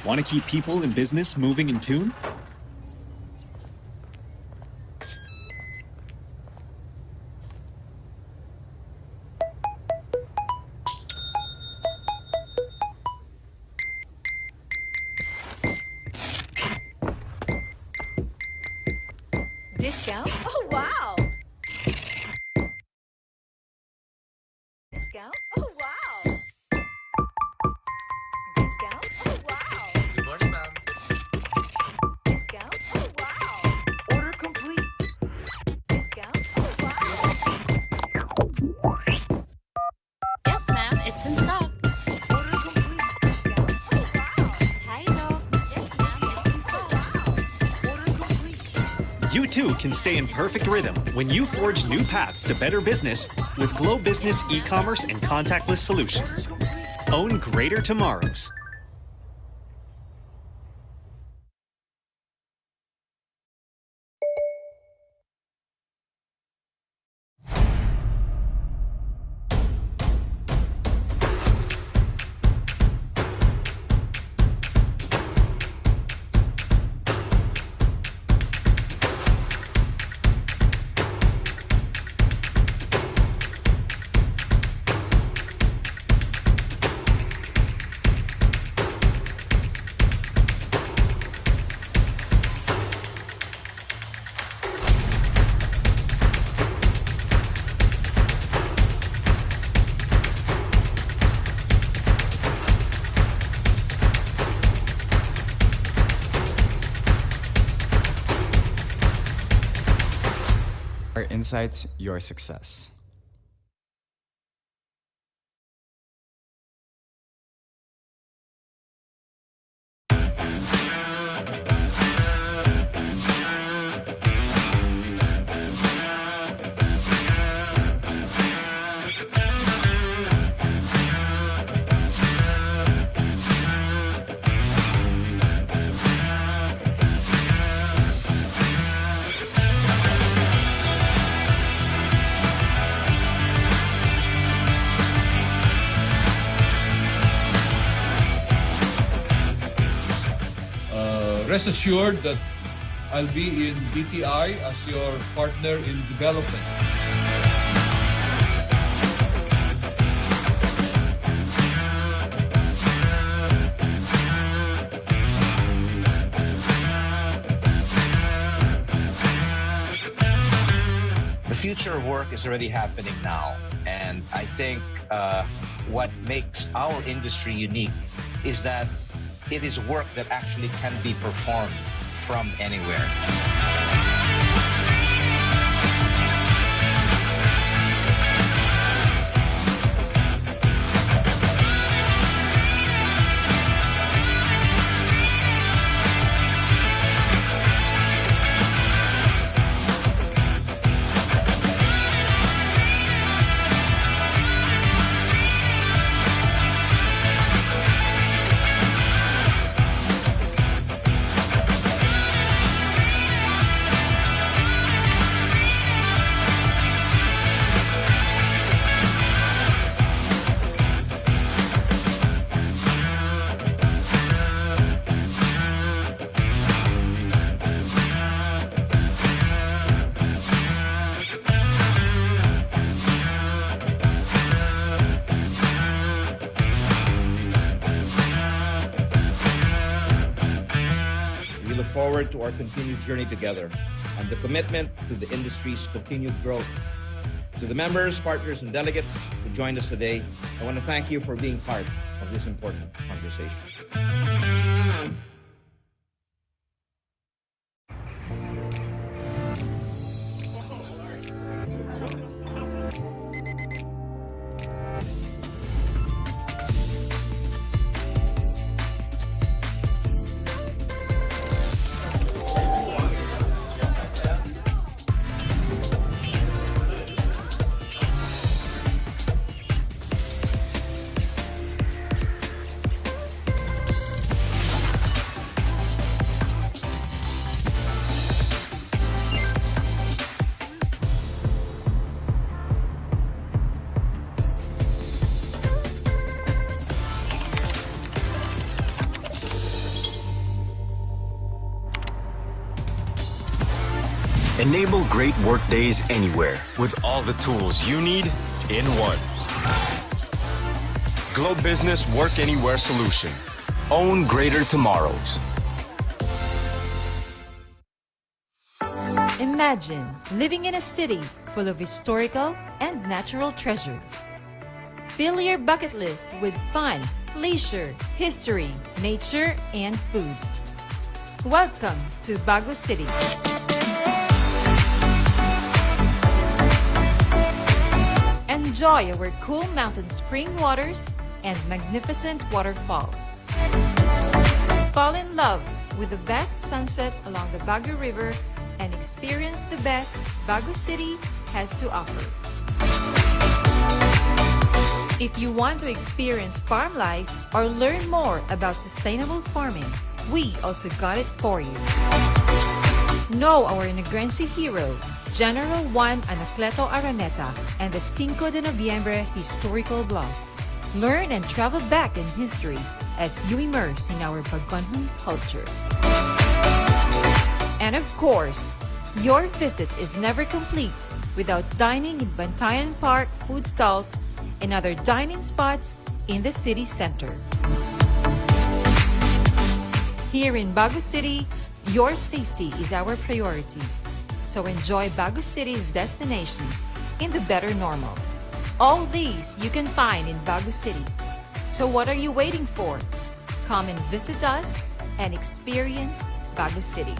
Want to keep people and business moving in tune? Discount? Oh, wow! Discount? Oh, wow! Discount? Oh, wow! Good morning, ma'am. Discount? Oh, wow! Order complete. Discount? Oh, wow! Yes, ma'am. It's in stock. Order complete. Discount? Oh, wow! Hi, Doc. Yes, ma'am. It's in stock. Order complete. You too can stay in perfect rhythm when you forge new paths to better business with Glow Business e-commerce and contactless solutions. Own greater tomorrows. Our insights, your success. Rest assured that I'll be in BTI as your partner in development. The future of work is already happening now. And I think what makes our industry unique is that it is work that actually can be performed from anywhere. We look forward to our continued journey together and the commitment to the industry's continued growth. To the members, partners, and delegates who joined us today, I want to thank you for being part of this important conversation. Enable great workdays anywhere with all the tools you need in one. Globe Business Work Anywhere solution. Own greater tomorrows. Imagine living in a city full of historical and natural treasures. Fill your bucket list with fun, leisure, history, nature, and food. Welcome to Bago City. Enjoy our cool mountain spring waters and magnificent waterfalls. Fall in love with the best sunset along the Bago River and experience the best Bago City has to offer. If you want to experience farm life or learn more about sustainable farming, we also got it for you. Know our Negrense hero, General Juan Anacleto Araneta, and the Cinco de Noviembre historical bluff. Learn and travel back in history as you immerse in our Bagonhon culture. And of course, your visit is never complete without dining in Bantayan Park food stalls and other dining spots in the city center. Here in Bago City, your safety is our priority. So enjoy Bago City's destinations in the better normal. All these you can find in Bago City. So what are you waiting for? Come and visit us and experience Bago City.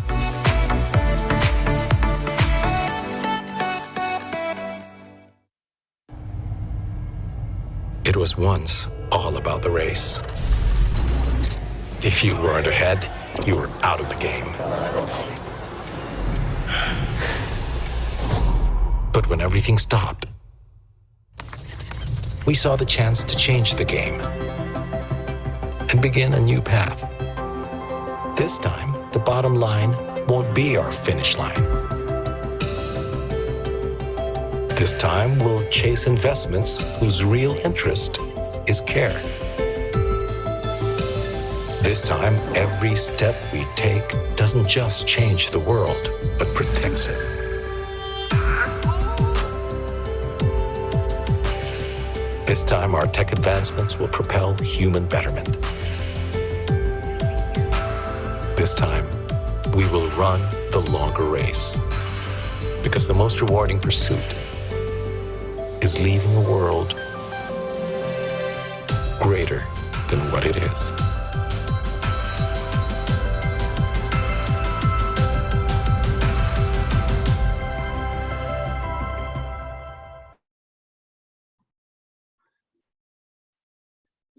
It was once all about the race. If you weren't ahead, you were out of the game. But when everything stopped, we saw the chance to change the game and begin a new path. This time, the bottom line won't be our finish line. This time, we'll chase investments whose real interest is care. This time, every step we take doesn't just change the world, but protects it. This time, our tech advancements will propel human betterment. This time, we will run the longer race, because the most rewarding pursuit is leaving a world greater than what it is.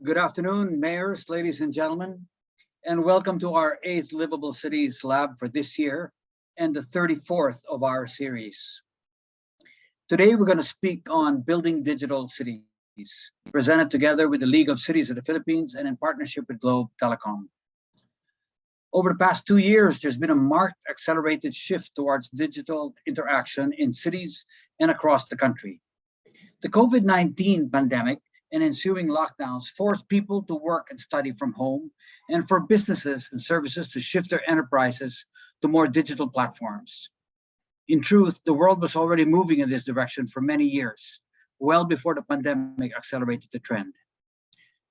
Good afternoon, mayors, ladies and gentlemen, and welcome to our 8th Livable Cities Lab for this year and the 34th of our series. Today, we're going to speak on building digital cities, presented together with the League of Cities of the Philippines and in partnership with Globe Telecom. Over the past 2 years, there's been a marked accelerated shift towards digital interaction in cities and across the country. The COVID-19 pandemic and ensuing lockdowns forced people to work and study from home, and for businesses and services to shift their enterprises to more digital platforms. In truth, the world was already moving in this direction for many years, well before the pandemic accelerated the trend.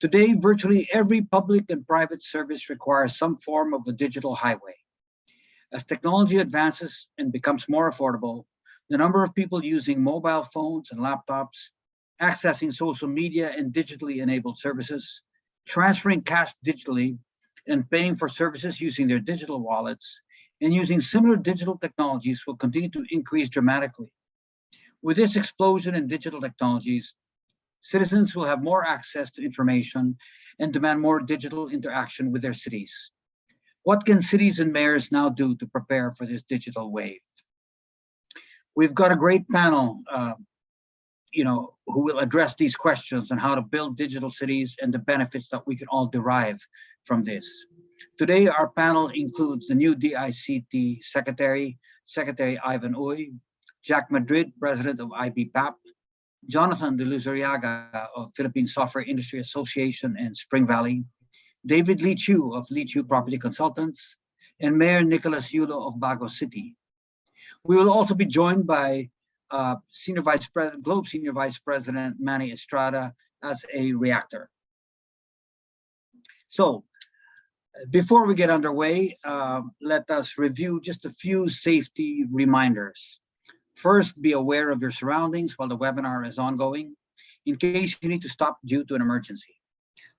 Today, virtually every public and private service requires some form of a digital highway. As technology advances and becomes more affordable, the number of people using mobile phones and laptops, accessing social media and digitally enabled services, transferring cash digitally, and paying for services using their digital wallets, and using similar digital technologies will continue to increase dramatically. With this explosion in digital technologies, citizens will have more access to information and demand more digital interaction with their cities. What can cities and mayors now do to prepare for this digital wave? We've got a great panel who will address these questions on how to build digital cities and the benefits that we can all derive from this. Today, our panel includes the new DICT Secretary Ivan Uy, Jack Madrid, President of IBPAP, Jonathan de Luzuriaga of Philippine Software Industry Association and Spring Valley, David Lee Chu of Lee Chu Property Consultants, and Mayor Nicholas Yulo of Bago City. We will also be joined by Globe Senior Vice President Manny Estrada as a reactor. So before we get underway, let us review just a few safety reminders. First, be aware of your surroundings while the webinar is ongoing, in case you need to stop due to an emergency.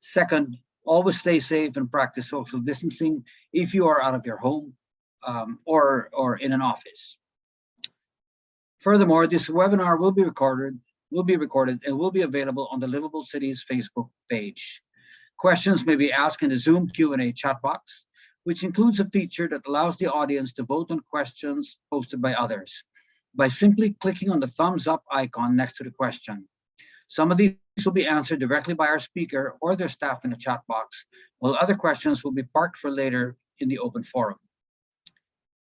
Second, always stay safe and practice social distancing if you are out of your home or in an office. Furthermore, this webinar will be recorded and will be available on the Livable Cities Facebook page. Questions may be asked in the Zoom Q&A chat box, which includes a feature that allows the audience to vote on questions posted by others by simply clicking on the thumbs up icon next to the question. Some of these will be answered directly by our speaker or their staff in the chat box, while other questions will be parked for later in the open forum.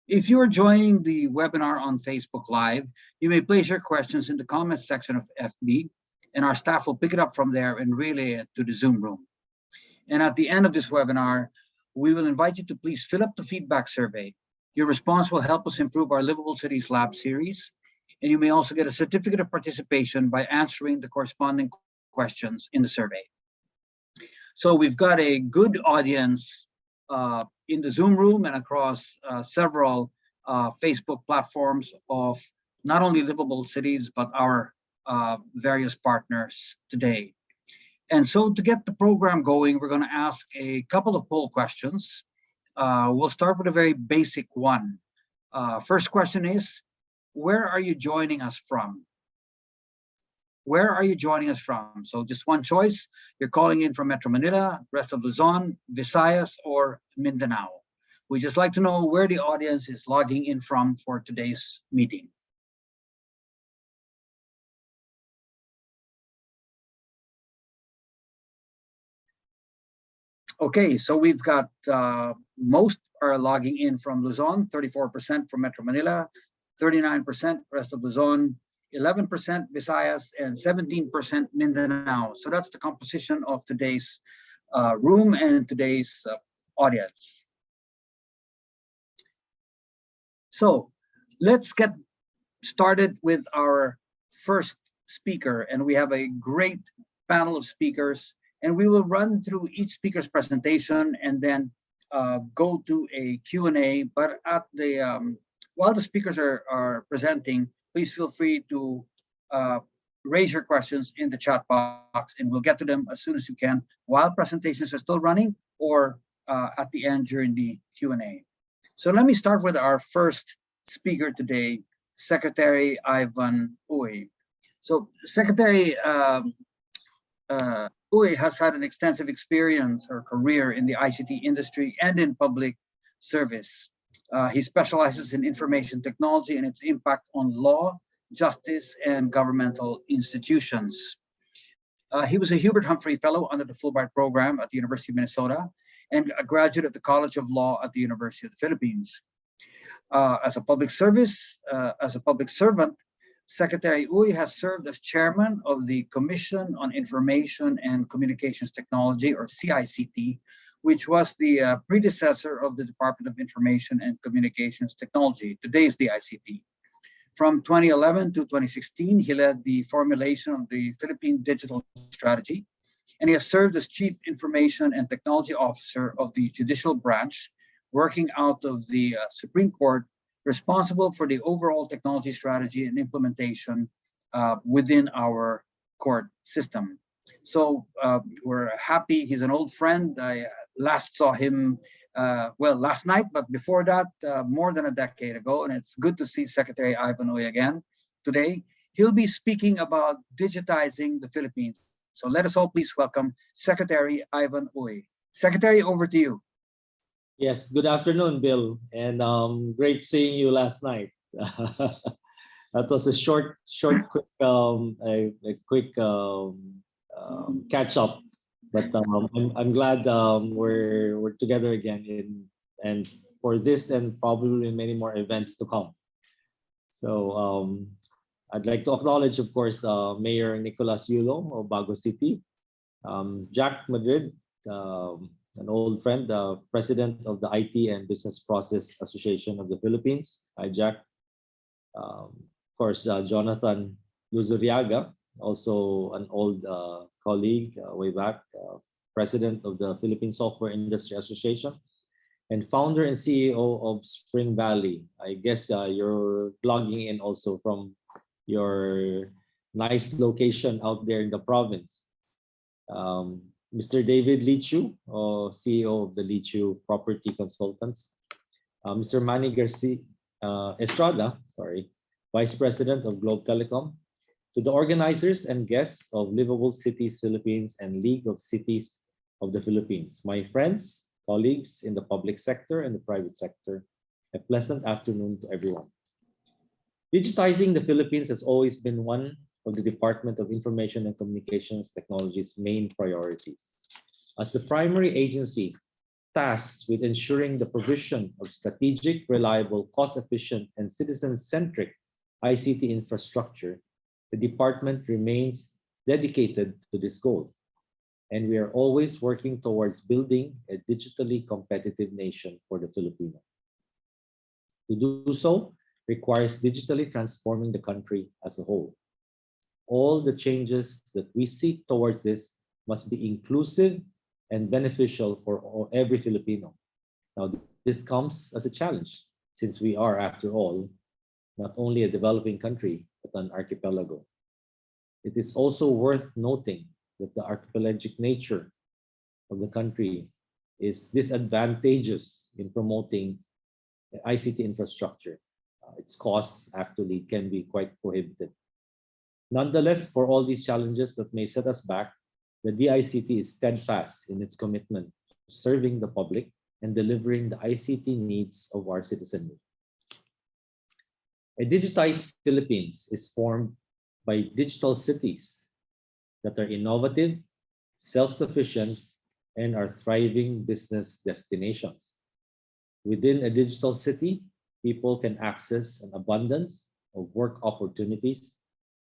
If you are joining the webinar on Facebook Live, you may place your questions in the comments section of FB, and our staff will pick it up from there and relay it to the Zoom room. And at the end of this webinar, we will invite you to please fill up the feedback survey. Your response will help us improve our Livable Cities Lab series, and you may also get a certificate of participation by answering the corresponding questions in the survey. So we've got a good audience in the Zoom room and across several Facebook platforms of not only Livable Cities, but our various partners today. And so to get the program going, we're going to ask a couple of poll questions. We'll start with a very basic one. First question is, where are you joining us from? Where are you joining us from? So just one choice. You're calling in from Metro Manila, rest of Luzon, Visayas, or Mindanao. We just like to know where the audience is logging in from for today's meeting. Okay, so we've got most are logging in from Luzon, 34% from Metro Manila, 39% rest of Luzon, 11% Visayas, and 17% Mindanao. So that's the composition of today's room and today's audience. So let's get started with our first speaker, and we have a great panel of speakers, and we will run through each speaker's presentation and then go to a Q&A. But at the while the speakers are presenting, please feel free to raise your questions in the chat box, and we'll get to them as soon as you can while presentations are still running or at the end during the Q&A. So let me start with our first speaker today, Secretary Ivan Uy. So Secretary Uy has had an extensive experience or career in the ICT industry and in public service. He specializes in information technology and its impact on law, justice, and governmental institutions. He was a Hubert Humphrey Fellow under the Fulbright Program at the University of Minnesota and a graduate of the College of Law at the University of the Philippines. As a public servant, Secretary Uy has served as chairman of the Commission on Information and Communications Technology, or CICT, which was the predecessor of the Department of Information and Communications Technology, today's DICT. From 2011 to 2016, he led the formulation of the Philippine Digital Strategy, and he has served as Chief Information and Technology Officer of the Judicial Branch, working out of the Supreme Court, responsible for the overall technology strategy and implementation within our court system. So we're happy. He's an old friend. I last saw him, well, last night, but before that, more than a decade ago. And it's good to see Secretary Ivan Uy again today. He'll be speaking about digitizing the Philippines. So let us all please welcome Secretary Ivan Uy. Secretary, over to you. Yes, good afternoon, Bill, and great seeing you last night. That was a quick, catch up, but I'm glad we're together again and for this and probably many more events to come. So I'd like to acknowledge, of course, Mayor Nicolas Yulo of Bago City, Jack Madrid, an old friend, president of the IT and Business Process Association of the Philippines. Hi, Jack. Of course, Jonathan Luzuriaga, also an old colleague way back, president of the Philippine Software Industry Association, and founder and CEO of Spring Valley. I guess you're logging in also from your nice location out there in the province. Mr. David Lichu, CEO of the Lichu Property Consultants. Mr. Manny Garcia Estrada, sorry, Vice President of Globe Telecom. To the organizers and guests of Livable Cities Philippines and League of Cities of the Philippines, my friends, colleagues in the public sector and the private sector, a pleasant afternoon to everyone. Digitizing the Philippines has always been one of the Department of Information and Communications Technology's main priorities. As the primary agency tasked with ensuring the provision of strategic, reliable, cost-efficient, and citizen-centric ICT infrastructure, the department remains dedicated to this goal. And we are always working towards building a digitally competitive nation for the Filipino. To do so requires digitally transforming the country as a whole. All the changes that we seek towards this must be inclusive and beneficial for every Filipino. Now, this comes as a challenge since we are, after all, not only a developing country, but an archipelago. It is also worth noting that the archipelagic nature of the country is disadvantageous in promoting ICT infrastructure. Its costs actually can be quite prohibitive. Nonetheless, for all these challenges that may set us back, the DICT is steadfast in its commitment to serving the public and delivering the ICT needs of our citizenry. A digitized Philippines is formed by digital cities that are innovative, self-sufficient, and are thriving business destinations. Within a digital city, people can access an abundance of work opportunities,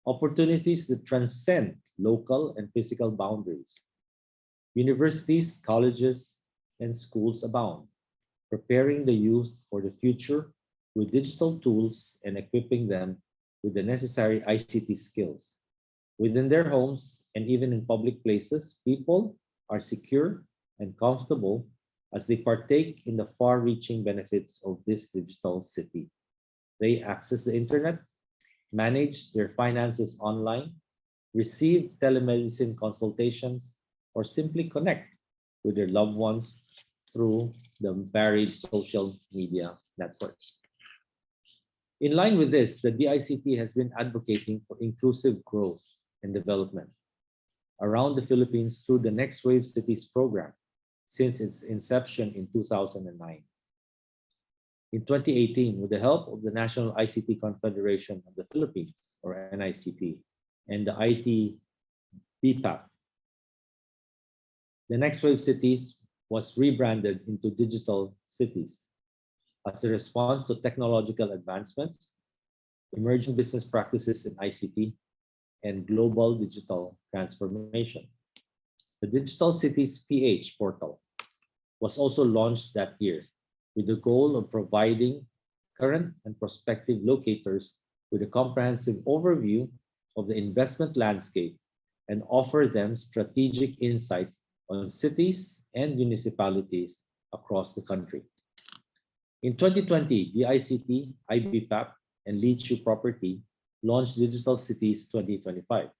opportunities that transcend local and physical boundaries. Universities, colleges, and schools abound, preparing the youth for the future with digital tools and equipping them with the necessary ICT skills. Within their homes and even in public places, people are secure and comfortable as they partake in the far-reaching benefits of this digital city. They access the internet, manage their finances online, receive telemedicine consultations, or simply connect with their loved ones through the varied social media networks. In line with this, the DICT has been advocating for inclusive growth and development around the Philippines through the Next Wave Cities program since its inception in 2009. In 2018, with the help of the National ICT Confederation of the Philippines, or NICP, and the IT BPAP, the Next Wave Cities was rebranded into Digital Cities as a response to technological advancements, emerging business practices in ICT, and global digital transformation. The Digital Cities PH portal was also launched that year with the goal of providing current and prospective locators with a comprehensive overview of the investment landscape and offer them strategic insights on cities and municipalities across the country. In 2020, the ICT, IBPAP, and Lichu Property launched Digital Cities 2025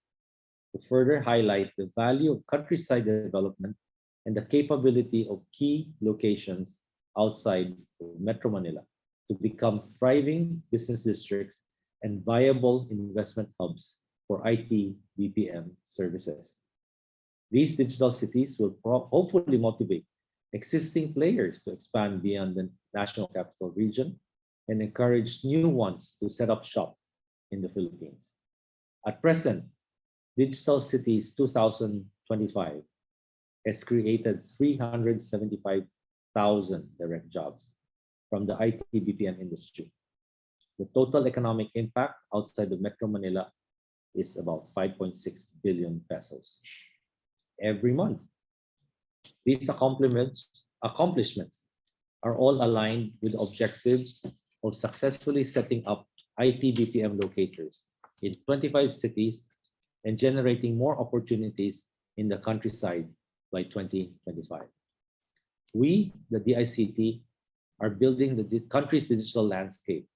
to further highlight the value of countryside development and the capability of key locations outside of Metro Manila to become thriving business districts and viable investment hubs for IT BPM services. These digital cities will hopefully motivate existing players to expand beyond the National Capital Region and encourage new ones to set up shop in the Philippines. At present, Digital Cities 2025 has created 375,000 direct jobs from the IT BPM industry. The total economic impact outside of Metro Manila is about 5.6 billion pesos every month. These accomplishments are all aligned with the objectives of successfully setting up IT BPM locators in 25 cities and generating more opportunities in the countryside by 2025. We, the DICT, are building the country's digital landscape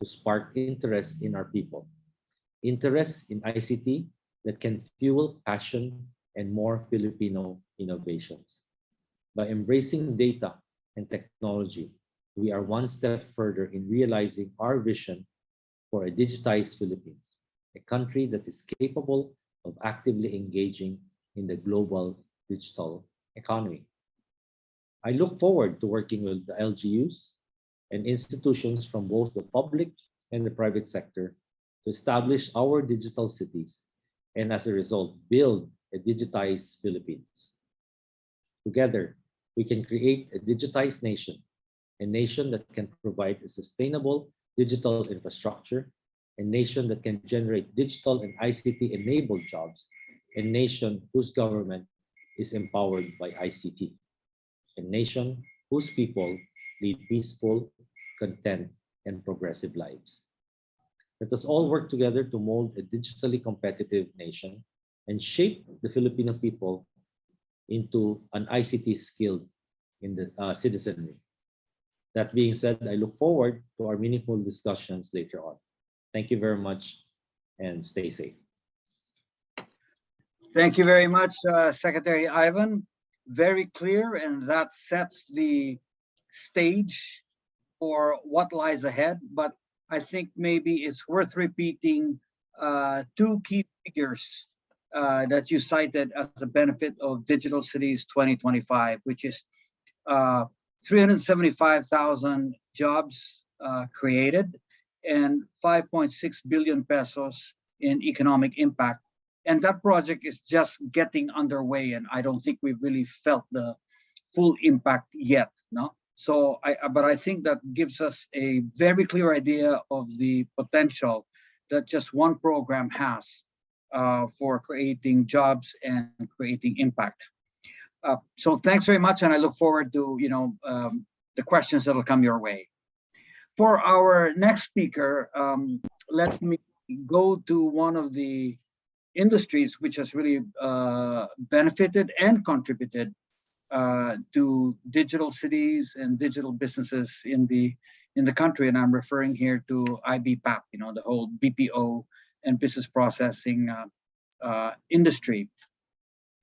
to spark interest in our people, interest in ICT that can fuel passion and more Filipino innovations. By embracing data and technology, we are one step further in realizing our vision for a digitized Philippines, a country that is capable of actively engaging in the global digital economy. I look forward to working with the LGUs and institutions from both the public and the private sector to establish our digital cities and as a result, build a digitized Philippines. Together, we can create a digitized nation, a nation that can provide a sustainable digital infrastructure, a nation that can generate digital and ICT-enabled jobs, a nation whose government is empowered by ICT, a nation whose people lead peaceful, content, and progressive lives. Let us all work together to mold a digitally competitive nation and shape the Filipino people into an ICT skilled in the citizenry. That being said, I look forward to our meaningful discussions later on. Thank you very much and stay safe. Thank you very much, Secretary Ivan. Very clear, and that sets the stage for what lies ahead. But I think maybe it's worth repeating two key figures that you cited as a benefit of Digital Cities 2025, which is 375,000 jobs created and 5.6 billion pesos in economic impact. And that project is just getting underway, and I don't think we've really felt the full impact yet. No, but I think that gives us a very clear idea of the potential that just one program has for creating jobs and creating impact. So thanks very much, and I look forward to the questions that will come your way. For our next speaker, let me go to one of the industries which has really benefited and contributed to digital cities and digital businesses in the country, and I'm referring here to IBPAP, the whole BPO and business processing industry.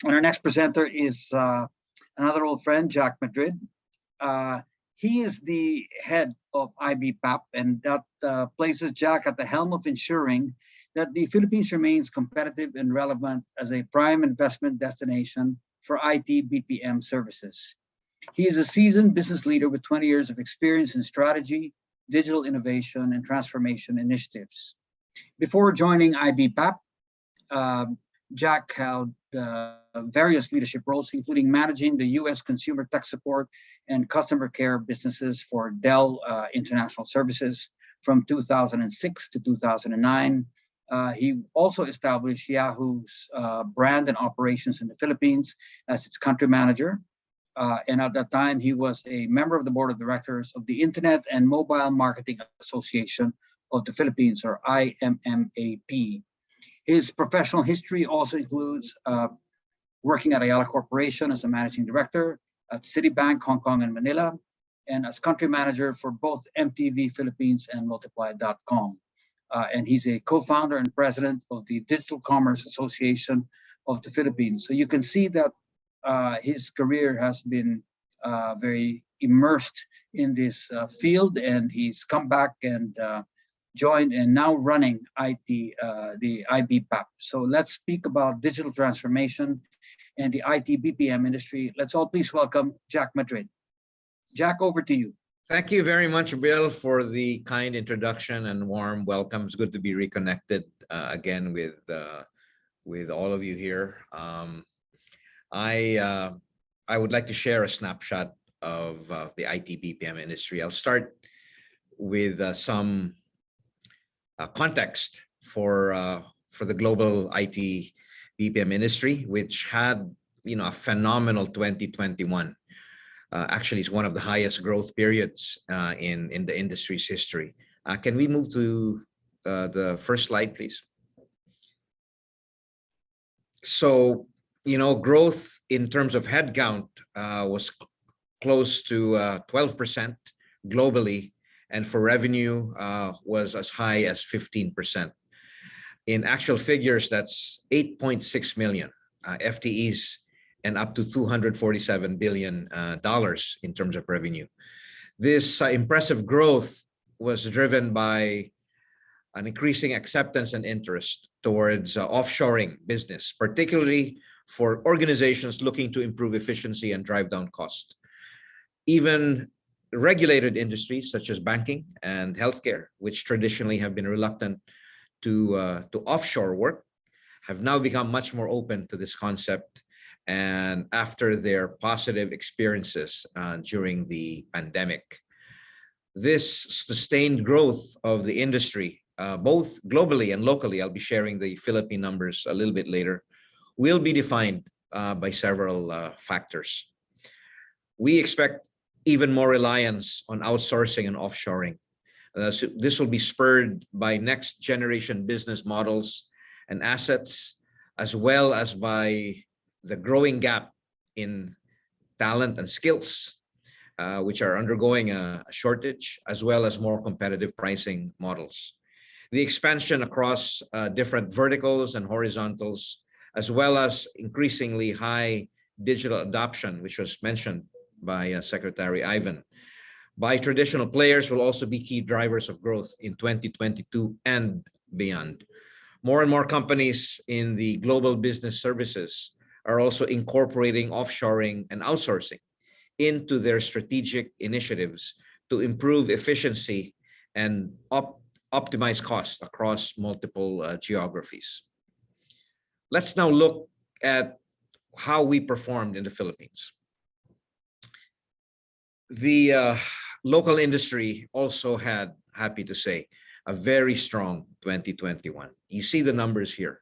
And our next presenter is another old friend, Jack Madrid. He is the head of IBPAP, and that places Jack at the helm of ensuring that the Philippines remains competitive and relevant as a prime investment destination for IT BPM services. He is a seasoned business leader with 20 years of experience in strategy, digital innovation, and transformation initiatives. Before joining IBPAP, Jack held various leadership roles, including managing the U.S. consumer tech support and customer care businesses for Dell International Services from 2006 to 2009. He also established Yahoo's brand and operations in the Philippines as its country manager. And at that time, he was a member of the board of directors of the Internet and Mobile Marketing Association of the Philippines, or IMMAP. His professional history also includes working at Ayala Corporation as a managing director, at Citibank, Hong Kong and Manila, and as country manager for both MTV Philippines and Multiply.com. And he's a co-founder and president of the Digital Commerce Association of the Philippines. So you can see that his career has been very immersed in this field, and he's come back and joined and now running the IBPAP. So let's speak about digital transformation and the IT BPM industry. Let's all please welcome Jack Madrid. Jack, over to you. Thank you very much, Bill, for the kind introduction and warm welcome. It's good to be reconnected again with all of you here. I would like to share a snapshot of the IT BPM industry. I'll start with some context for the global IT BPM industry, which had a phenomenal 2021. Actually, it's one of the highest growth periods in the industry's history. Can we move to the first slide, please. So, growth in terms of headcount was close to 12% globally, and for revenue was as high as 15%. In actual figures, that's 8.6 million FTEs and up to $247 billion in terms of revenue. This impressive growth was driven by an increasing acceptance and interest towards offshoring business, particularly for organizations looking to improve efficiency and drive down cost. Even regulated industries such as banking and healthcare, which traditionally have been reluctant to offshore work, have now become much more open to this concept, and after their positive experiences during the pandemic. This sustained growth of the industry, both globally and locally, I'll be sharing the Philippine numbers a little bit later, will be defined by several factors. We expect even more reliance on outsourcing and offshoring. So this will be spurred by next generation business models and assets, as well as by the growing gap in talent and skills, which are undergoing a shortage, as well as more competitive pricing models. The expansion across different verticals and horizontals, as well as increasingly high digital adoption, which was mentioned by Secretary Ivan, by traditional players, will also be key drivers of growth in 2022 and beyond. More and more companies in the global business services are also incorporating offshoring and outsourcing into their strategic initiatives to improve efficiency and optimize costs across multiple geographies. Let's now look at how we performed in the Philippines. The local industry also had, happy to say, a very strong 2021. You see the numbers here.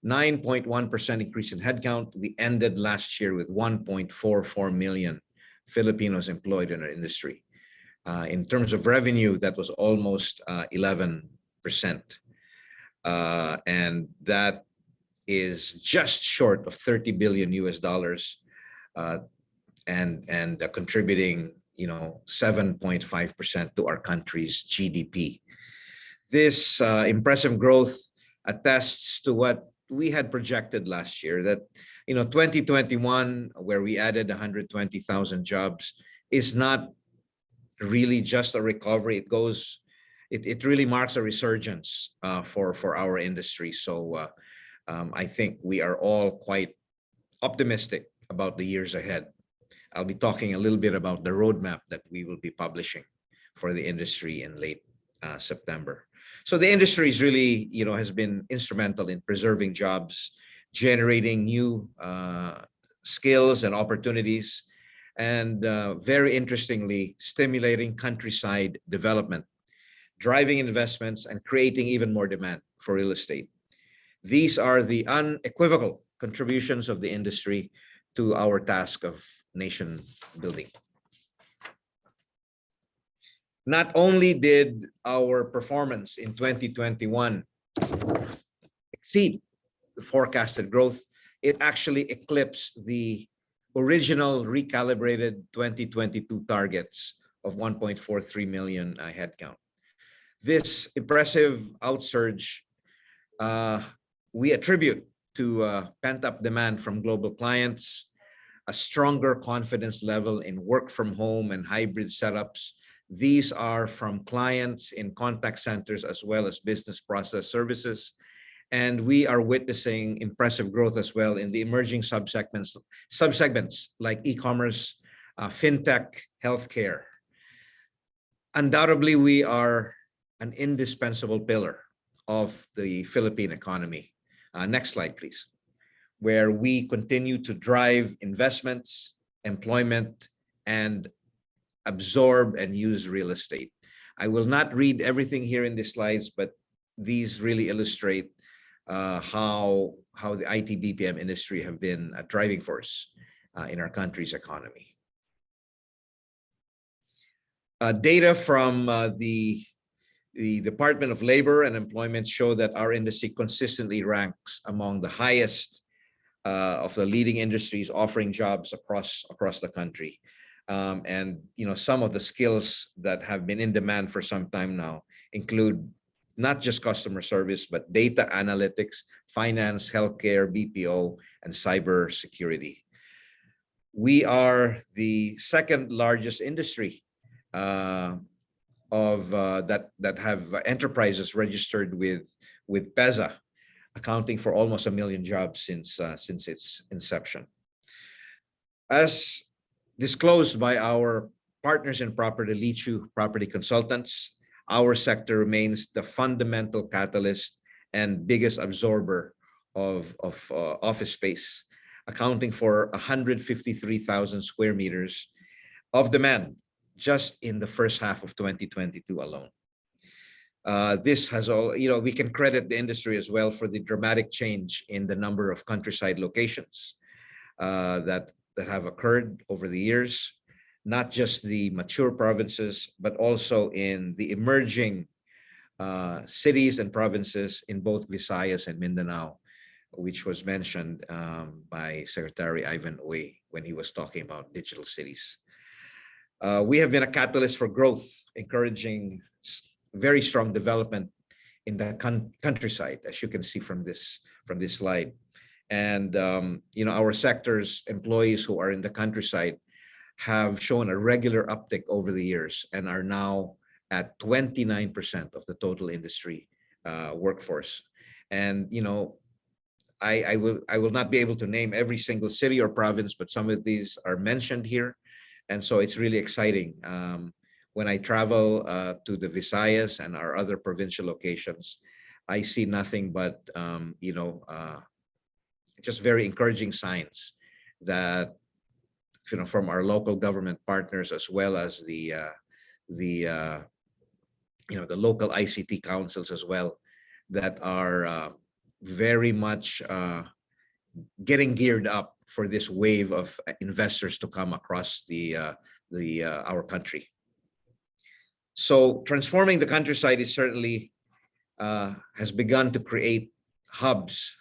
9.1% increase in headcount. We ended last year with 1.44 million Filipinos employed in our industry. In terms of revenue, that was almost 11%. And that is just short of $30 billion US dollars, and contributing 7.5% to our country's GDP. This impressive growth attests to what we had projected last year, that 2021, where we added 120,000 jobs, is not really just a recovery. It really marks a resurgence for our industry. So I think we are all quite optimistic about the years ahead. I'll be talking a little bit about the roadmap that we will be publishing for the industry in late September. So the industry is really, has been instrumental in preserving jobs, generating new skills and opportunities, and very interestingly, stimulating countryside development, driving investments, and creating even more demand for real estate. These are the unequivocal contributions of the industry to our task of nation building. Not only did our performance in 2021 exceed the forecasted growth, it actually eclipsed the original recalibrated 2022 targets of 1.43 million headcount. This impressive outsurge we attribute to pent-up demand from global clients, a stronger confidence level in work from home and hybrid setups. These are from clients in contact centers as well as business process services. And we are witnessing impressive growth as well in the emerging subsegments like e-commerce, fintech, healthcare. Undoubtedly, we are an indispensable pillar of the Philippine economy. Next slide, please. Where we continue to drive investments, employment, and absorb and use real estate. I will not read everything here in the slides, but these really illustrate how the IT BPM industry have been a driving force in our country's economy. Data from the The Department of Labor and Employment show that our industry consistently ranks among the highest of the leading industries offering jobs across the country. And some of the skills that have been in demand for some time now include not just customer service, but data analytics, finance, healthcare, BPO, and cyber security. We are the second largest industry that have enterprises registered with PEZA, accounting for almost 1 million jobs since its inception. As disclosed by our partners in property, Lichu Property Consultants, our sector remains the fundamental catalyst and biggest absorber of office space, accounting for 153,000 square meters of demand just in the first half of 2022 alone. This has all, we can credit the industry as well for the dramatic change in the number of countryside locations that have occurred over the years, not just the mature provinces, but also in the emerging cities and provinces in both Visayas and Mindanao, which was mentioned by Secretary Ivan Uy when he was talking about digital cities. We have been a catalyst for growth, encouraging very strong development in the countryside, as you can see from this slide. And our sector's employees who are in the countryside have shown a regular uptick over the years and are now at 29% of the total industry workforce. And I will not be able to name every single city or province, but some of these are mentioned here. And so it's really exciting. When I travel to the Visayas and our other provincial locations, I see nothing but just very encouraging signs that from our local government partners, as well as the local ICT councils as well, that are very much getting geared up for this wave of investors to come across our country. So transforming the countryside is certainly has begun to create hubs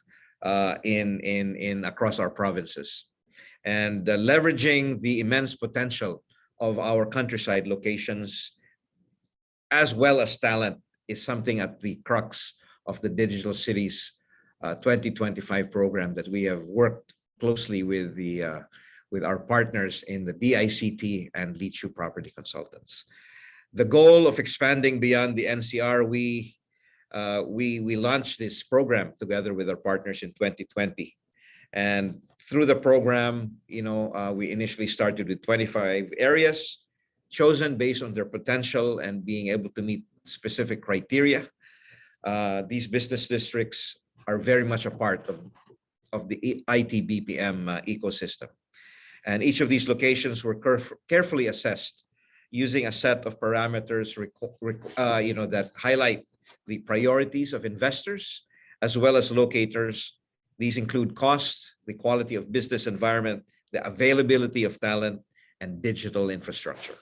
in across our provinces, and leveraging the immense potential of our countryside locations as well as talent is something at the crux of the Digital Cities 2025 program that we have worked closely with our partners in the DICT and Lichu Property Consultants. The goal of expanding beyond the NCR, we launched this program together with our partners in 2020, and through the program, we initially started with 25 areas chosen based on their potential and being able to meet specific criteria. These business districts are very much a part of the IT BPM ecosystem, and each of these locations were carefully assessed using a set of parameters that highlight the priorities of investors as well as locators. These include cost, the quality of business environment, the availability of talent, and digital infrastructure.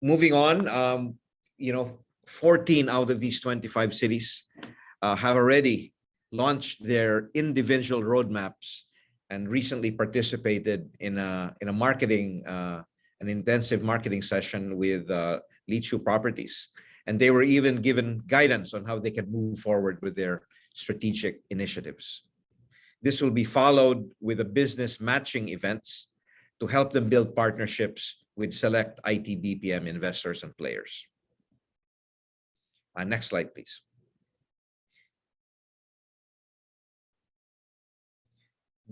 Moving on, 14 out of these 25 cities have already launched their individual roadmaps and recently participated in a marketing, an intensive marketing session with Lichu Properties. And they were even given guidance on how they can move forward with their strategic initiatives. This will be followed with a business matching events to help them build partnerships with select IT BPM investors and players. Next slide, please.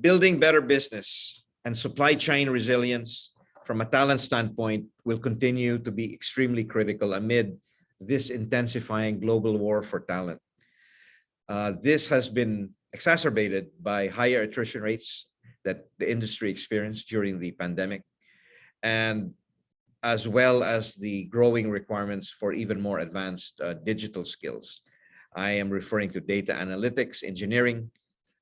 Building better business and supply chain resilience from a talent standpoint will continue to be extremely critical amid this intensifying global war for talent. This has been exacerbated by higher attrition rates that the industry experienced during the pandemic, and as well as the growing requirements for even more advanced digital skills. I am referring to data analytics, engineering,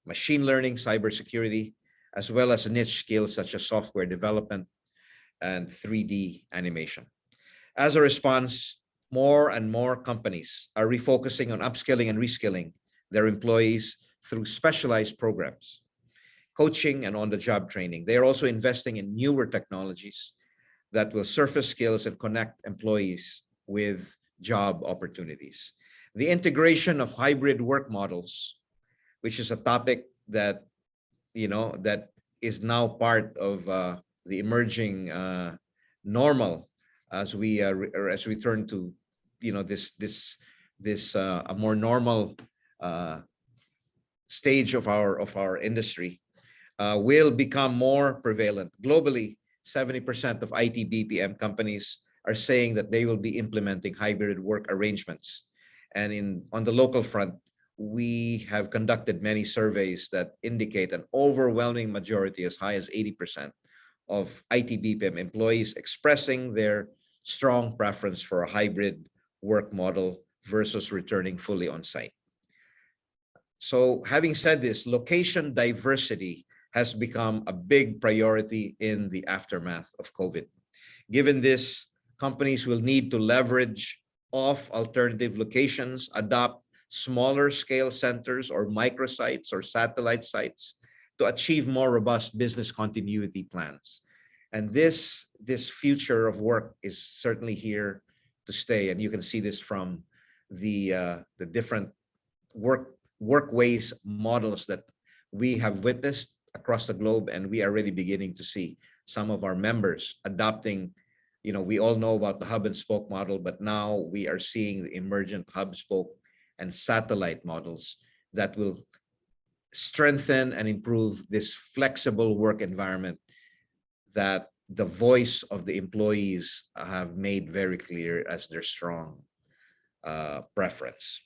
machine learning, cybersecurity, as well as niche skills such as software development and 3D animation. As a response, more and more companies are refocusing on upskilling and reskilling their employees through specialized programs, coaching, and on-the-job training. They are also investing in newer technologies that will surface skills and connect employees with job opportunities. The integration of hybrid work models, which is a topic that that is now part of the emerging normal as we turn to this a more normal stage of our industry, will become more prevalent globally. 70% of IT BPM companies are saying that they will be implementing hybrid work arrangements. And on the local front, we have conducted many surveys that indicate an overwhelming majority, as high as 80%, of IT BPM employees expressing their strong preference for a hybrid work model versus returning fully on site. So having said this, location diversity has become a big priority in the aftermath of COVID. Given this, companies will need to leverage off alternative locations, adopt smaller scale centers or microsites or satellite sites to achieve more robust business continuity plans. And this future of work is certainly here to stay. And you can see this from the different workways models that we have witnessed across the globe, and we are already beginning to see some of our members adopting. We all know about the hub and spoke model, but now we are seeing the emergent hub, spoke, and satellite models that will strengthen and improve this flexible work environment that the voice of the employees have made very clear as their strong preference.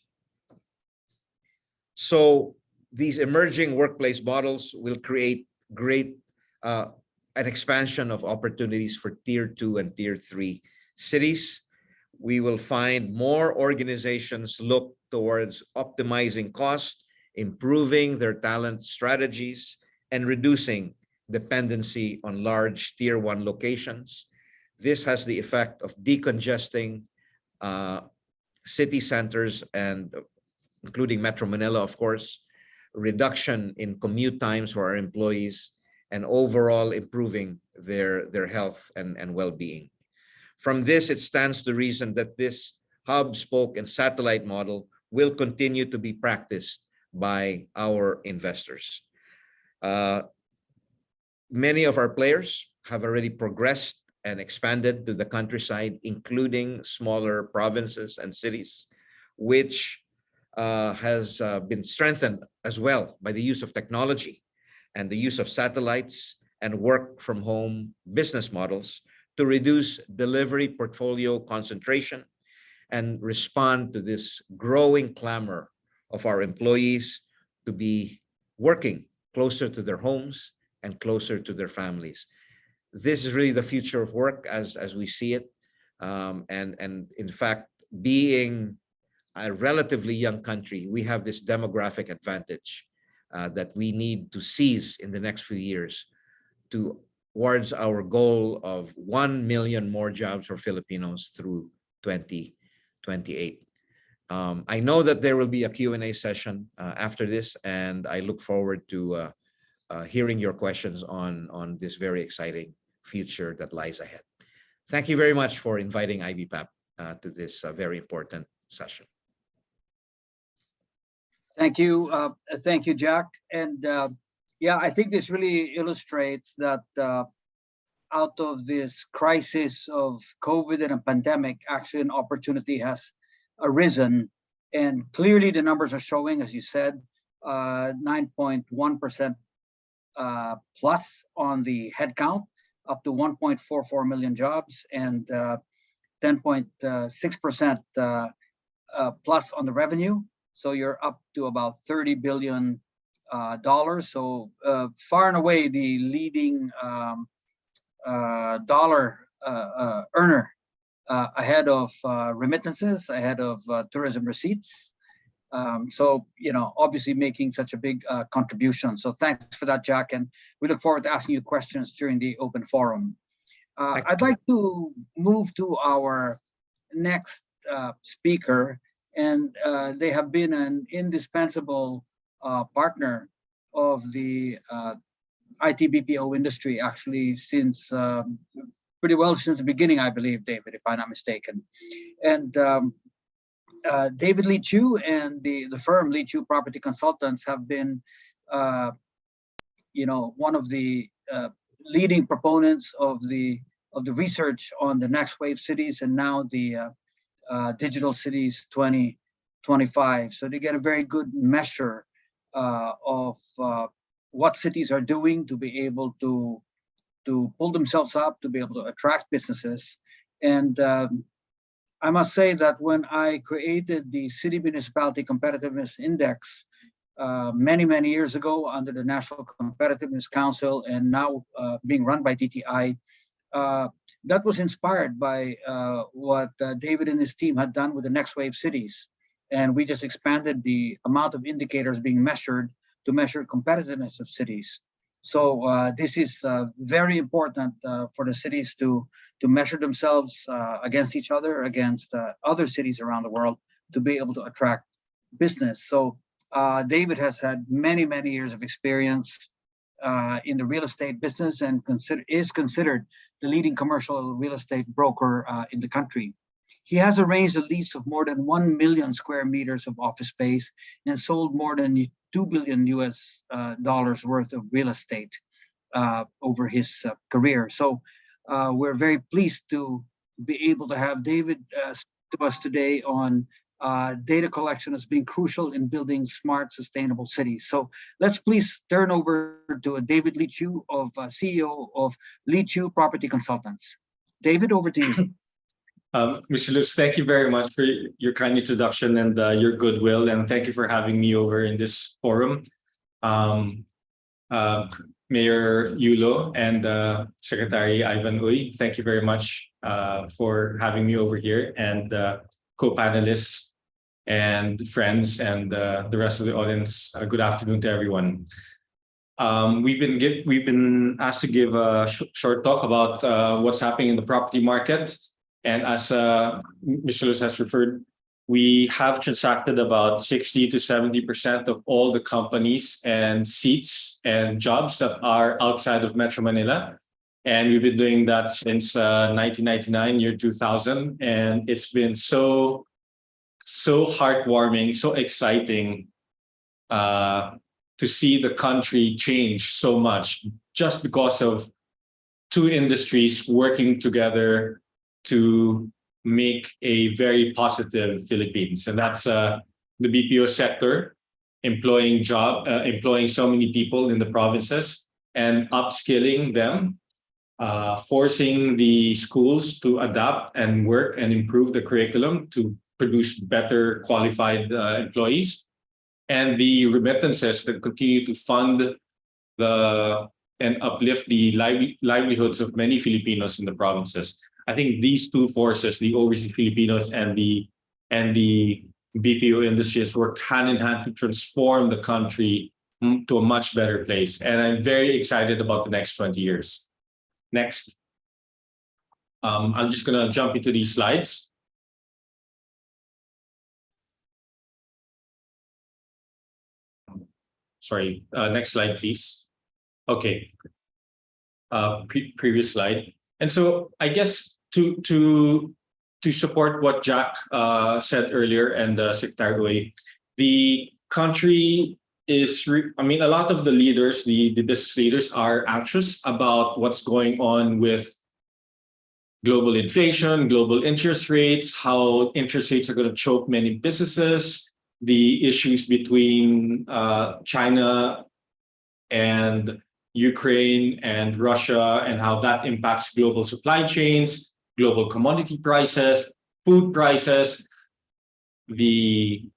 So these emerging workplace models will create great an expansion of opportunities for tier 2 and tier 3 cities. We will find more organizations look towards optimizing cost, improving their talent strategies, and reducing dependency on large tier 1 locations. This has the effect of decongesting city centers, and including Metro Manila, of course, reduction in commute times for our employees, and overall improving their health and well-being. From this, it stands to reason that this hub, spoke, and satellite model will continue to be practiced by our investors. Many of our players have already progressed and expanded to the countryside, including smaller provinces and cities, which has been strengthened as well by the use of technology and the use of satellites and work from home business models to reduce delivery portfolio concentration and respond to this growing clamor of our employees to be working closer to their homes and closer to their families. This is really the future of work as we see it. And in fact, being a relatively young country, we have this demographic advantage that we need to seize in the next few years towards our goal of 1 million more jobs for Filipinos through 2028. I know that there will be a Q&A session after this, and I look forward to hearing your questions on this very exciting future that lies ahead. Thank you very much for inviting IBPAP to this very important session. Thank you, Jack. And yeah, I think this really illustrates that out of this crisis of COVID and a pandemic, actually an opportunity has arisen. And clearly the numbers are showing, as you said, 9.1% plus on the headcount, up to 1.44 million jobs, and 10.6% plus on the revenue. So you're up to about $30 billion. So far and away the leading dollar earner, ahead of remittances, ahead of tourism receipts. So, obviously making such a big contribution. So thanks for that, Jack. And we look forward to asking you questions during the open forum. I'd like to move to our next speaker, and they have been an indispensable partner of the IT BPO industry, actually, since pretty well since the beginning, I believe, David, if I'm not mistaken. And David Lee Chu and the firm Lee Chu Property Consultants have been, one of the leading proponents of the research on the next wave cities, and now the digital cities 2025. So they get a very good measure of what cities are doing to be able to pull themselves up, to be able to attract businesses. And I must say that when I created the City Municipality Competitiveness Index many years ago under the National Competitiveness Council, and now being run by DTI, that was inspired by what David and his team had done with the Next Wave cities. And we just expanded the amount of indicators being measured to measure competitiveness of cities. So this is very important for the cities to measure themselves against each other, against other cities around the world, to be able to attract business. So David has had many years of experience in the real estate business, and is considered the leading commercial real estate broker in the country. He has arranged a lease of more than 1 million square meters of office space and sold more than $2 billion dollars worth of real estate over his career. So we're very pleased to be able to have David to us today on data collection as being crucial in building smart, sustainable cities. So let's please turn over to David Lee Chu, CEO of Lee Chu Property Consultants. David, over to you. Mr. Lutz, thank you very much for your kind introduction and your goodwill, and thank you for having me over in this forum. Mayor Yulo and Secretary Ivan Uy, thank you very much for having me over here, and co-panelists and friends and the rest of the audience. Good afternoon to everyone. We've been asked to give a short talk about what's happening in the property market. And as Mr. Lutz has referred, we have transacted about 60 to 70% of all the companies and seats and jobs that are outside of Metro Manila. And we've been doing that since 1999, year 2000. And it's been so heartwarming, so exciting to see the country change so much just because of two industries working together to make a very positive Philippines. And that's the BPO sector, employing so many people in the provinces and upskilling them, forcing the schools to adapt and work and improve the curriculum to produce better qualified employees, and the remittances that continue to fund and uplift the livelihoods of many Filipinos in the provinces. I think these two forces, the overseas Filipinos and the BPO industry, has worked hand in hand to transform the country to a much better place. And I'm very excited about the next 20 years. Next. I'm just gonna jump into these slides. Sorry, next slide, please. Okay, previous slide. And so I guess to support what Jack said earlier and Secretary Uy, the country is, a lot of the leaders, the business leaders, are anxious about what's going on with global inflation, global interest rates, how interest rates are going to choke many businesses, the issues between China and Ukraine and Russia, and how that impacts global supply chains, global commodity prices, food prices, the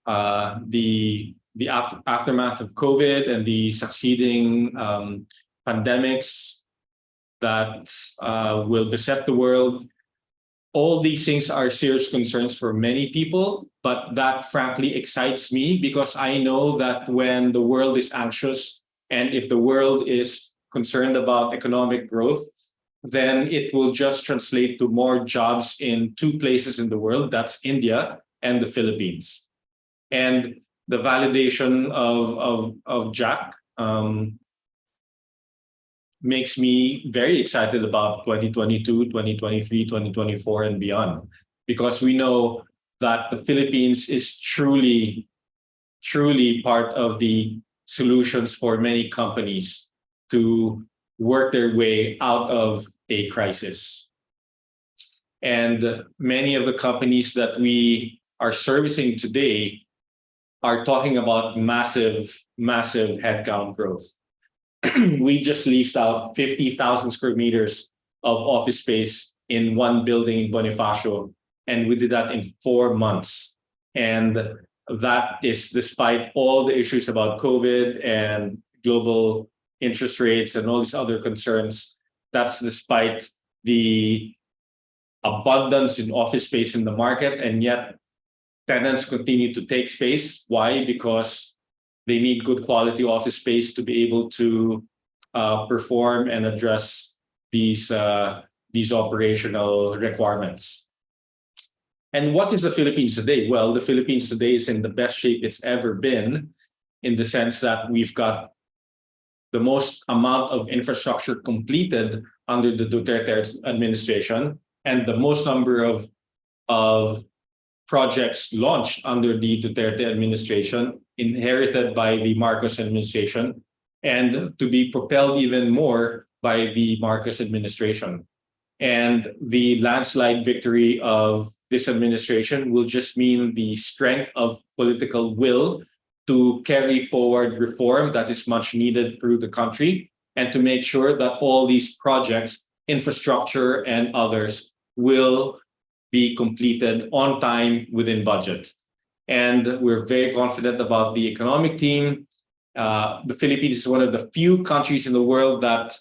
aftermath of COVID and the succeeding pandemics that will beset the world. All these things are serious concerns for many people, but that frankly excites me, because I know that when the world is anxious and if the world is concerned about economic growth, then it will just translate to more jobs in two places in the world. That's India and the Philippines. And the validation of Jack makes me very excited about 2022, 2023, 2024, and beyond, because we know that the Philippines is truly part of the solutions for many companies to work their way out of a crisis. And many of the companies that we are servicing today are talking about massive headcount growth. We just leased out 50,000 square meters of office space in one building in Bonifacio, and we did that in 4 months. And that is despite all the issues about COVID and global interest rates and all these other concerns. That's despite the abundance in office space in the market, and yet tenants continue to take space. Why? Because they need good quality office space to be able to perform and address these operational requirements. And what is the Philippines today? Well, the Philippines today is in the best shape it's ever been, in the sense that we've got the most amount of infrastructure completed under the Duterte administration, and the most number of projects launched under the Duterte administration, inherited by the Marcos administration, and to be propelled even more by the Marcos administration. And the landslide victory of this administration will just mean the strength of political will to carry forward reform that is much needed through the country, and to make sure that all these projects, infrastructure and others, will be completed on time within budget. And we're very confident about the economic team. The Philippines is one of the few countries in the world that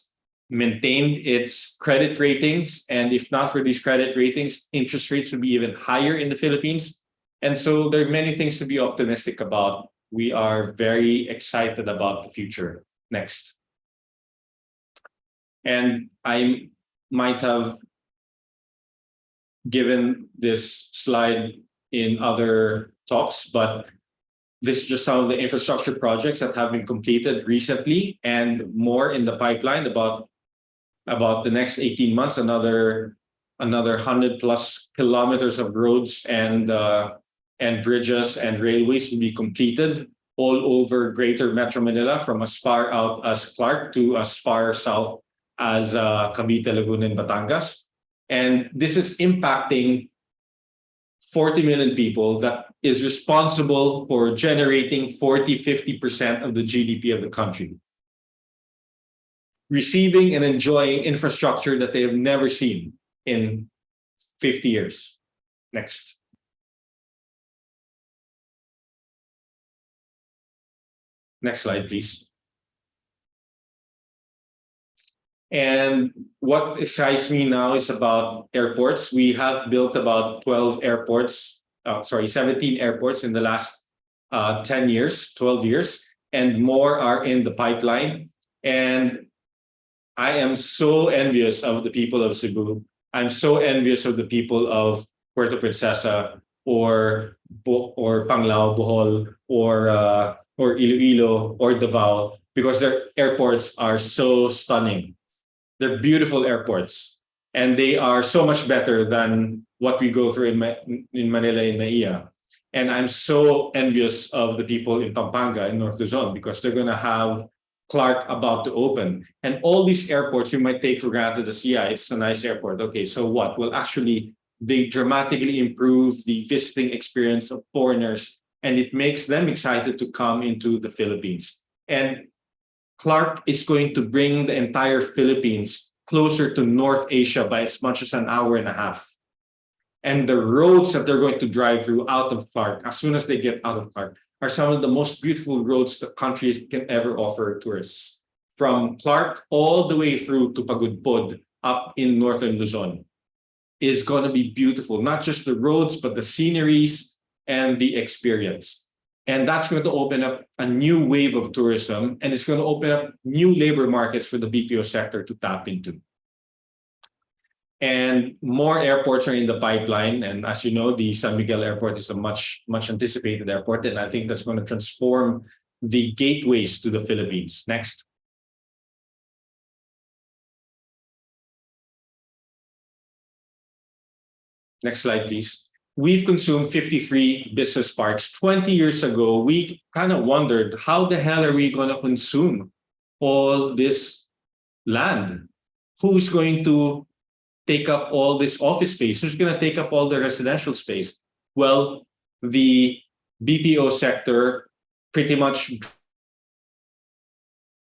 maintained its credit ratings. And if not for these credit ratings, interest rates would be even higher in the Philippines. And so there are many things to be optimistic about. We are very excited about the future. Next. And I might have given this slide in other talks, but this is just some of the infrastructure projects that have been completed recently, and more in the pipeline. About the next 18 months, another 100 plus kilometers of roads and bridges and railways to be completed all over Greater Metro Manila, from as far out as Clark to as far south as Cavite, Laguna, and Batangas. And this is impacting 40 million people, that is responsible for generating 40-50% of the GDP of the country, receiving and enjoying infrastructure that they have never seen in 50 years. Next. Next slide, please. And what excites me now is about airports. We have built about 17 airports in the last 10 years, 12 years, and more are in the pipeline. And I am so envious of the people of Cebu. I'm so envious of the people of Puerto Princesa or Panglao, Bohol, or Iloilo or Davao, because their airports are so stunning. They're beautiful airports, and they are so much better than what we go through in Manila, in NAIA. And I'm so envious of the people in Pampanga, in North Luzon, because they're going to have Clark about to open. And all these airports you might take for granted as, yeah, it's a nice airport. Okay, so what? Well, actually, they dramatically improve the visiting experience of foreigners, and it makes them excited to come into the Philippines. And Clark is going to bring the entire Philippines closer to North Asia by as much as an hour and a half. And the roads that they're going to drive through out of Clark, as soon as they get out of Clark, are some of the most beautiful roads the country can ever offer tourists. From Clark all the way through to Pagudpod up in northern Luzon is going to be beautiful. Not just the roads, but the sceneries and the experience. And that's going to open up a new wave of tourism, and it's going to open up new labor markets for the BPO sector to tap into. And more airports are in the pipeline. And as you know, the San Miguel Airport is a much anticipated airport. And I think that's going to transform the gateways to the Philippines. Next. Next slide, please. We've consumed 53 business parks. 20 years ago, we kind of wondered, how the hell are we going to consume all this land? Who's going to take up all this office space? Who's going to take up all the residential space? Well, the BPO sector pretty much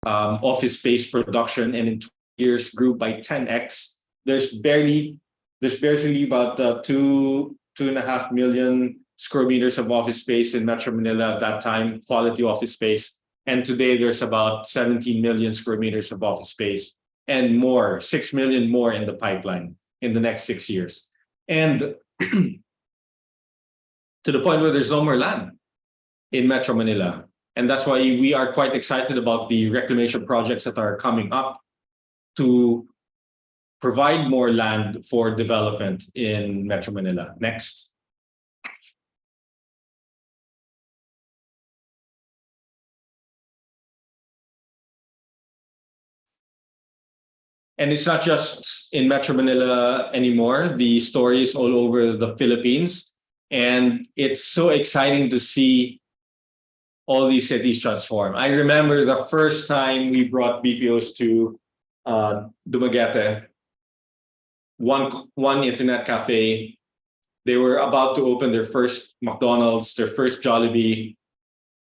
office space production, and in 2 years grew by 10x. There's barely about 2.5 million square meters of office space in Metro Manila at that time, quality office space. And today there's about 17 million square meters of office space, and more, 6 million more in the pipeline in the next 6 years. And to the point where there's no more land in Metro Manila. And that's why we are quite excited about the reclamation projects that are coming up to provide more land for development in Metro Manila. Next. And it's not just in Metro Manila anymore. The story is all over the Philippines. And it's so exciting to see all these cities transform. I remember the first time we brought BPOs to Dumaguete, one internet cafe. They were about to open their first McDonald's, their first Jollibee,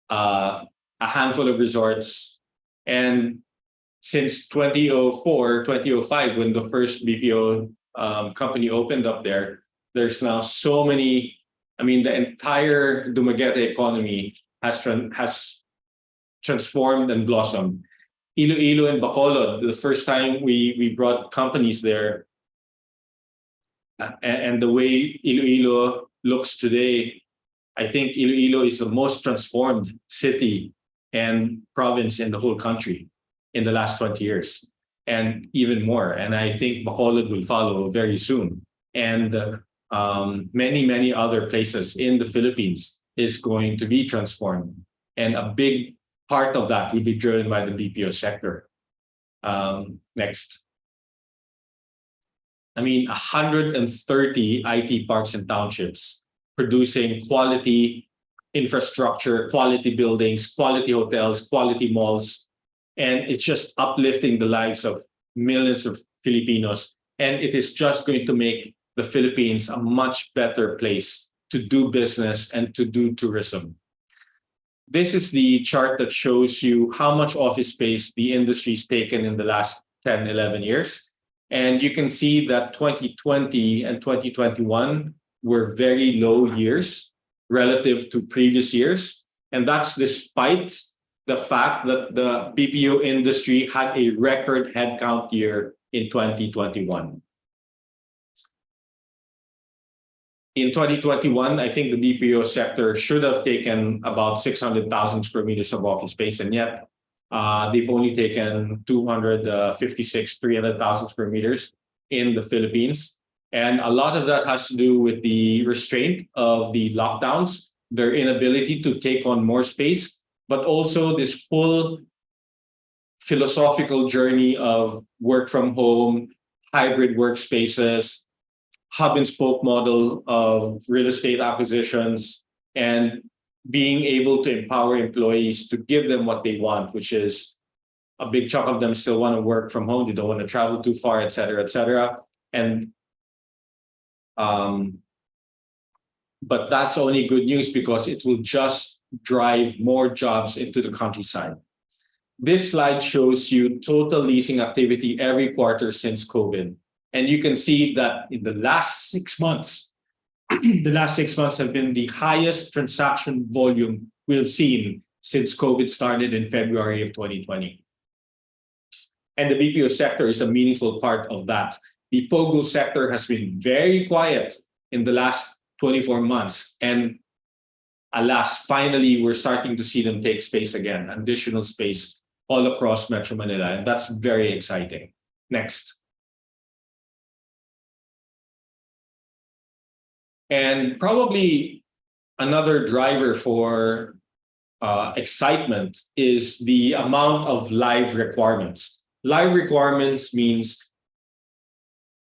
a handful of resorts. And since 2004, 2005, when the first BPO company opened up there, there's now so many. I mean, the entire Dumaguete economy has transformed and blossomed. Iloilo and Bacolod, the first time we brought companies there, and the way Iloilo looks today, I think Iloilo is the most transformed city and province in the whole country in the last 20 years, and even more. And I think Bacolod will follow very soon. And many other places in the Philippines is going to be transformed. And a big part of that will be driven by the BPO sector. Next. I mean, 130 IT parks and townships producing quality infrastructure, quality buildings, quality hotels, quality malls. And it's just uplifting the lives of millions of Filipinos. And it is just going to make the Philippines a much better place to do business and to do tourism. This is the chart that shows you how much office space the industry's taken in the last 10, 11 years. And you can see that 2020 and 2021 were very low years relative to previous years. And that's despite the fact that the BPO industry had a record headcount year in 2021. In 2021, I think the BPO sector should have taken about 600,000 square meters of office space, and yet they've only taken 256, 300,000 square meters in the Philippines. And a lot of that has to do with the restraint of the lockdowns, their inability to take on more space, but also this whole philosophical journey of work from home, hybrid workspaces, hub and spoke model of real estate acquisitions, and being able to empower employees to give them what they want, which is a big chunk of them still want to work from home. They don't want to travel too far, et cetera, et cetera. And but that's only good news because it will just drive more jobs into the countryside. This slide shows you total leasing activity every quarter since COVID. And you can see that in the last 6 months, the last 6 months have been the highest transaction volume we have seen since COVID started in February of 2020. And the BPO sector is a meaningful part of that. The POGO sector has been very quiet in the last 24 months. And alas, finally, we're starting to see them take space again, additional space all across Metro Manila. And that's very exciting. Next. And probably another driver for excitement is the amount of live requirements. Live requirements means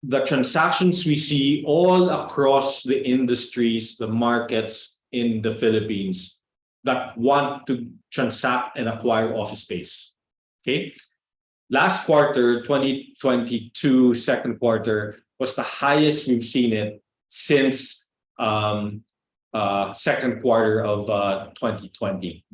the transactions we see all across the industries, the markets in the Philippines that want to transact and acquire office space. Okay. Last quarter, 2022, second quarter, was the highest we've seen it since second quarter of 2020.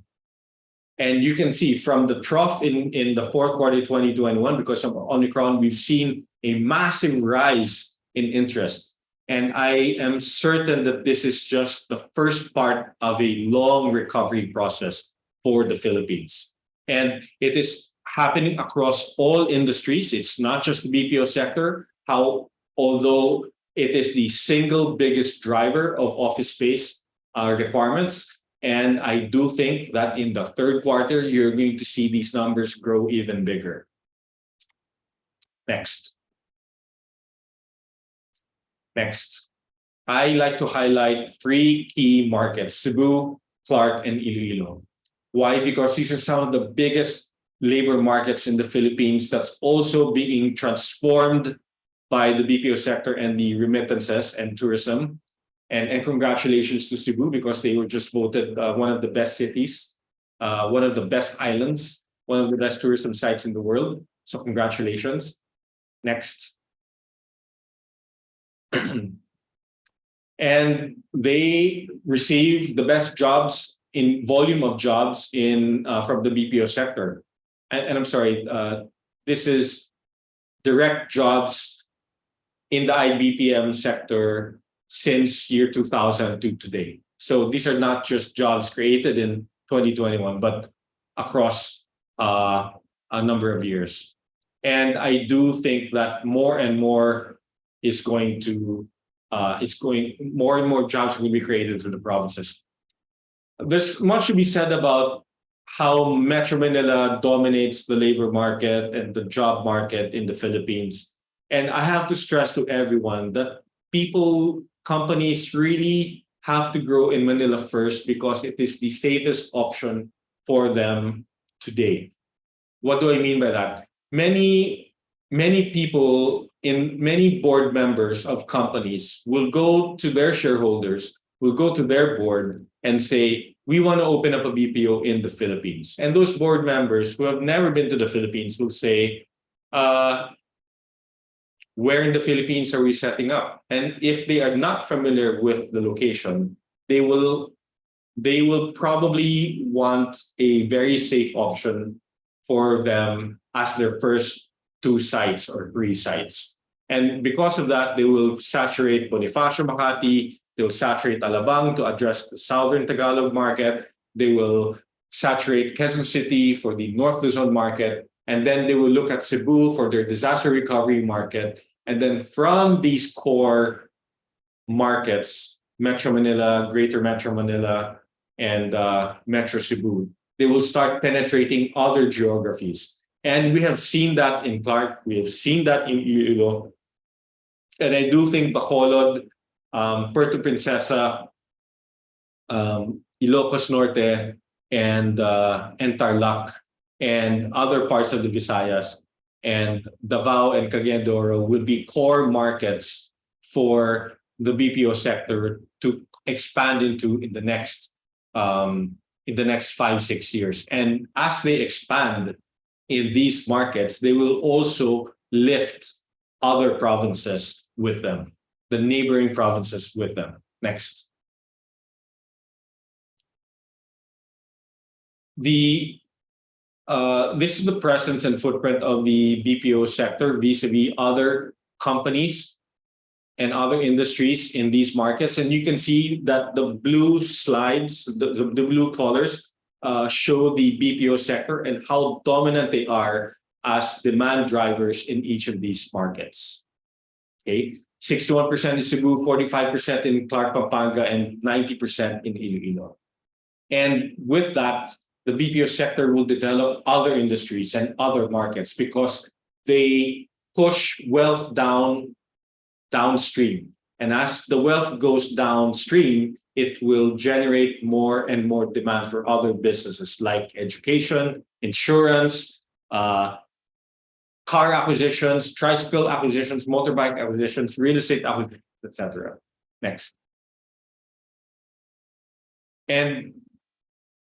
And you can see from the trough in the fourth quarter 2021, because of Omicron, we've seen a massive rise in interest. And I am certain that this is just the first part of a long recovery process for the Philippines. And it is happening across all industries. It's not just the BPO sector, although it is the single biggest driver of office space requirements. And I do think that in the third quarter, you're going to see these numbers grow even bigger. Next. I like to highlight three key markets: Cebu, Clark, and Iloilo. Why? Because these are some of the biggest labor markets in the Philippines that's also being transformed by the BPO sector and the remittances and tourism. And congratulations to Cebu, because they were just voted one of the best cities, one of the best islands, one of the best tourism sites in the world. So congratulations. Next. And they received the best jobs in volume of jobs from the BPO sector. And I'm sorry, this is direct jobs in the IBPM sector since year 2000 to today. So these are not just jobs created in 2021, but across a number of years. And I do think that more and more more and more jobs will be created through the provinces. There's much to be said about how Metro Manila dominates the labor market and the job market in the Philippines. And I have to stress to everyone that companies really have to grow in Manila first, because it is the safest option for them today. What do I mean by that? Many people many board members of companies will go to their shareholders, will go to their board and say, we want to open up a BPO in the Philippines. And those board members who have never been to the Philippines will say, where in the Philippines are we setting up? And if they are not familiar with the location, they will probably want a very safe option for them as their first 2 sites or 3 sites. And because of that, they will saturate Bonifacio, Makati, they will saturate Alabang to address the southern Tagalog market, they will saturate Quezon City for the North Luzon market, and then they will look at Cebu for their disaster recovery market. And then from these core markets, Metro Manila, Greater Metro Manila, and Metro Cebu, they will start penetrating other geographies. And we have seen that in Clark, we have seen that in Iloilo. And I do think Bacolod, Puerto Princesa, Ilocos Norte, and Tarlac, and other parts of the Visayas, and Davao and Cagayan de Oro will be core markets for the BPO sector to expand into in the next 5-6 years. And as they expand in these markets, they will also lift other provinces with them, the neighboring provinces with them. Next. This is the presence and footprint of the BPO sector vis-a-vis other companies and other industries in these markets. And you can see that the blue slides, the blue colors show the BPO sector and how dominant they are as demand drivers in each of these markets. Okay, 61% in Cebu, 45% in Clark, Pampanga, and 90% in Iloilo. And with that, the BPO sector will develop other industries and other markets because they push wealth downstream. And as the wealth goes downstream, it will generate more and more demand for other businesses like education, insurance, car acquisitions, tricycle acquisitions, motorbike acquisitions, real estate acquisitions, etc. Next. And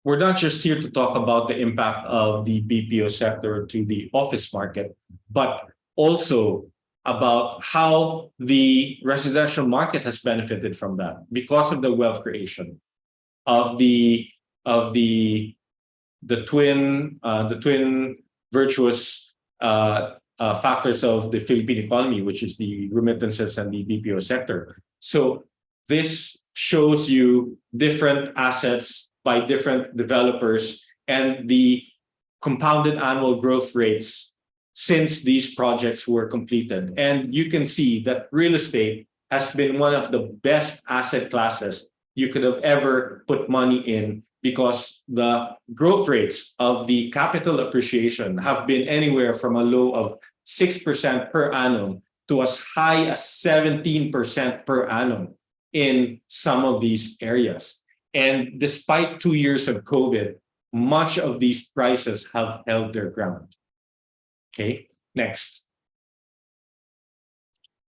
we're not just here to talk about the impact of the BPO sector to the office market, but also about how the residential market has benefited from that because of the wealth creation of the twin virtuous factors of the Philippine economy, which is the remittances and the BPO sector. So this shows you different assets by different developers and the compounded annual growth rates since these projects were completed. And you can see that real estate has been one of the best asset classes you could have ever put money in, because the growth rates of the capital appreciation have been anywhere from a low of 6% per annum to as high as 17% per annum in some of these areas. And despite 2 years of COVID, much of these prices have held their ground. Okay, next.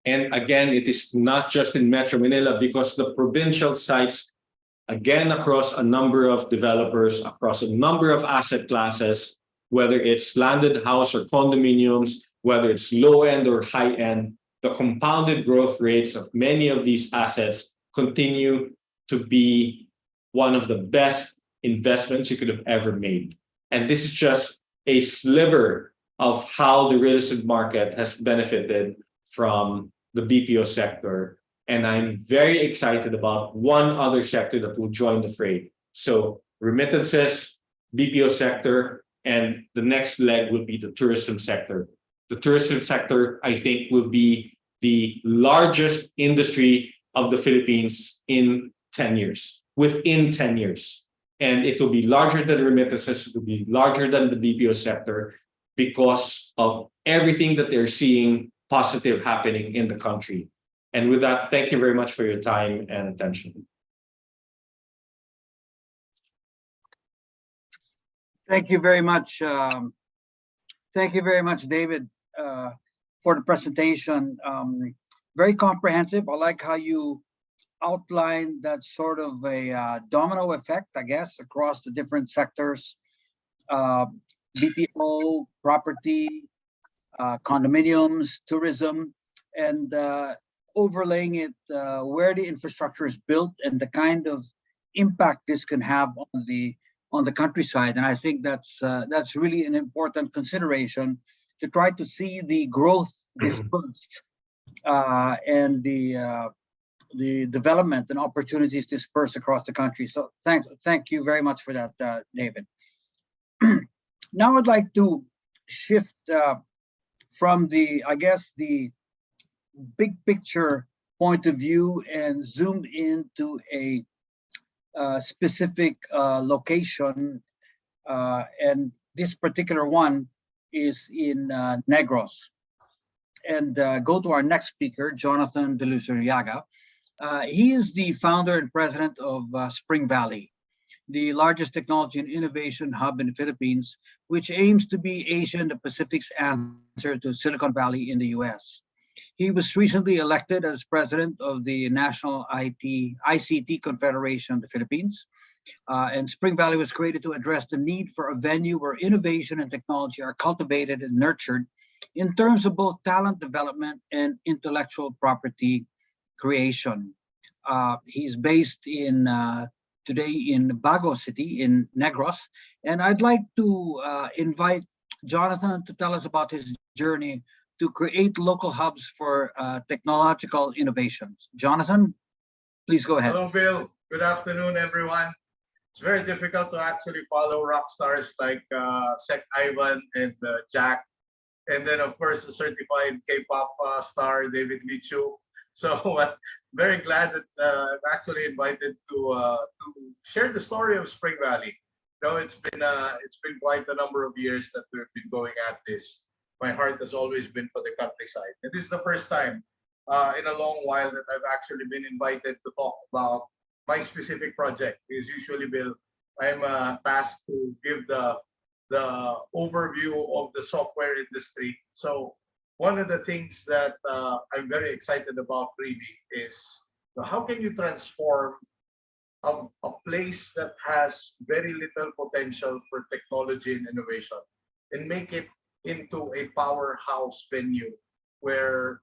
And again, it is not just in Metro Manila, because the provincial sites, again, across a number of developers, across a number of asset classes, whether it's landed house or condominiums, whether it's low end or high end, the compounded growth rates of many of these assets continue to be one of the best investments you could have ever made. And this is just a sliver of how the real estate market has benefited from the BPO sector. And I'm very excited about one other sector that will join the fray. So remittances, BPO sector, and the next leg will be the tourism sector. The tourism sector, I think, will be the largest industry of the Philippines in 10 years, within 10 years. And it will be larger than remittances, it will be larger than the BPO sector, because of everything that they're seeing positive happening in the country. And with that, thank you very much for your time and attention. Thank you very much. Thank you very much, David, for the presentation. Very comprehensive. I like how you outlined that sort of a domino effect, I guess, across the different sectors. BPO, property, condominiums, tourism, and overlaying it where the infrastructure is built and the kind of impact this can have on the countryside. And I think that's really an important consideration, to try to see the growth dispersed and the development and opportunities dispersed across the country. So thank you very much for that, David. Now I'd like to shift from the big picture point of view and zoom into a specific location, and this particular one is in Negros. And go to our next speaker, Jonathan De Luzuriaga. He is the founder and president of Spring Valley, the largest technology and innovation hub in the Philippines, which aims to be Asia and the Pacific's answer to Silicon Valley in the US. He was recently elected as president of the National ICT Confederation of the Philippines. And Spring Valley was created to address the need for a venue where innovation and technology are cultivated and nurtured in terms of both talent development and intellectual property creation. He's based today in Bago City in Negros. And I'd like to invite Jonathan to tell us about his journey to create local hubs for technological innovations. Jonathan, please go ahead. Hello, Bill. Good afternoon, everyone. It's very difficult to actually follow rock stars like Sek Ivan and Jack. And then, of course, the certified K-pop star, David Lee Chu. So very glad that I'm actually invited to share the story of Spring Valley. It's been quite a number of years that we've been going at this. My heart has always been for the countryside. And this is the first time in a long while that I've actually been invited to talk about my specific project. Because usually, Bill, I'm tasked to give the overview of the software industry. So one of the things that I'm very excited about really is how can you transform a place that has very little potential for technology and innovation and make it into a powerhouse venue where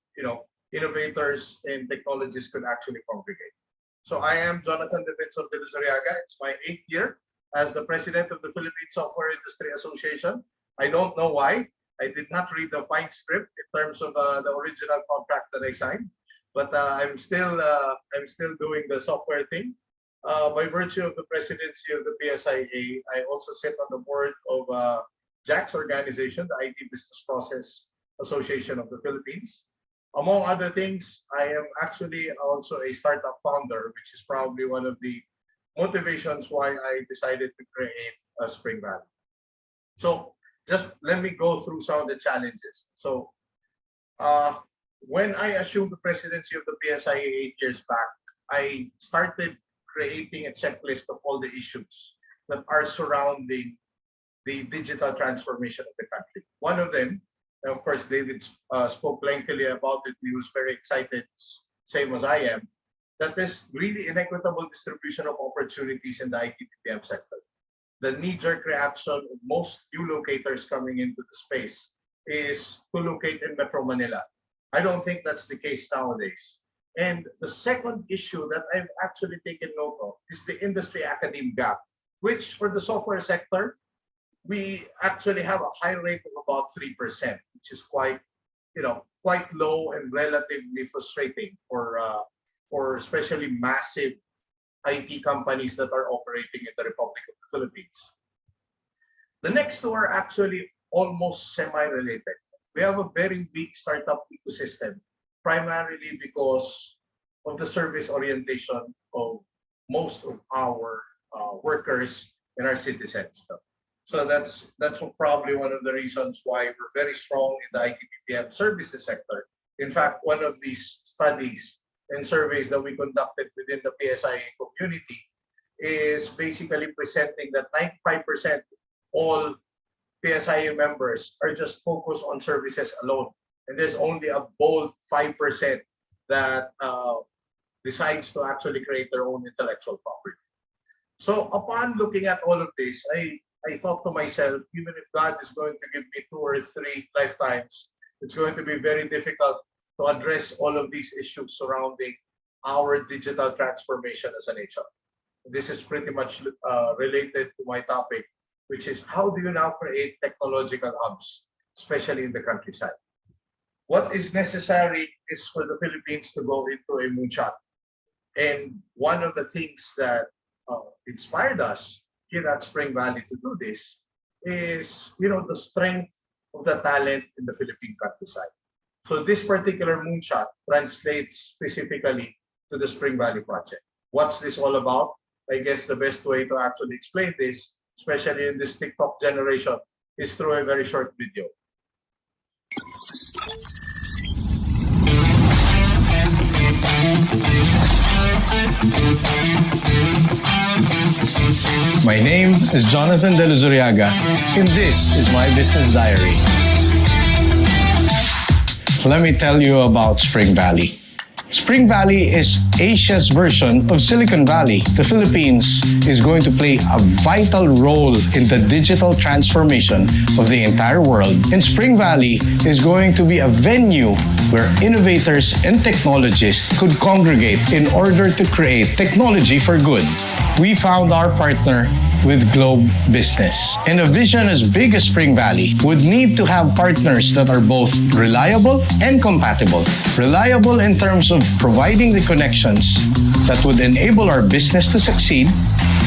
innovators and technologists could actually congregate. So I am Jonathan Defenso de Luzuriaga. It's my 8th year as the president of the Philippine Software Industry Association. I don't know why. I did not read the fine script in terms of the original contract that I signed, but I'm still doing the software thing. By virtue of the presidency of the PSIA, I also sit on the board of Jack's organization, the IT Business Process Association of the Philippines. Among other things, I am actually also a startup founder, which is probably one of the motivations why I decided to create a Spring Valley. So just let me go through some of the challenges. So when I assumed the presidency of the PSIA 8 years back, I started creating a checklist of all the issues that are surrounding the digital transformation of the country. One of them, and of course, David spoke lengthily about it. He was very excited, same as I am, that there's really inequitable distribution of opportunities in the IT BPM sector. The knee-jerk reaction of most new locators coming into the space is to locate in Metro Manila. I don't think that's the case nowadays. And the second issue that I've actually taken note of is the industry-academe gap, which for the software sector, we actually have a high rate of about 3%, which is quite low and relatively frustrating for especially massive IT companies that are operating in the Republic of the Philippines. The next two are actually almost semi-related. We have a very big startup ecosystem, primarily because of the service orientation of most of our workers and our citizens. So that's probably one of the reasons why we're very strong in the IT BPM services sector. In fact, one of these studies and surveys that we conducted within the PSIA community is basically presenting that 95% all PSIA members are just focused on services alone. And there's only a bold 5% that decides to actually create their own intellectual property. So upon looking at all of this, I thought to myself, even if God is going to give me 2 or 3 lifetimes, it's going to be very difficult to address all of these issues surrounding our digital transformation as an HR. This is pretty much related to my topic, which is how do you now create technological hubs, especially in the countryside? What is necessary is for the Philippines to go into a moonshot. And one of the things that inspired us here at Spring Valley to do this is, the strength of the talent in the Philippine countryside. So this particular moonshot translates specifically to the Spring Valley project. What's this all about? I guess the best way to actually explain this, especially in this TikTok generation, is through a very short video. My name is Jonathan De Luzuriaga, and this is my business diary. Let me tell you about Spring Valley. Spring Valley is Asia's version of Silicon Valley. The Philippines is going to play a vital role in the digital transformation of the entire world. And Spring Valley is going to be a venue where innovators and technologists could congregate in order to create technology for good. We found our partner with Globe Business. And a vision as big as Spring Valley would need to have partners that are both reliable and compatible. Reliable in terms of providing the connections that would enable our business to succeed,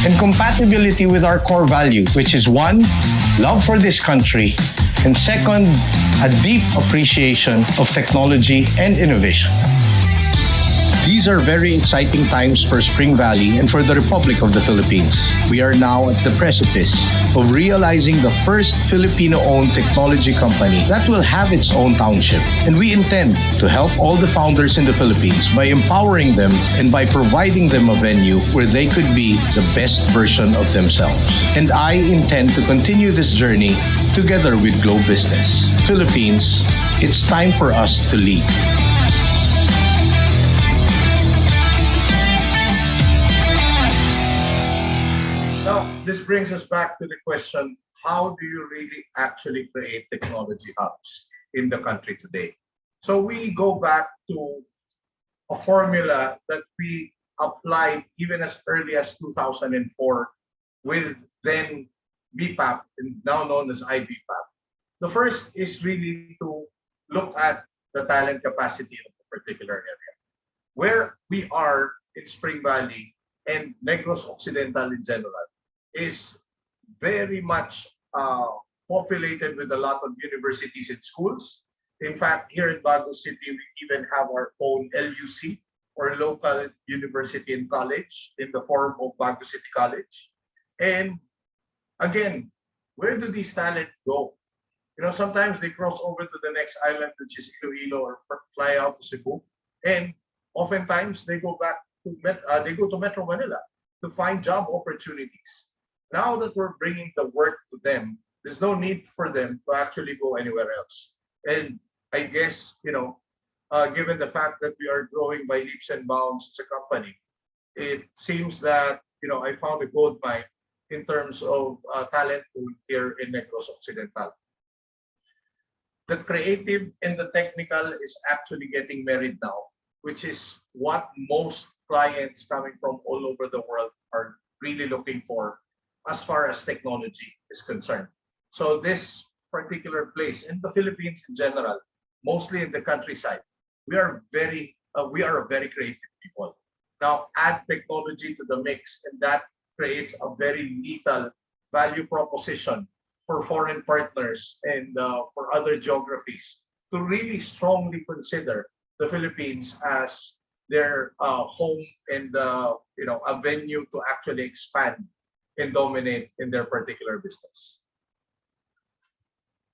and compatibility with our core value, which is 1, love for this country, and 2, a deep appreciation of technology and innovation. These are very exciting times for Spring Valley and for the Republic of the Philippines. We are now at the precipice of realizing the first Filipino-owned technology company that will have its own township. And we intend to help all the founders in the Philippines by empowering them and by providing them a venue where they could be the best version of themselves. And I intend to continue this journey together with Globe Business. Philippines, it's time for us to lead. Now, this brings us back to the question, how do you really actually create technology hubs in the country today? So we go back to a formula that we applied even as early as 2004 with then BPAP, and now known as IBPAP. The first is really to look at the talent capacity of a particular area. Where we are in Spring Valley and Negros Occidental in general is very much populated with a lot of universities and schools. In fact, here in Bago City, we even have our own LUC, or local university and college, in the form of Bago City College. And again, where do these talent go? You know, sometimes they cross over to the next island, which is Iloilo, or fly out to Cebu, and oftentimes they go back to Metro Manila to find job opportunities. Now that we're bringing the work to them, there's no need for them to actually go anywhere else. And I guess, you know, given the fact that we are growing by leaps and bounds as a company, it seems that, you know, I found a gold mine in terms of talent pool here in Negros Occidental. The creative and the technical is actually getting married now, which is what most clients coming from all over the world are really looking for as far as technology is concerned. So this particular place in the Philippines in general, mostly in the countryside, we are a very creative people. Now add technology to the mix, and that creates a very lethal value proposition for foreign partners and for other geographies to really strongly consider the Philippines as their home and you know, a venue to actually expand and dominate in their particular business.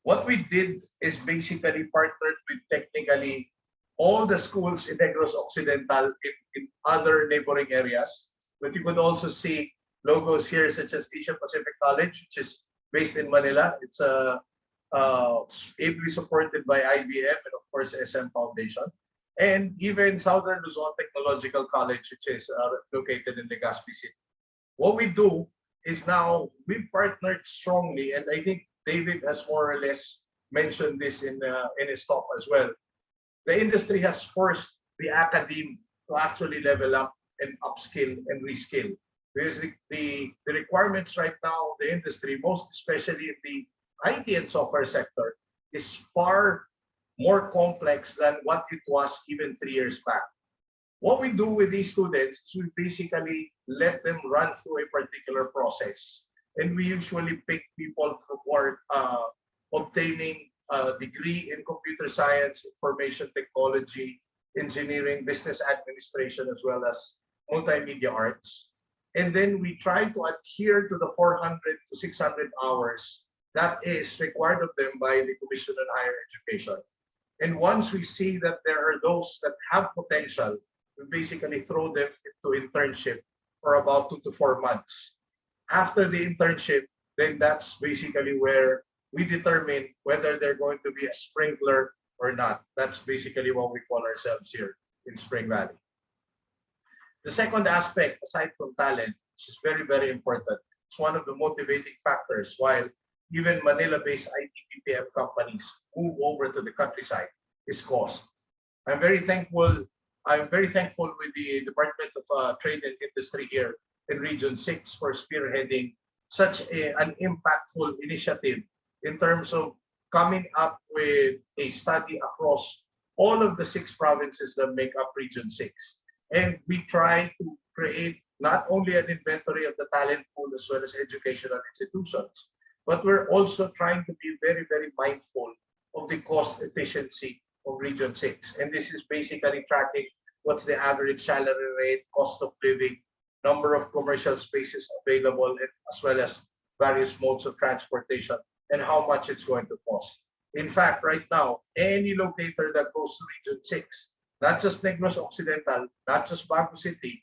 What we did is basically partnered with technically all the schools in Negros Occidental in other neighboring areas, but you could also see logos here such as Asia Pacific College, which is based in Manila. It's ably supported by IBM and of course SM Foundation, and even Southern Luzon Technological College, which is located in Legazpi City. What we do is now we partnered strongly, and I think David has more or less mentioned this in his talk as well. The industry has forced the academe to actually level up and upskill and reskill. Because the requirements right now, the industry, most especially in the IT and software sector, is far more complex than what it was even 3 years back. What we do with these students is we basically let them run through a particular process. And we usually pick people who are obtaining a degree in computer science, information technology, engineering, business administration, as well as multimedia arts. And then we try to adhere to the 400 to 600 hours that is required of them by the Commission on Higher Education. And once we see that there are those that have potential, we basically throw them into internship for about 2 to 4 months. After the internship, then that's basically where we determine whether they're going to be a sprinkler or not. That's basically what we call ourselves here in Spring Valley. The second aspect, aside from talent, which is very, very important, it's one of the motivating factors while even Manila-based IT BPM companies move over to the countryside, is cost. I'm very thankful with the Department of Trade and Industry here in Region 6 for spearheading such an impactful initiative in terms of coming up with a study across all of the 6 provinces that make up Region 6. And we try to create not only an inventory of the talent pool as well as educational institutions, but we're also trying to be very, very mindful of the cost efficiency of Region 6. And this is basically tracking what's the average salary rate, cost of living, number of commercial spaces available, and as well as various modes of transportation and how much it's going to cost. In fact, right now, any locator that goes to Region 6, not just Negros Occidental, not just Bago City,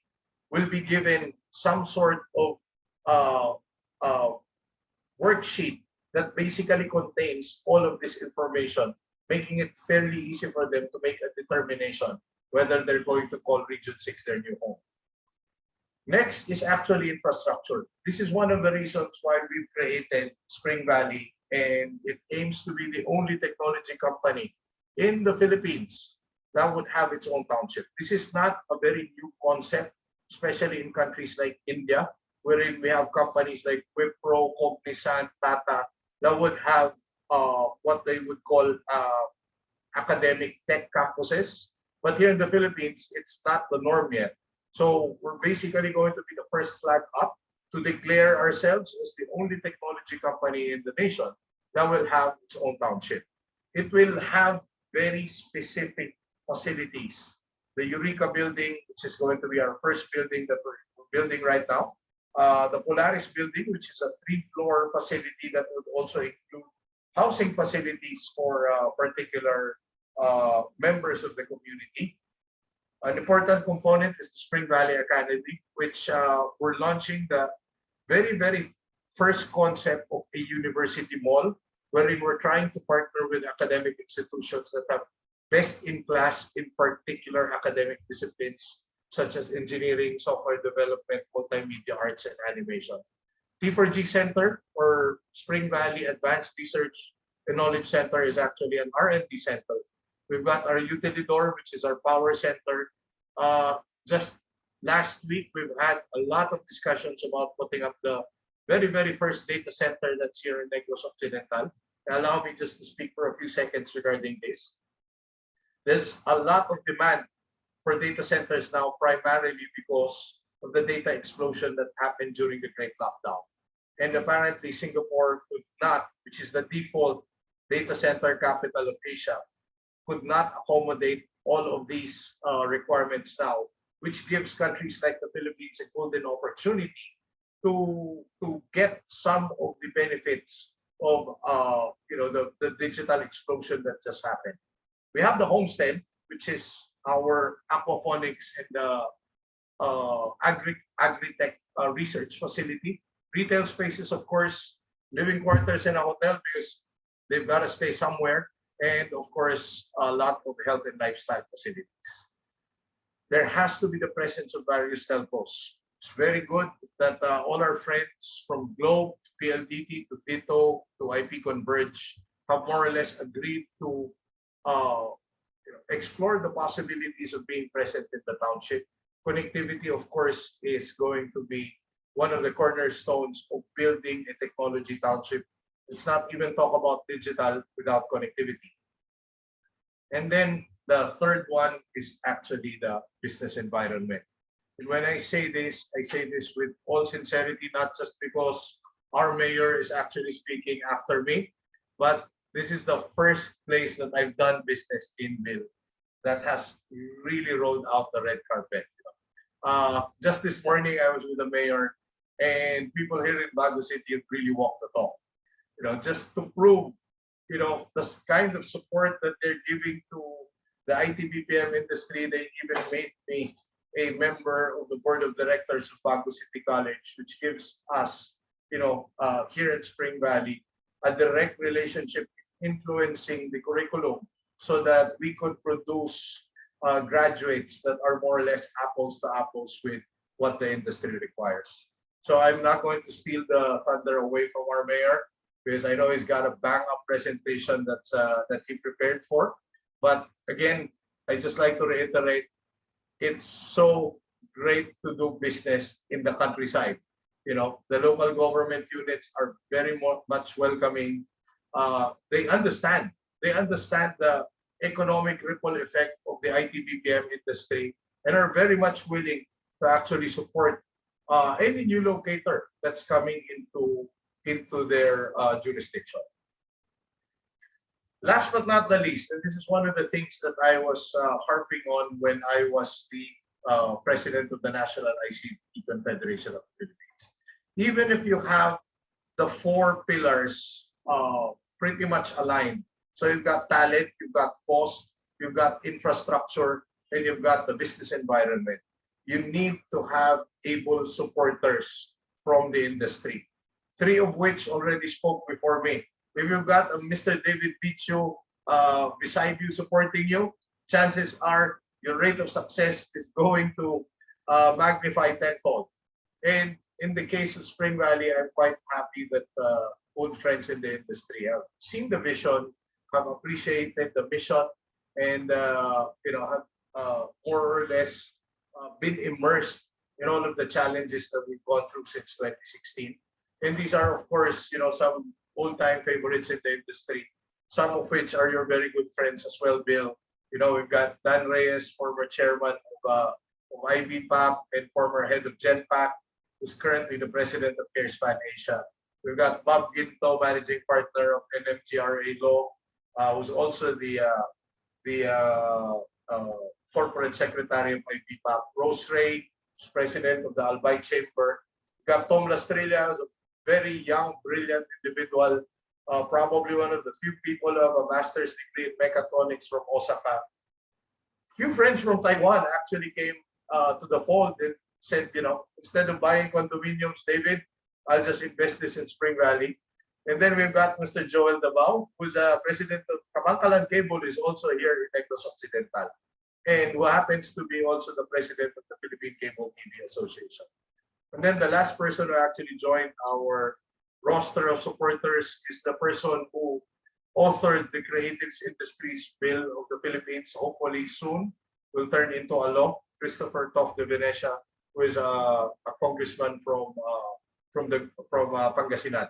will be given some sort of uh, uh, worksheet that basically contains all of this information, making it fairly easy for them to make a determination whether they're going to call Region 6 their new home. Next is actually infrastructure. This is one of the reasons why we've created Spring Valley, and it aims to be the only technology company in the Philippines that would have its own township. This is not a very new concept, especially in countries like India, wherein we have companies like Wipro, Cognizant, Tata, that would have what they would call academic tech campuses. But here in the Philippines, it's not the norm yet. So we're basically going to be the first flag up to declare ourselves as the only technology company in the nation that will have its own township. It will have very specific facilities. The Eureka building, which is going to be our first building that we're building right now. The Polaris building, which is a 3-floor facility that would also include housing facilities for particular members of the community. An important component is the Spring Valley Academy, which we're launching the very first concept of a university mall, wherein we're trying to partner with academic institutions that have best in class in particular academic disciplines such as engineering, software development, multimedia arts, and animation. T4G Center, or Spring Valley Advanced Research and Knowledge Center, is actually an R&D center. We've got our Utilidor, which is our power center. Just last week, we've had a lot of discussions about putting up the very first data center that's here in Negros Occidental. Allow me just to speak for a few seconds regarding this. There's a lot of demand for data centers now, primarily because of the data explosion that happened during the Great Lockdown. And apparently Singapore could not, which is the default data center capital of Asia, could not accommodate all of these requirements now, which gives countries like the Philippines a golden opportunity to get some of the benefits of the digital explosion that just happened. We have the homestead, which is our aquaponics and agri-tech research facility. Retail spaces, of course, living quarters and a hotel because they've got to stay somewhere. And of course, a lot of health and lifestyle facilities. There has to be the presence of various telcos. It's very good that all our friends from Globe, to PLDT, to Dito, to IP Converge have more or less agreed to explore the possibilities of being present in the township. Connectivity, of course, is going to be one of the cornerstones of building a technology township. Let's not even talk about digital without connectivity. And then the third one is actually the business environment. And when I say this with all sincerity, not just because our mayor is actually speaking after me, but this is the first place that I've done business in Bill that has really rolled out the red carpet. Just this morning, I was with the mayor, and people here in Bago City really walked the talk. Just to prove, the kind of support that they're giving to the IT-BPM industry. They even made me a member of the board of directors of Bago City College, which gives us, here in Spring Valley, a direct relationship influencing the curriculum so that we could produce graduates that are more or less apples to apples with what the industry requires. So I'm not going to steal the thunder away from our mayor, because I know he's got a bang-up presentation that he prepared for. But again, I just like to reiterate, it's so great to do business in the countryside. The local government units are very much welcoming. They understand the economic ripple effect of the IT-BPM industry and are very much willing to actually support any new locator that's coming into their jurisdiction. Last but not the least, and this is one of the things that I was harping on when I was the president of the National ICT Confederation of the Philippines. Even if you have the four pillars pretty much aligned, so you've got talent, you've got cost, you've got infrastructure, and you've got the business environment. You need to have able supporters from the industry, three of which already spoke before me. If you've got Mr. David Pichu beside you supporting you, chances are your rate of success is going to magnify tenfold. And in the case of Spring Valley, I'm quite happy that old friends in the industry have seen the vision, have appreciated the mission, and have more or less been immersed in all of the challenges that we've gone through since 2016. And these are, of course, some old-time favorites in the industry, some of which are your very good friends as well, Bill. We've got Dan Reyes, former chairman of IBPAP and former head of GenPAC, who's currently the president of CareSpan Asia. We've got Bob Ginto, managing partner of NMGRA Law, who's also the corporate secretary of IBPAP. Rose Ray, who's president of the Albay Chamber. We've got Tom Lastrilla, who's a very young, brilliant individual, probably one of the few people who have a master's degree in mechatronics from Osaka. Few friends from Taiwan actually came to the fold and said, instead of buying condominiums, David, I'll just invest this in Spring Valley. And then we've got Mr. Joel Davao, who's president of Kamankalan Cable, is also here in Negros Occidental, and who happens to be also the president of the Philippine Cable TV Association. And then the last person who actually joined our roster of supporters is the person who authored the Creative Industries Bill of the Philippines. Hopefully soon will turn into a law. Christopher Toff de Venecia, who is a congressman from Pangasinan.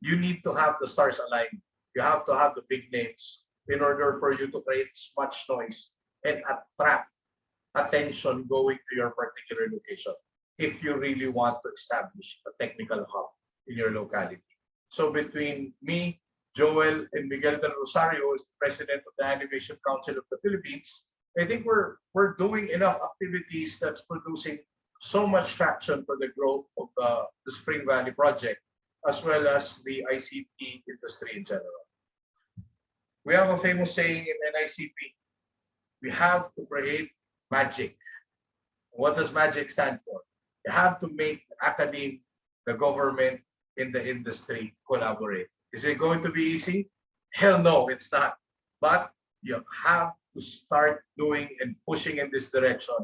You need to have the stars aligned. You have to have the big names in order for you to create as much noise and attract attention going to your particular location if you really want to establish a technical hub in your locality. So between me, Joel, and Miguel del Rosario, who is the president of the Animation Council of the Philippines, I think we're doing enough activities that's producing so much traction for the growth of the Spring Valley project, as well as the ICT industry in general. We have a famous saying in NICP: we have to create magic. What does magic stand for? You have to make the academe, the government, and the industry collaborate. Is it going to be easy? Hell no, it's not. But you have to start doing and pushing in this direction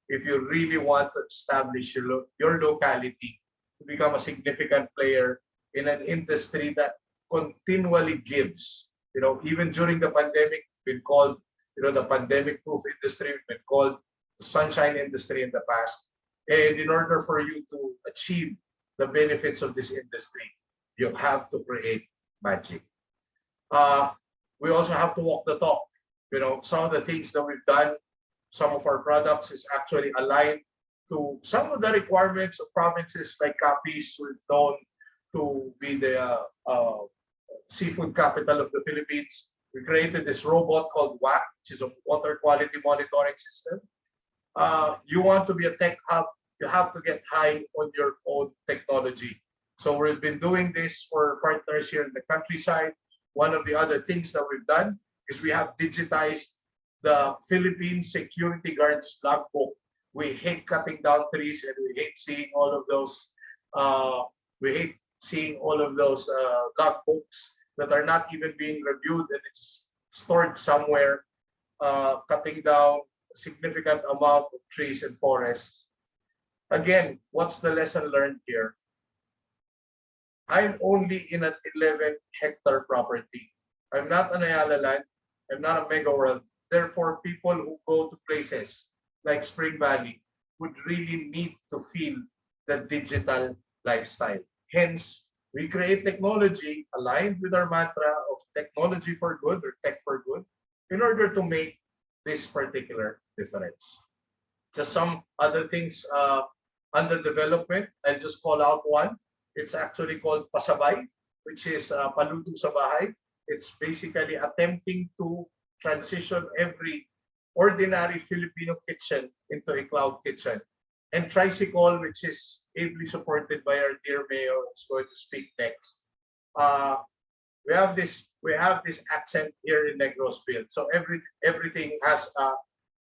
if you really want to establish your locality to become a significant player in an industry that continually gives. Even during the pandemic, we've been called, the pandemic-proof industry, we've been called the sunshine industry in the past. And in order for you to achieve the benefits of this industry, you have to create magic. We also have to walk the talk. Some of the things that we've done, some of our products is actually aligned to some of the requirements of provinces like Capiz, who is known to be the seafood capital of the Philippines. We created this robot called WAC, which is a water quality monitoring system. You want to be a tech hub, you have to get high on your own technology. So we've been doing this for partners here in the countryside. One of the other things that we've done is we have digitized the Philippine Security Guards logbook. We hate cutting down trees, and we hate seeing all of those. Logbooks that are not even being reviewed, and it's stored somewhere, cutting down a significant amount of trees and forests. Again, what's the lesson learned here? I'm only in an 11-hectare property. I'm not an Ayala land. I'm not a mega world. Therefore, people who go to places like Spring Valley would really need to feel the digital lifestyle. Hence, we create technology aligned with our mantra of technology for good or tech for good in order to make this particular difference. Just some other things under development. I'll just call out one. It's actually called Pasabay, which is Paluto sa Bahay. It's basically attempting to transition every ordinary Filipino kitchen into a cloud kitchen. And Tricycle, which is ably supported by our dear mayor, is going to speak next. We have this accent here in Negrosville. So everything has a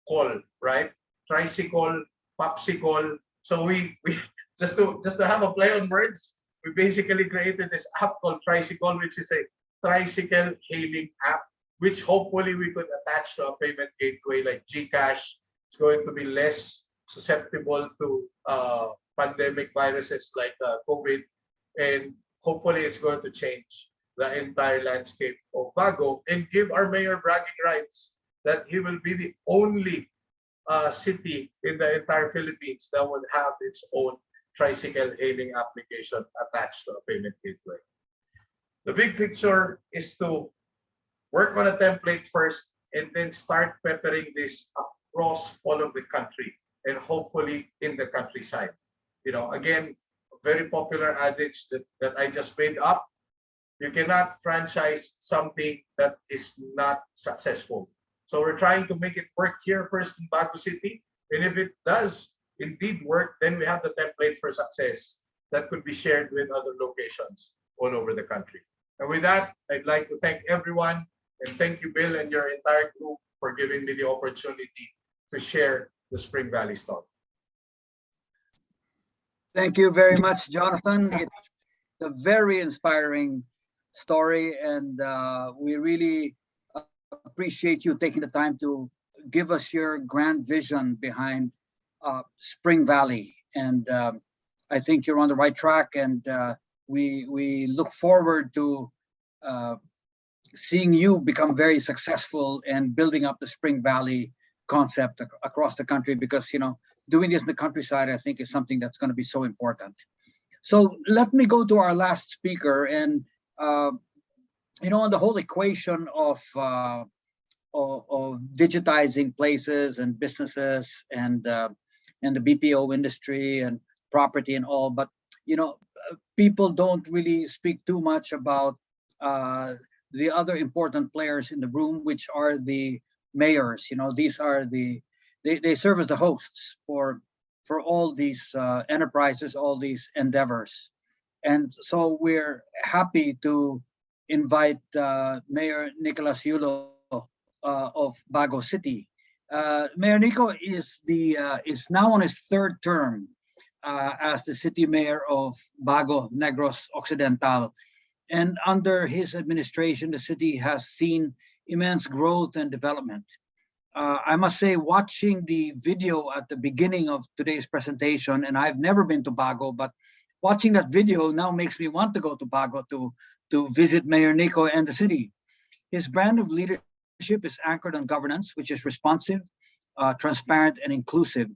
call, right? Tricycle, popsicle. So we just to have a play on words, we basically created this app called Tricycle, which is a tricycle hailing app, which hopefully we could attach to a payment gateway like GCash. It's going to be less susceptible to pandemic viruses like COVID, and hopefully it's going to change the entire landscape of Bago and give our mayor bragging rights that he will be the only city in the entire Philippines that would have its own tricycle hailing application attached to a payment gateway. The big picture is to work on a template first and then start peppering this across all of the country and hopefully in the countryside. You know, again, a very popular adage that I just made up. You cannot franchise something that is not successful. So we're trying to make it work here first in Bago City. And if it does indeed work, then we have the template for success that could be shared with other locations all over the country. And with that, I'd like to thank everyone and thank you, Bill, and your entire group for giving me the opportunity to share the Spring Valley story. Thank you very much, Jonathan. It's a very inspiring story, and we really appreciate you taking the time to give us your grand vision behind Spring Valley. And I think you're on the right track, and we look forward to seeing you become very successful and building up the Spring Valley concept across the country, because, you know, doing this in the countryside, I think, is something that's going to be so important. So let me go to our last speaker, and you know, on the whole equation of digitizing places and businesses and the BPO industry and property and all, but you know, people don't really speak too much about the other important players in the room, which are the mayors. You know, these are they serve as the hosts for all these enterprises, all these endeavors. And so we're happy to invite Mayor Nicolas Yulo of Bago City. Mayor Nico is now on his third term as the city mayor of Bago Negros Occidental. And under his administration, the city has seen immense growth and development. I must say, watching the video at the beginning of today's presentation, and I've never been to Bago, but watching that video now makes me want to go to Bago to visit Mayor Nico and the city. His brand of leadership is anchored on governance, which is responsive, transparent, and inclusive.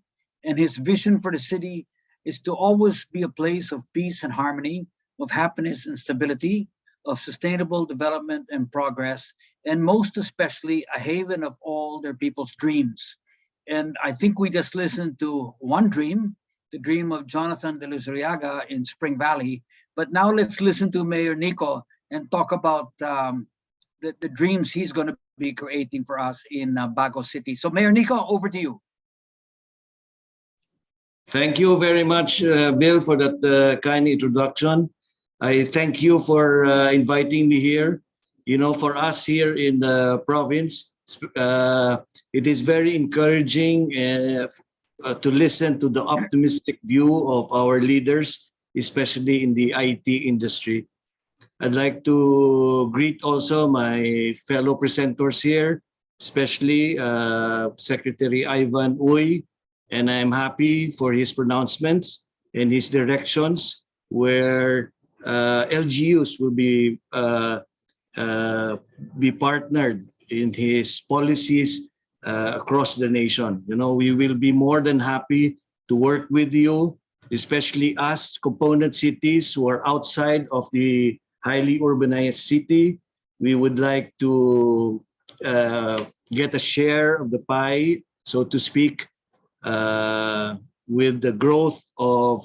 And his vision for the city is to always be a place of peace and harmony, of happiness and stability, of sustainable development and progress, and most especially a haven of all their people's dreams. And I think we just listened to one dream, the dream of Jonathan de Luzuriaga in Spring Valley. But now let's listen to Mayor Nico and talk about the dreams he's going to be creating for us in Bago City. So Mayor Nico, over to you. Thank you very much, Bill, for that kind introduction. I thank you for inviting me here. You know, for us here in the province, it is very encouraging to listen to the optimistic view of our leaders, especially in the IT industry. I'd like to greet also my fellow presenters here, especially Secretary Ivan Uy, and I'm happy for his pronouncements and his directions where LGUs will be partnered in his policies across the nation. You know, we will be more than happy to work with you, especially us component cities who are outside of the highly urbanized city. We would like to get a share of the pie, so to speak, with the growth of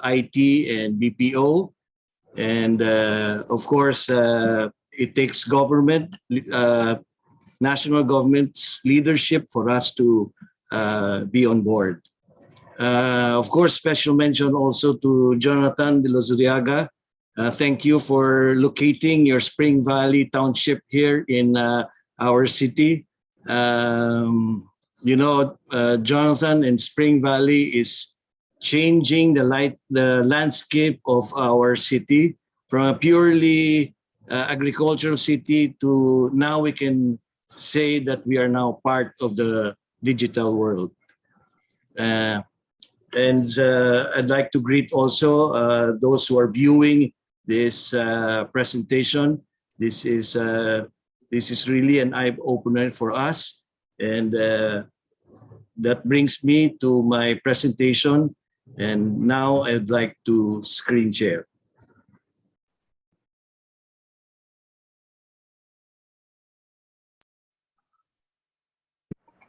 IT and BPO. And of course, it takes government, national government's leadership for us to be on board. Of course, special mention also to Jonathan de Lozuriaga. Thank you for locating your Spring Valley Township here in our city. Jonathan, and Spring Valley is changing the landscape of our city from a purely agricultural city to now we can say that we are now part of the digital world. And I'd like to greet also those who are viewing this presentation. This is really an eye opener for us, and that brings me to my presentation. And now I'd like to screen share.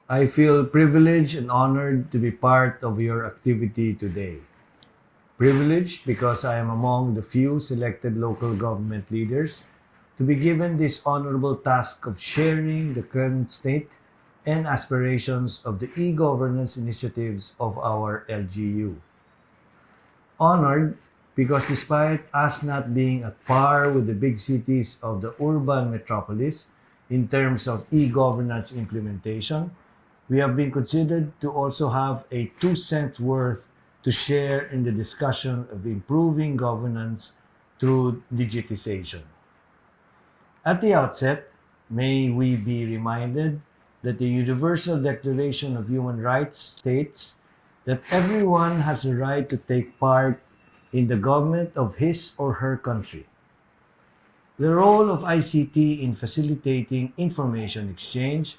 I feel privileged and honored to be part of your activity today. Privileged because I am among the few selected local government leaders to be given this honorable task of sharing the current state and aspirations of the e-governance initiatives of our LGU. Honored because despite us not being at par with the big cities of the urban metropolis in terms of e-governance implementation, we have been considered to also have a 2 cent worth to share in the discussion of improving governance through digitization. At the outset, may we be reminded that the Universal Declaration of Human Rights states that everyone has a right to take part in the government of his or her country. The role of ICT in facilitating information exchange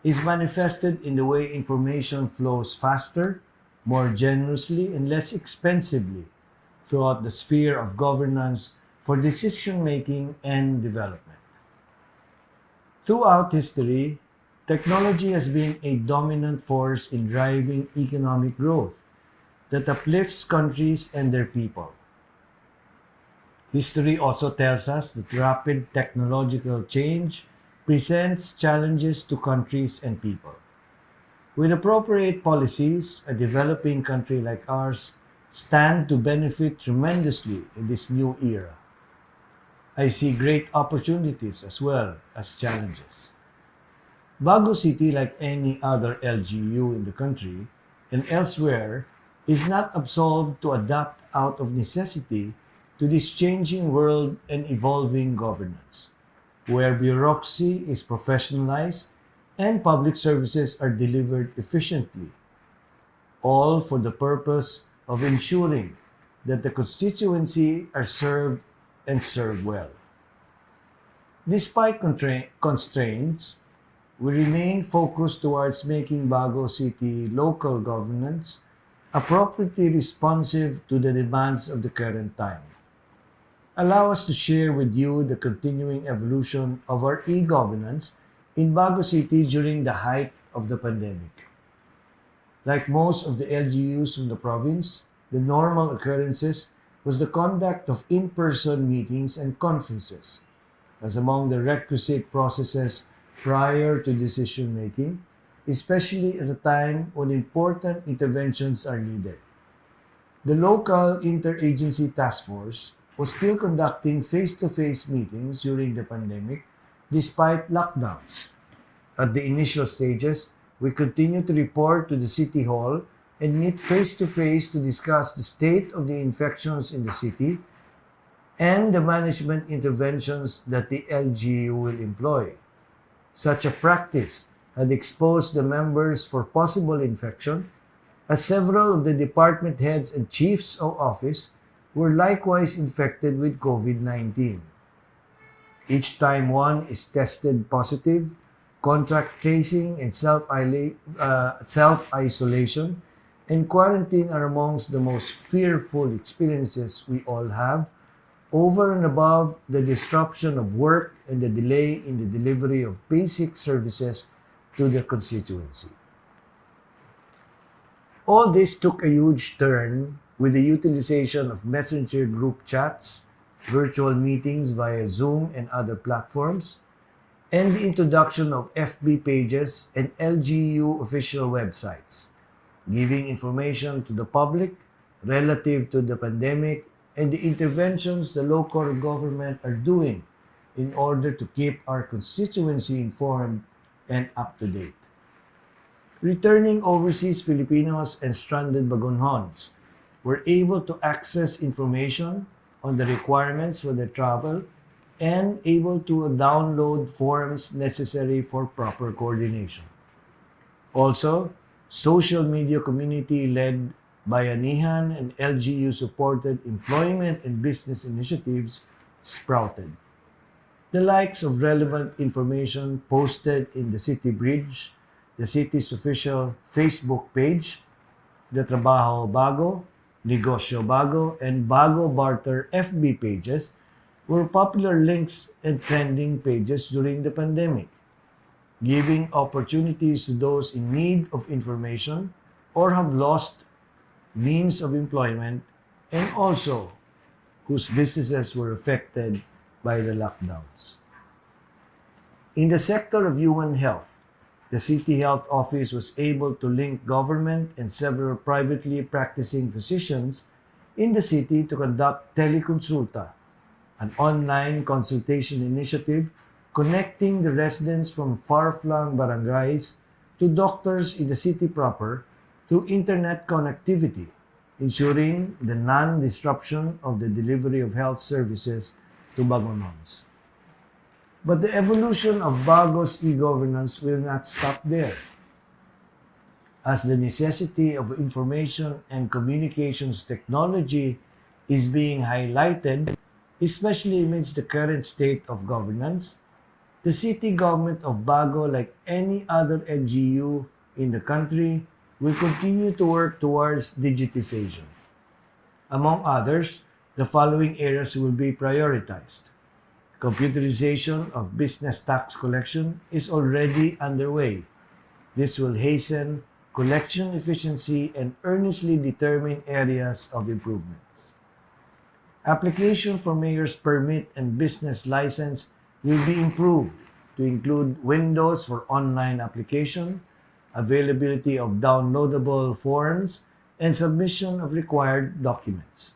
is manifested in the way information flows faster, more generously, and less expensively throughout the sphere of governance for decision-making and development. Throughout history, technology has been a dominant force in driving economic growth that uplifts countries and their people. History also tells us that rapid technological change presents challenges to countries and people. With appropriate policies, a developing country like ours stands to benefit tremendously in this new era. I see great opportunities as well as challenges. Bago City, like any other LGU in the country and elsewhere, is not absolved to adapt out of necessity to this changing world and evolving governance, where bureaucracy is professionalized and public services are delivered efficiently, all for the purpose of ensuring that the constituency are served and served well. Despite constraints, we remain focused towards making Bago City local governance appropriately responsive to the demands of the current time. Allow us to share with you the continuing evolution of our e-governance in Bago City during the height of the pandemic. Like most of the LGUs in the province, the normal occurrences was the conduct of in-person meetings and conferences, as among the requisite processes prior to decision-making, especially at a time when important interventions are needed. The local interagency task force was still conducting face-to-face meetings during the pandemic despite lockdowns. At the initial stages, we continued to report to the City Hall and meet face-to-face to discuss the state of the infections in the city and the management interventions that the LGU will employ. Such a practice had exposed the members for possible infection, as several of the department heads and chiefs of office were likewise infected with COVID-19. Each time one is tested positive, contact tracing and self-isolation and quarantine are amongst the most fearful experiences we all have, over and above the disruption of work and the delay in the delivery of basic services to the constituency. All this took a huge turn with the utilization of messenger group chats virtual meetings via Zoom and other platforms, and the introduction of FB pages and LGU official websites, giving information to the public relative to the pandemic and the interventions the local government are doing in order to keep our constituency informed and up to date. Returning overseas Filipinos and stranded Bagonhons were able to access information on the requirements for their travel and able to download forms necessary for proper coordination. Also, social media community led Bayanihan and LGU supported employment and business initiatives sprouted. The likes of relevant information posted in the City Bridge, the city's official Facebook page, the Trabajo Bago, Negosyo Bago, and Bago Barter FB pages were popular links and trending pages during the pandemic, giving opportunities to those in need of information or have lost means of employment and also whose businesses were affected by the lockdowns. In the sector of human health, the City Health Office was able to link government and several privately practicing physicians in the city to conduct teleconsulta, an online consultation initiative connecting the residents from far-flung barangays to doctors in the city proper through internet connectivity, ensuring the non-disruption of the delivery of health services to Bagonons. But the evolution of Bago's e-governance will not stop there, as the necessity of information and communications technology is being highlighted, especially amidst the current state of governance. The city government of Bago, like any other LGU in the country, will continue to work towards digitization. Among others, the following areas will be prioritized. Computerization of business tax collection is already underway. This will hasten collection efficiency and earnestly determine areas of improvement. Application for mayor's permit and business license will be improved to include windows for online application, availability of downloadable forms, and submission of required documents.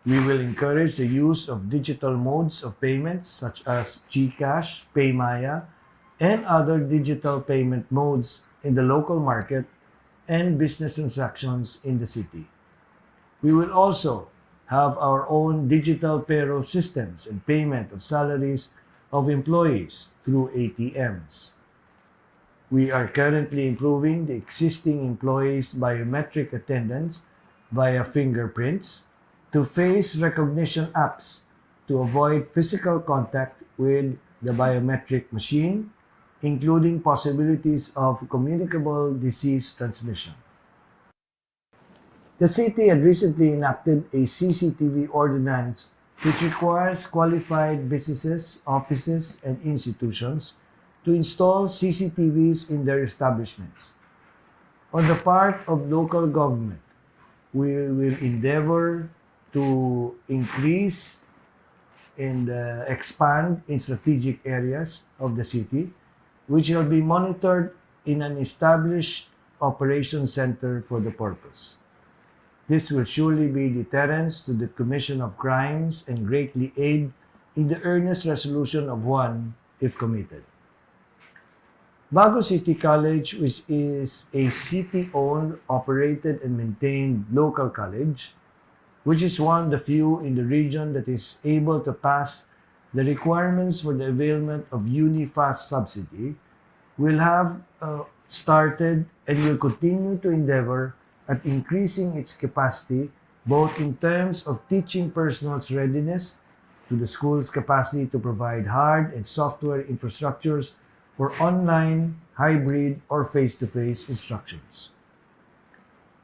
We will encourage the use of digital modes of payments such as GCash, PayMaya, and other digital payment modes in the local market and business transactions in the city. We will also have our own digital payroll systems and payment of salaries of employees through ATMs. We are currently improving the existing employees' biometric attendance via fingerprints to face recognition apps to avoid physical contact with the biometric machine, including possibilities of communicable disease transmission. The city had recently enacted a CCTV ordinance which requires qualified businesses, offices, and institutions to install CCTVs in their establishments. On the part of local government, we will endeavor to increase and expand in strategic areas of the city, which will be monitored in an established operations center for the purpose. This will surely be deterrence to the commission of crimes and greatly aid in the earnest resolution of one if committed. Bago City College, which is a city-owned, operated, and maintained local college, which is one of the few in the region that is able to pass the requirements for the availment of UniFast subsidy, will have started and will continue to endeavor at increasing its capacity both in terms of teaching personnel's readiness to the school's capacity to provide hard and software infrastructures for online, hybrid, or face-to-face instructions.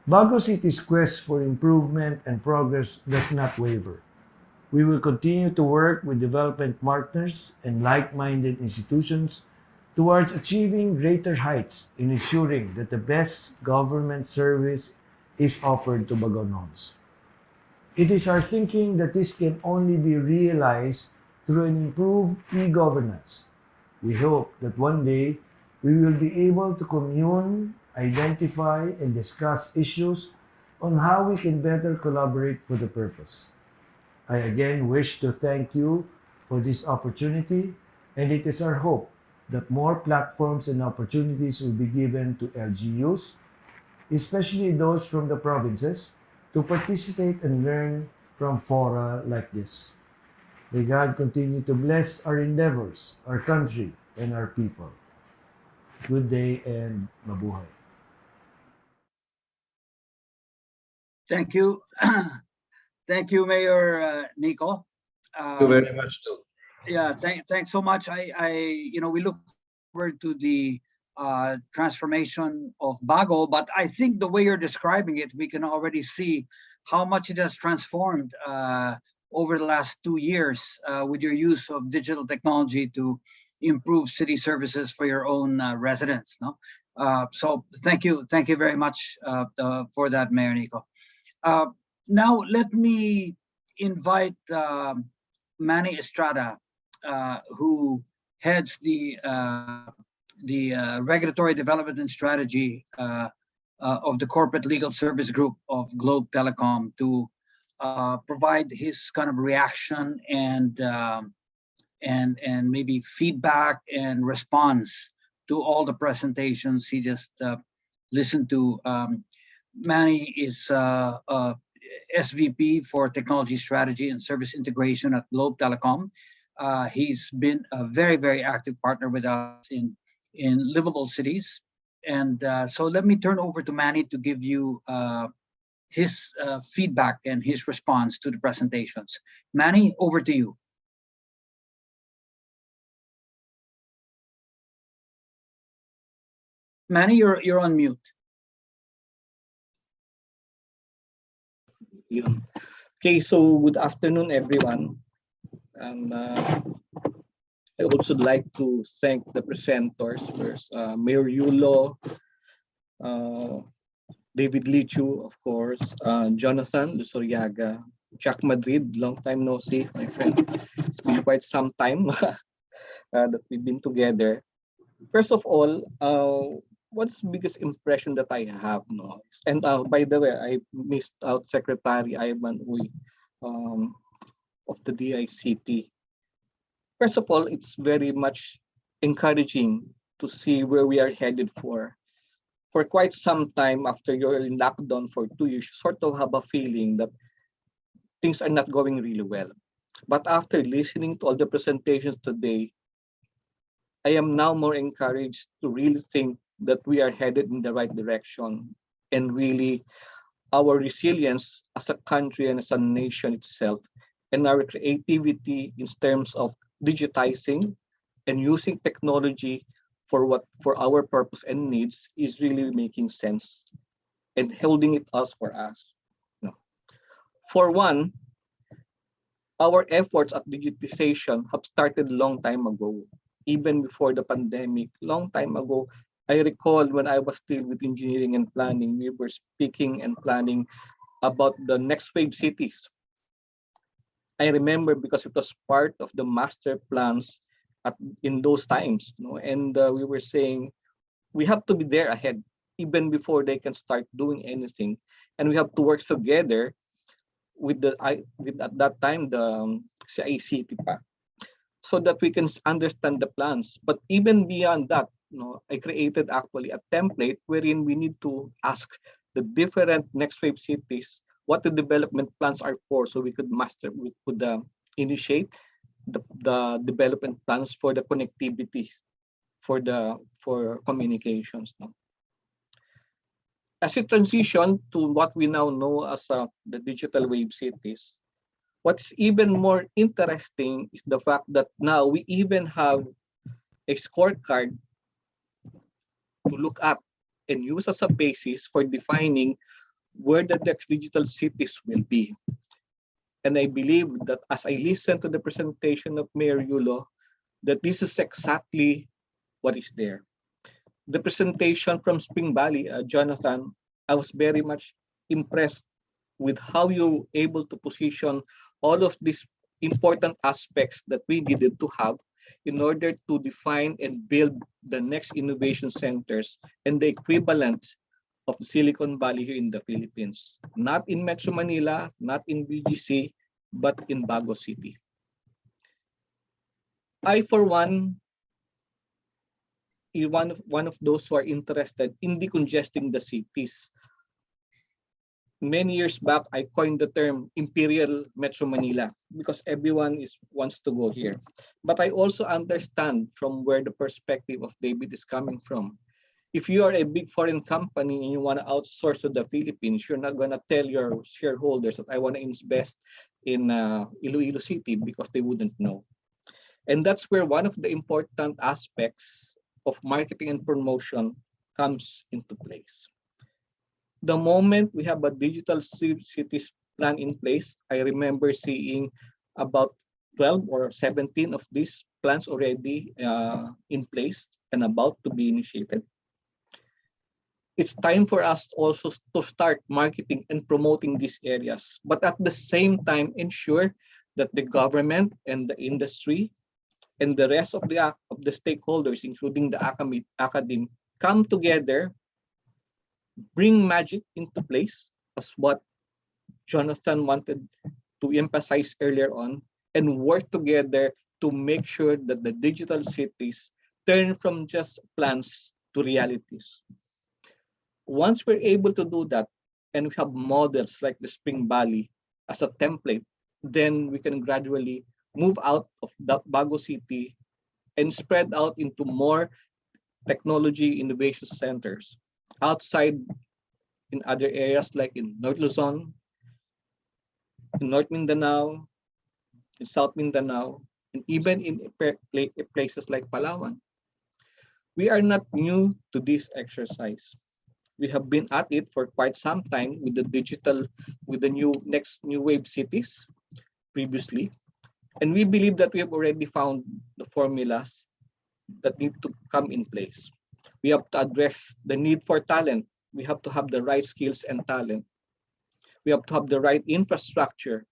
Bago City's quest for improvement and progress does not waver. We will continue to work with development partners and like-minded institutions towards achieving greater heights in ensuring that the best government service is offered to Bagonons. It is our thinking that this can only be realized through an improved e-governance. We hope that one day we will be able to commune, identify, and discuss issues on how we can better collaborate for the purpose. I again wish to thank you for this opportunity, and it is our hope that more platforms and opportunities will be given to LGUs, especially those from the provinces, to participate and learn from fora like this. May God continue to bless our endeavors, our country, and our people. Good day and mabuhay. Thank you. Thank you, Mayor Nico. Thank you very much too. Yeah, thanks so much. We look forward to the transformation of Bago, but I think the way you're describing it, we can already see how much it has transformed over the last 2 years with your use of digital technology to improve city services for your own residents. No, so thank you very much for that, Mayor Nico. Now let me invite Manny Estrada, who heads the regulatory development and strategy of the corporate legal service group of Globe Telecom, to provide his kind of reaction and maybe feedback and response to all the presentations he just listened to. Manny is SVP for Technology Strategy and Service Integration at Globe Telecom. He's been a very, very active partner with us in livable cities. And so let me turn over to Manny to give you his feedback and his response to the presentations. Manny, over to you. Manny, you're on mute. Yun. Okay, so good afternoon, everyone. I also like to thank the presenters first, Mayor Yulo, David Lichu, of course, Jonathan Lusoriaga, Jack Madrid, long time no see, my friend. It's been quite some time that we've been together. First of all, what's the biggest impression that I have? No, and by the way, I missed out Secretary Ivan Uy of the DICT. First of all, it's very much encouraging to see where we are headed for. For quite some time after you're in lockdown for 2 years, you sort of have a feeling that things are not going really well. But after listening to all the presentations today, I am now more encouraged to really think that we are headed in the right direction, and really our resilience as a country and as a nation itself, and our creativity in terms of digitizing and using technology for our purpose and needs is really making sense and holding it us for us. No. For one, our efforts at digitization have started long time ago, even before the pandemic. Long time ago, I recall when I was still with engineering and planning, we were speaking and planning about the next wave cities. I remember because it was part of the master plans in those times, and we were saying we have to be there ahead, even before they can start doing anything, and we have to work together with at that time the CICT pa, so that we can understand the plans. But even beyond that, I created actually a template wherein we need to ask the different next wave cities what the development plans are for, so we could initiate the development plans for the connectivity for communications. As we transition to what we now know as the digital wave cities, what's even more interesting is the fact that now we even have a scorecard to look at and use as a basis for defining where the next digital cities will be. And I believe that as I listen to the presentation of Mayor Yulo, that this is exactly what is there. The presentation from Spring Valley, Jonathan, I was very much impressed with how you able to position all of these important aspects that we needed to have in order to define and build the next innovation centers and the equivalent of Silicon Valley here in the Philippines. Not in Metro Manila, not in BGC, but in Bago City. I, for one, is one of those who are interested in decongesting the cities. Many years back, I coined the term Imperial Metro Manila because everyone wants to go here. But I also understand from where the perspective of David is coming from. If you are a big foreign company and you want to outsource to the Philippines, you're not going to tell your shareholders that I want to invest in Iloilo City because they wouldn't know. And that's where one of the important aspects of marketing and promotion comes into place. The moment we have a digital cities plan in place, I remember seeing about 12 or 17 of these plans already in place and about to be initiated. It's time for us also to start marketing and promoting these areas, but at the same time ensure that the government and the industry and the rest of the stakeholders, including the academy, come together, bring magic into place, as what Jonathan wanted to emphasize earlier on, and work together to make sure that the digital cities turn from just plans to realities. Once we're able to do that, and we have models like the Spring Valley as a template, then we can gradually move out of the Bago City and spread out into more technology innovation centers outside in other areas like in North Luzon, in North Mindanao, in South Mindanao, and even in places like Palawan. We are not new to this exercise. We have been at it for quite some time with the new wave cities previously. And we believe that we have already found the formulas that need to come in place. We have to address the need for talent. We have to have the right skills and talent. We have to have the right infrastructure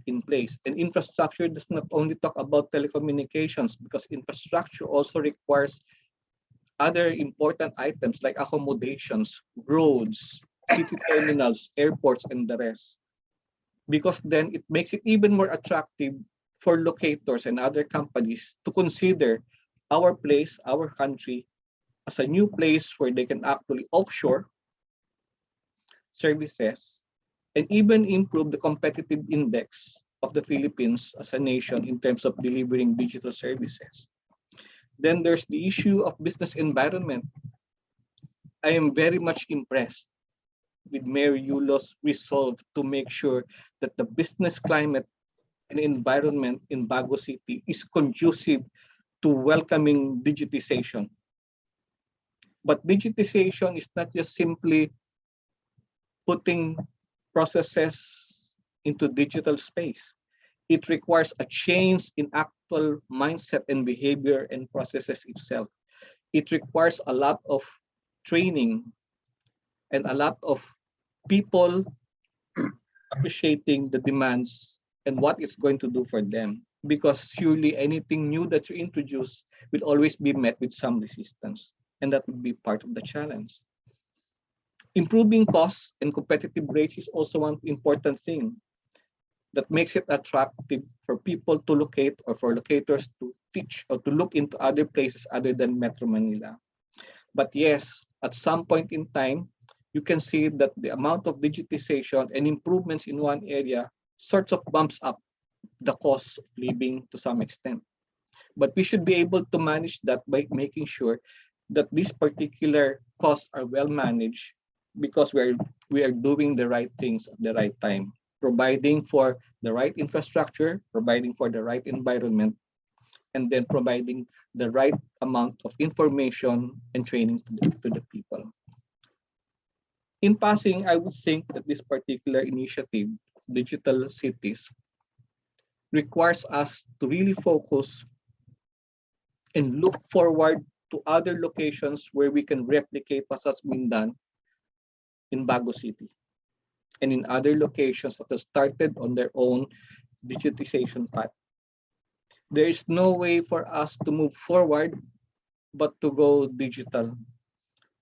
in place. And infrastructure does not only talk about telecommunications, because infrastructure also requires other important items like accommodations, roads, city terminals, airports, and the rest. Because then it makes it even more attractive for locators and other companies to consider our place, our country, as a new place where they can actually offshore services and even improve the competitive index of the Philippines as a nation in terms of delivering digital services. Then there's the issue of business environment. I am very much impressed with Mayor Yulo's resolve to make sure that the business climate and environment in Bago City is conducive to welcoming digitization. But digitization is not just simply putting processes into digital space. It requires a change in actual mindset and behavior and processes itself. It requires a lot of training and a lot of people appreciating the demands and what it's going to do for them. Because surely anything new that you introduce will always be met with some resistance. And that would be part of the challenge. Improving costs and competitive rates is also one important thing that makes it attractive for people to locate or for locators to teach or to look into other places other than Metro Manila. But yes, at some point in time, you can see that the amount of digitization and improvements in one area sorts of bumps up the cost of living to some extent. But we should be able to manage that by making sure that these particular costs are well managed because we are doing the right things at the right time, providing for the right infrastructure, providing for the right environment, and then providing the right amount of information and training to the people. In passing, I would think that this particular initiative, Digital Cities, requires us to really focus and look forward to other locations where we can replicate what has been done in Bago City. and in other locations that have started on their own digitization path. There is no way for us to move forward but to go digital.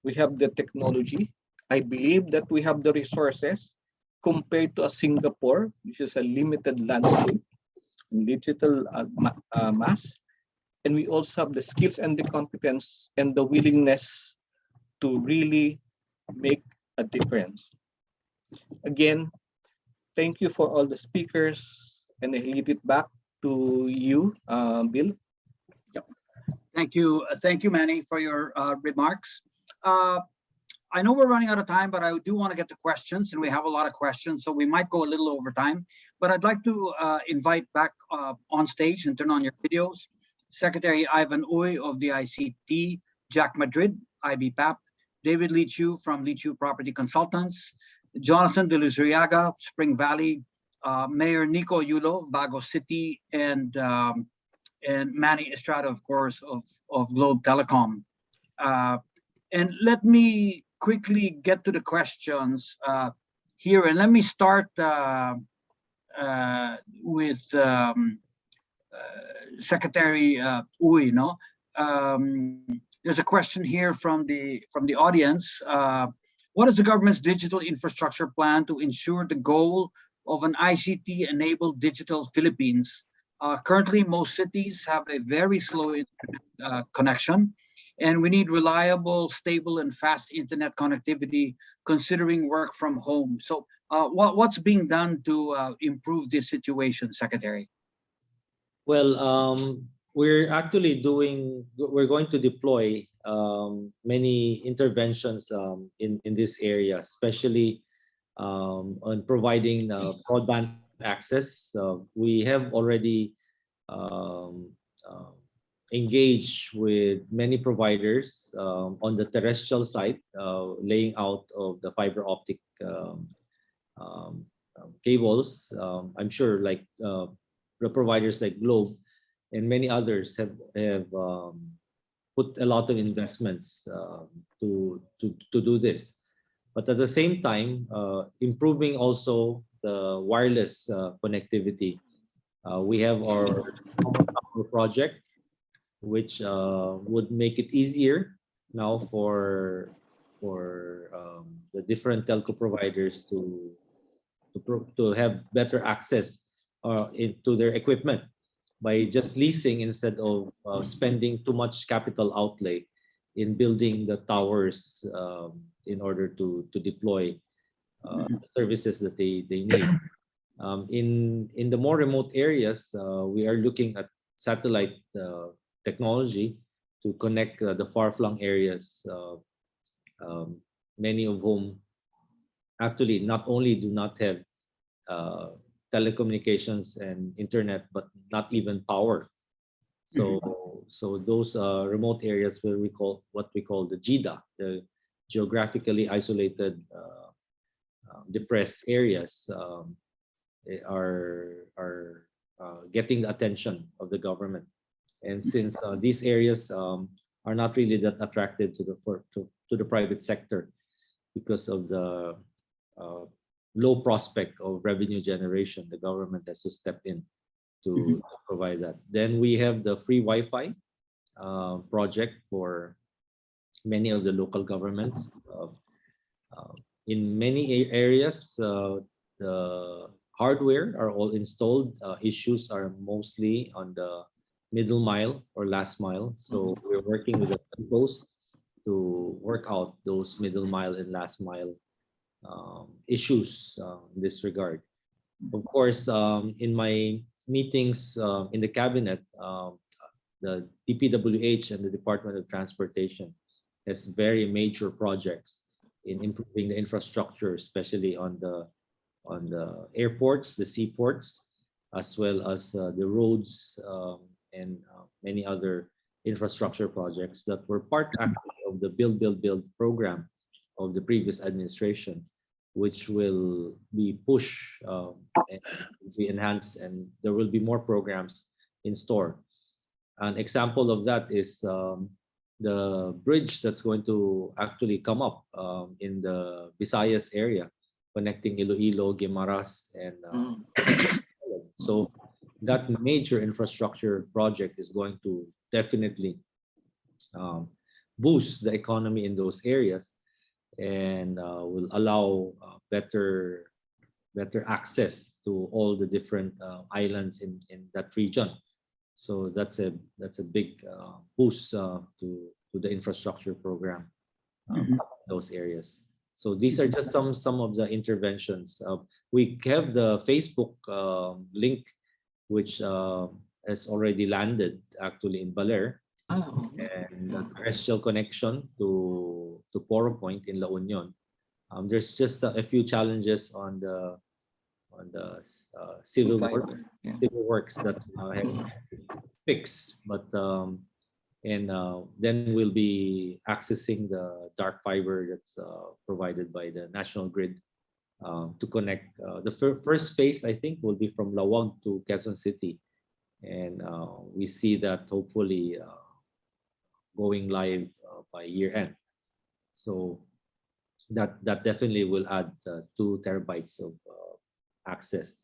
We have the technology. I believe that we have the resources compared to a Singapore, which is a limited landscape in digital mass. And we also have the skills and the competence and the willingness to really make a difference. Again, thank you for all the speakers, and I leave it back to you, Bill. Thank you, Manny, for your remarks. I know we're running out of time, but I do want to get to questions, and we have a lot of questions, so we might go a little over time. But I'd like to invite back on stage and turn on your videos Secretary Ivan Uy of the ICT, Jack Madrid, IBPAP, David Lichu from Lichu Property Consultants, Jonathan De Luzuriaga, Spring Valley, Mayor Nico Yulo, Bago City, and Manny Estrada, of course, of Globe Telecom. And let me quickly get to the questions here, and let me start with Secretary Uy. No, there's a question here from the audience. What is the government's digital infrastructure plan to ensure the goal of an ICT-enabled digital Philippines? Currently, most cities have a very slow internet connection, and we need reliable, stable, and fast internet connectivity considering work from home. So what's being done to improve this situation, Secretary? Well, we're going to deploy many interventions in this area, especially on providing broadband access. We have already engaged with many providers on the terrestrial side, laying out of the fiber optic cables. I'm sure like the providers like Globe and many others have put a lot of investments to do this. But at the same time, improving also the wireless connectivity. We have our common tower project, which would make it easier now for the different telco providers to have better access into their equipment by just leasing instead of spending too much capital outlay in building the towers in order to deploy services that they need. In the more remote areas, we are looking at satellite technology to connect the far-flung areas, many of whom actually not only do not have telecommunications and internet, but not even power. So those remote areas where what we call the GIDA, the geographically isolated depressed areas, are getting the attention of the government. And since these areas are not really that attractive to the private sector because of the low prospect of revenue generation, the government has to step in to provide that. Then we have the free Wi-Fi project for many of the local governments. In many areas, the hardware are all installed. Issues are mostly on the middle mile or last mile. So we're working with the telcos to work out those middle mile and last mile issues in this regard. Of course, in my meetings in the cabinet, the DPWH and the Department of Transportation has very major projects in improving the infrastructure, especially on the airports, the seaports, as well as the roads and many other infrastructure projects that were part actually of the Build program of the previous administration, which will be pushed and be enhanced, and there will be more programs in store. An example of that is the bridge that's going to actually come up in the Visayas area, connecting Iloilo, Guimaras, and so that major infrastructure project is going to definitely boost the economy in those areas and will allow better access to all the different islands in that region. So that's a big boost to the infrastructure program those areas. So these are just some of the interventions. We have the Facebook link, which has already landed actually in Baler, and the terrestrial connection to Poro Point in La Union. There's just a few challenges on the civil works that has fixed, but and then we'll be accessing the dark fiber that's provided by the national grid to connect. The first phase, I think, will be from Lawag to Quezon City, and we see that hopefully going live by year end. So that definitely will add 2 terabytes of access.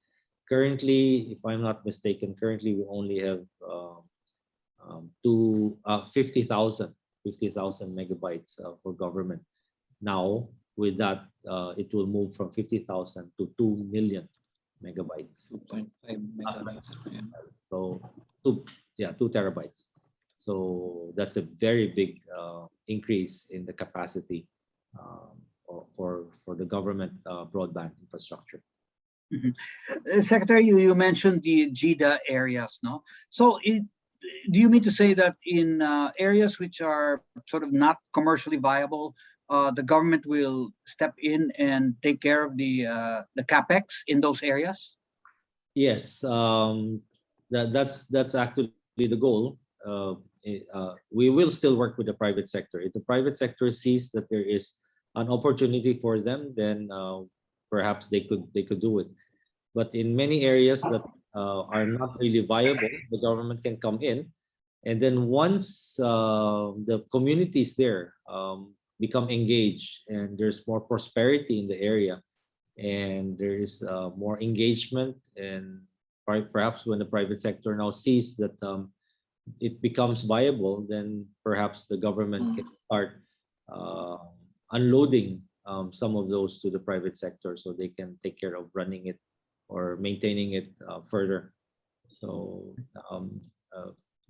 Currently, if I'm not mistaken, currently we only have 50,000 megabytes for government. Now, with that, it will move from 50,000 to 2 million megabytes. 2.5 megabytes. So 2 terabytes. So that's a very big increase in the capacity for the government broadband infrastructure. Secretary, you mentioned the GIDA areas, no? So do you mean to say that in areas which are sort of not commercially viable, the government will step in and take care of the capex in those areas? Yes, that's actually the goal. We will still work with the private sector. If the private sector sees that there is an opportunity for them, then perhaps they could do it. But in many areas that are not really viable, the government can come in, and then once the communities there become engaged and there's more prosperity in the area, and there is more engagement, and perhaps when the private sector now sees that it becomes viable, then perhaps the government can start unloading some of those to the private sector so they can take care of running it or maintaining it further. So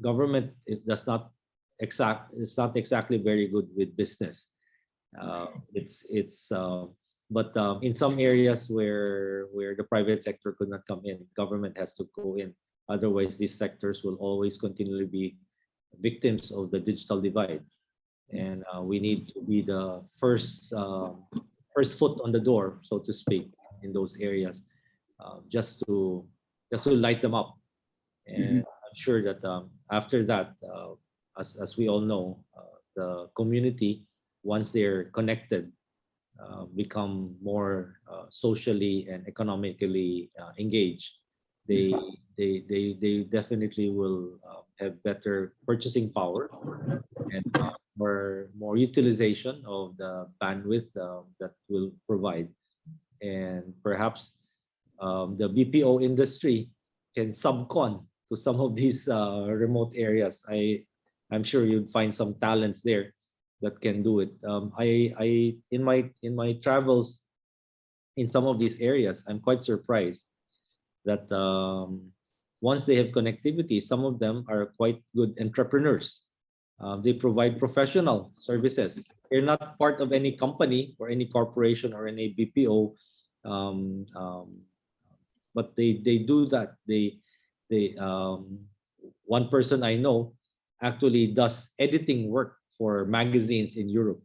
government it's not exactly very good with business. But in some areas where the private sector could not come in, government has to go in. Otherwise, these sectors will always continually be victims of the digital divide, and we need to be the first foot on the door, so to speak, in those areas, just to light them up. And I'm sure that after that, as we all know, the community, once they're connected, become more socially and economically engaged. They definitely will have better purchasing power and more utilization of the bandwidth that will provide, and perhaps the BPO industry can subcon to some of these remote areas. I'm sure you'd find some talents there that can do it. I in my travels in some of these areas, I'm quite surprised that once they have connectivity, some of them are quite good entrepreneurs. They provide professional services. They're not part of any company or any corporation or any BPO, but they do that. They one person I know actually does editing work for magazines in Europe.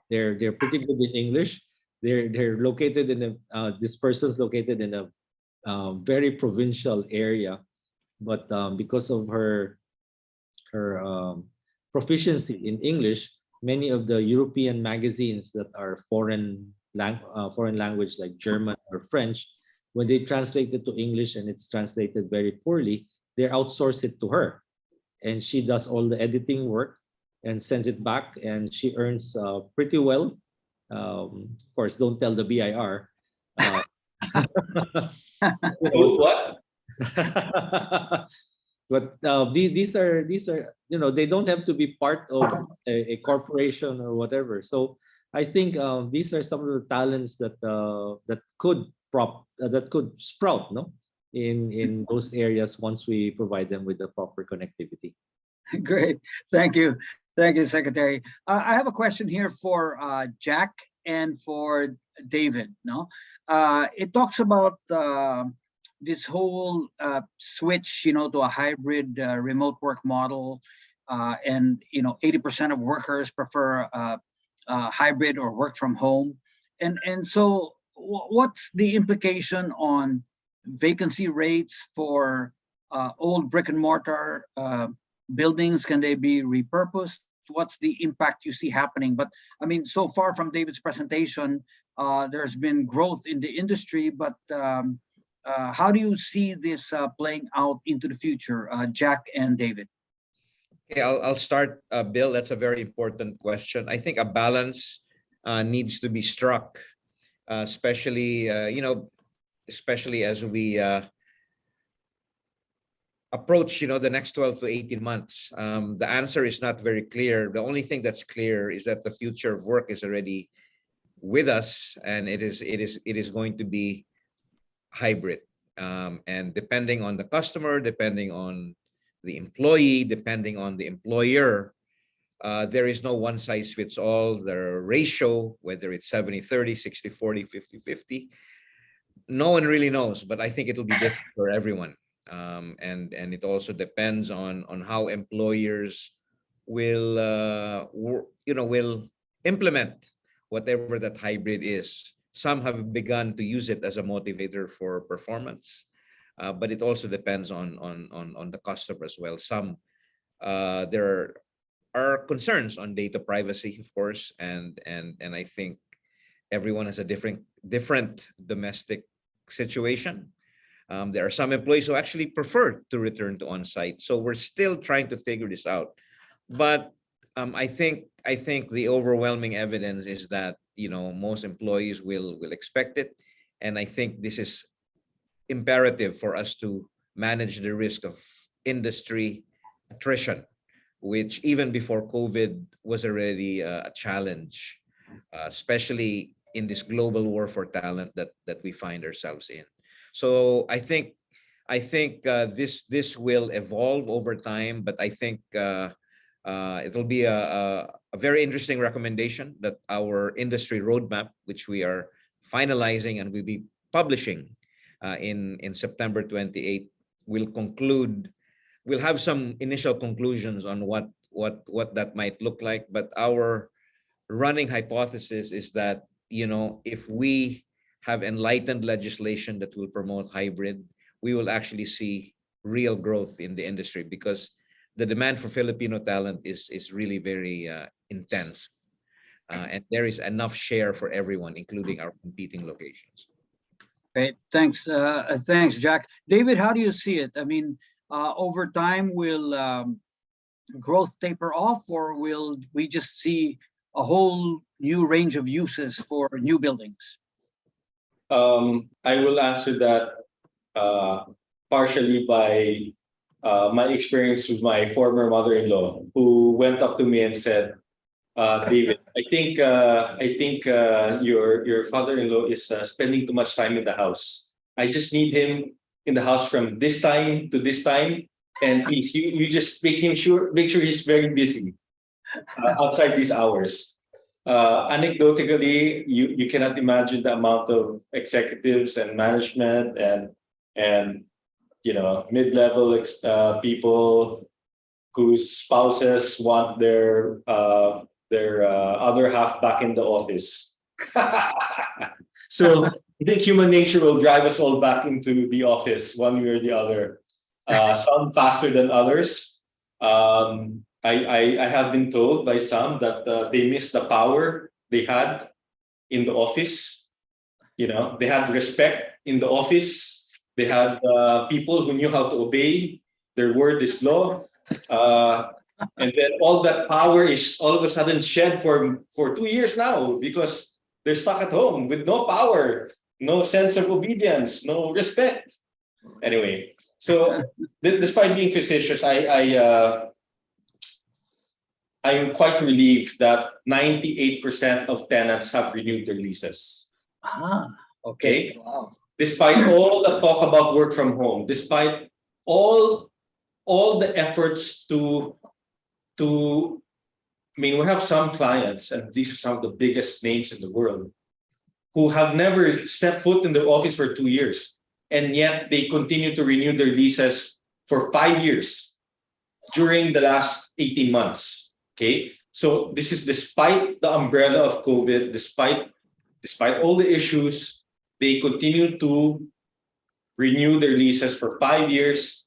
They're pretty good in English. They're located in this person's located in a very provincial area, but because of her proficiency in English, many of the European magazines that are foreign language like German or French, when they translate it to English and it's translated very poorly, they outsource it to her, and she does all the editing work and sends it back, and she earns pretty well. Of course, don't tell the BIR. Uh, What? but these are they don't have to be part of a corporation or whatever. So I think these are some of the talents that could sprout, no, in those areas once we provide them with the proper connectivity. Great. Thank you. Thank you, Secretary. I have a question here for Jack and for David. No, it talks about this whole switch, to a hybrid remote work model, and 80% of workers prefer hybrid or work from home, and so what's the implication on vacancy rates for old brick and mortar buildings? Can they be repurposed? What's the impact you see happening? But I mean, so far from David's presentation, there's been growth in the industry, but how do you see this playing out into the future, Jack and David? Okay, I'll start, Bill. That's a very important question. I think a balance needs to be struck, especially especially as we approach the next 12 to 18 months. The answer is not very clear. The only thing that's clear is that the future of work is already with us, and it is going to be hybrid. And depending on the customer, depending on the employee, depending on the employer, there is no one size fits all. The ratio, whether it's 70-30, 60-40, 50-50, no one really knows, but I think it'll be different for everyone. And it also depends on how employers will will implement whatever that hybrid is. Some have begun to use it as a motivator for performance, but it also depends on the customer as well. Some there are concerns on data privacy, of course, and I think everyone has a different domestic situation. There are some employees who actually prefer to return to on-site. So we're still trying to figure this out. But I think the overwhelming evidence is that most employees will expect it, and I think this is imperative for us to manage the risk of industry attrition, which even before COVID was already a challenge, especially in this global war for talent that we find ourselves in. So I think this will evolve over time, but I think it'll be a very interesting recommendation that our industry roadmap, which we are finalizing and we'll be publishing in September 28th, will conclude. We'll have some initial conclusions on what that might look like, but our running hypothesis is that if we have enlightened legislation that will promote hybrid, we will actually see real growth in the industry, because the demand for Filipino talent is really very intense, and there is enough share for everyone, including our competing locations. Great, thanks, thanks, Jack. David, how do you see it? I mean, over time, will growth taper off, or will we just see a whole new range of uses for new buildings? I will answer that partially by my experience with my former mother-in-law, who went up to me and said, "David, I think your father-in-law is spending too much time in the house. I just need him in the house from this time to this time, and please, you just make sure he's very busy outside these hours." Anecdotally, you cannot imagine the amount of executives and management and mid-level people whose spouses want their other half back in the office. So I think human nature will drive us all back into the office one way or the other. Some faster than others. I have been told by some that they miss the power they had in the office. They had respect in the office. They had people who knew how to obey. Their word is law. And then all that power is all of a sudden shed for 2 years now, because They're stuck at home with no power, no sense of obedience, no respect. Anyway, so despite being facetious, I'm quite relieved that 98% of tenants have renewed their leases. Ah, Okay. okay. Wow. Despite all the talk about work from home, despite all the efforts I mean, we have some clients, and these are some of the biggest names in the world, who have never stepped foot in the office for 2 years, and yet they continue to renew their leases for 5 years during the last 18 months. Okay, so this is despite the umbrella of COVID, despite all the issues, they continue to renew their leases for 5 years.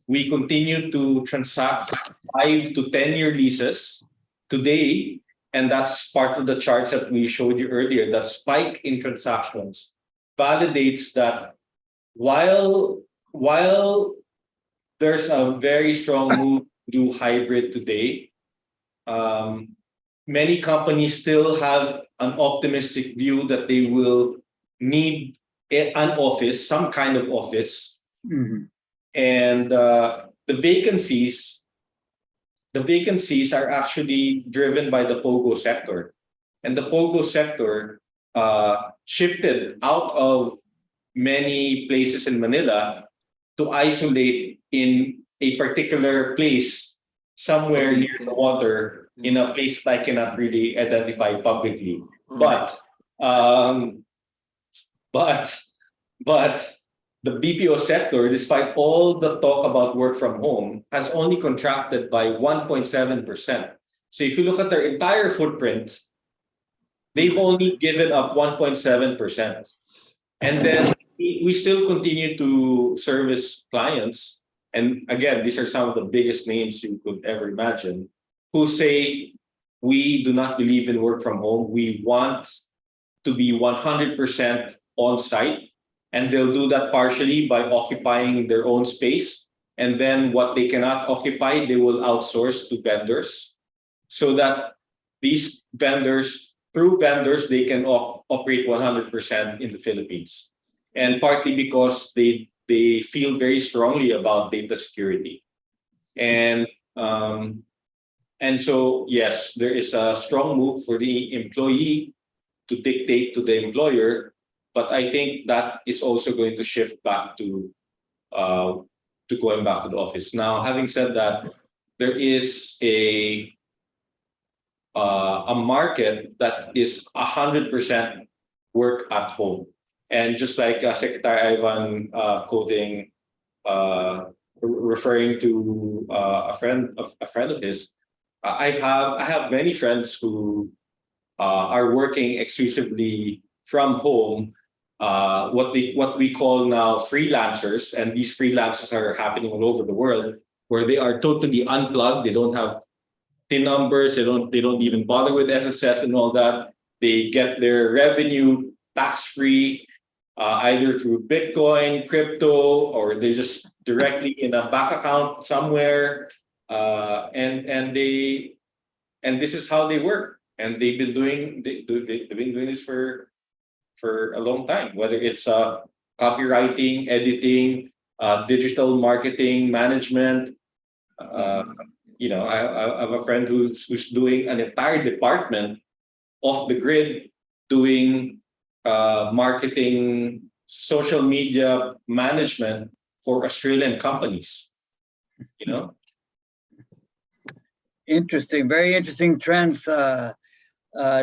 We continue to transact 5 to 10-year leases today, and that's part of the charts that we showed you earlier. The spike in transactions validates that while there's a very strong move to do hybrid today, many companies still have an optimistic view that they will need an office, some kind of office. And the vacancies are actually driven by the POGO sector. And the POGO sector shifted out of many places in Manila to isolate in a particular place somewhere near the water, in a place that I cannot really identify publicly. But the BPO sector, despite all the talk about work from home, has only contracted by 1.7%. So if you look at their entire footprint, they've only given up 1.7%. And then we still continue to service clients. And again, these are some of the biggest names you could ever imagine, who say, we do not believe in work from home. We want to be 100% on site. And they'll do that partially by occupying their own space. And then what they cannot occupy, they will outsource to vendors, so that these vendors, through vendors, they can operate 100% in the Philippines. And partly because they feel very strongly about data security. And so, yes, there is a strong move for the employee to dictate to the employer. But I think that is also going to shift back to going back to the office. Now, having said that, there is a market that is 100% work at home, and just like Secretary Ivan quoting, referring to a friend of his, I have many friends who are working exclusively from home. What we call now freelancers, and these freelancers are happening all over the world, where they are totally unplugged. They don't have PIN numbers. They don't even bother with SSS and all that. They get their revenue tax-free, either through Bitcoin, crypto, or they just directly in a bank account somewhere. And this is how they work. And they've been doing this for a long time, whether it's copywriting, editing, digital marketing, management. I have a friend who's doing an entire department off the grid, doing marketing, social media management for Australian companies. Interesting, very interesting trends,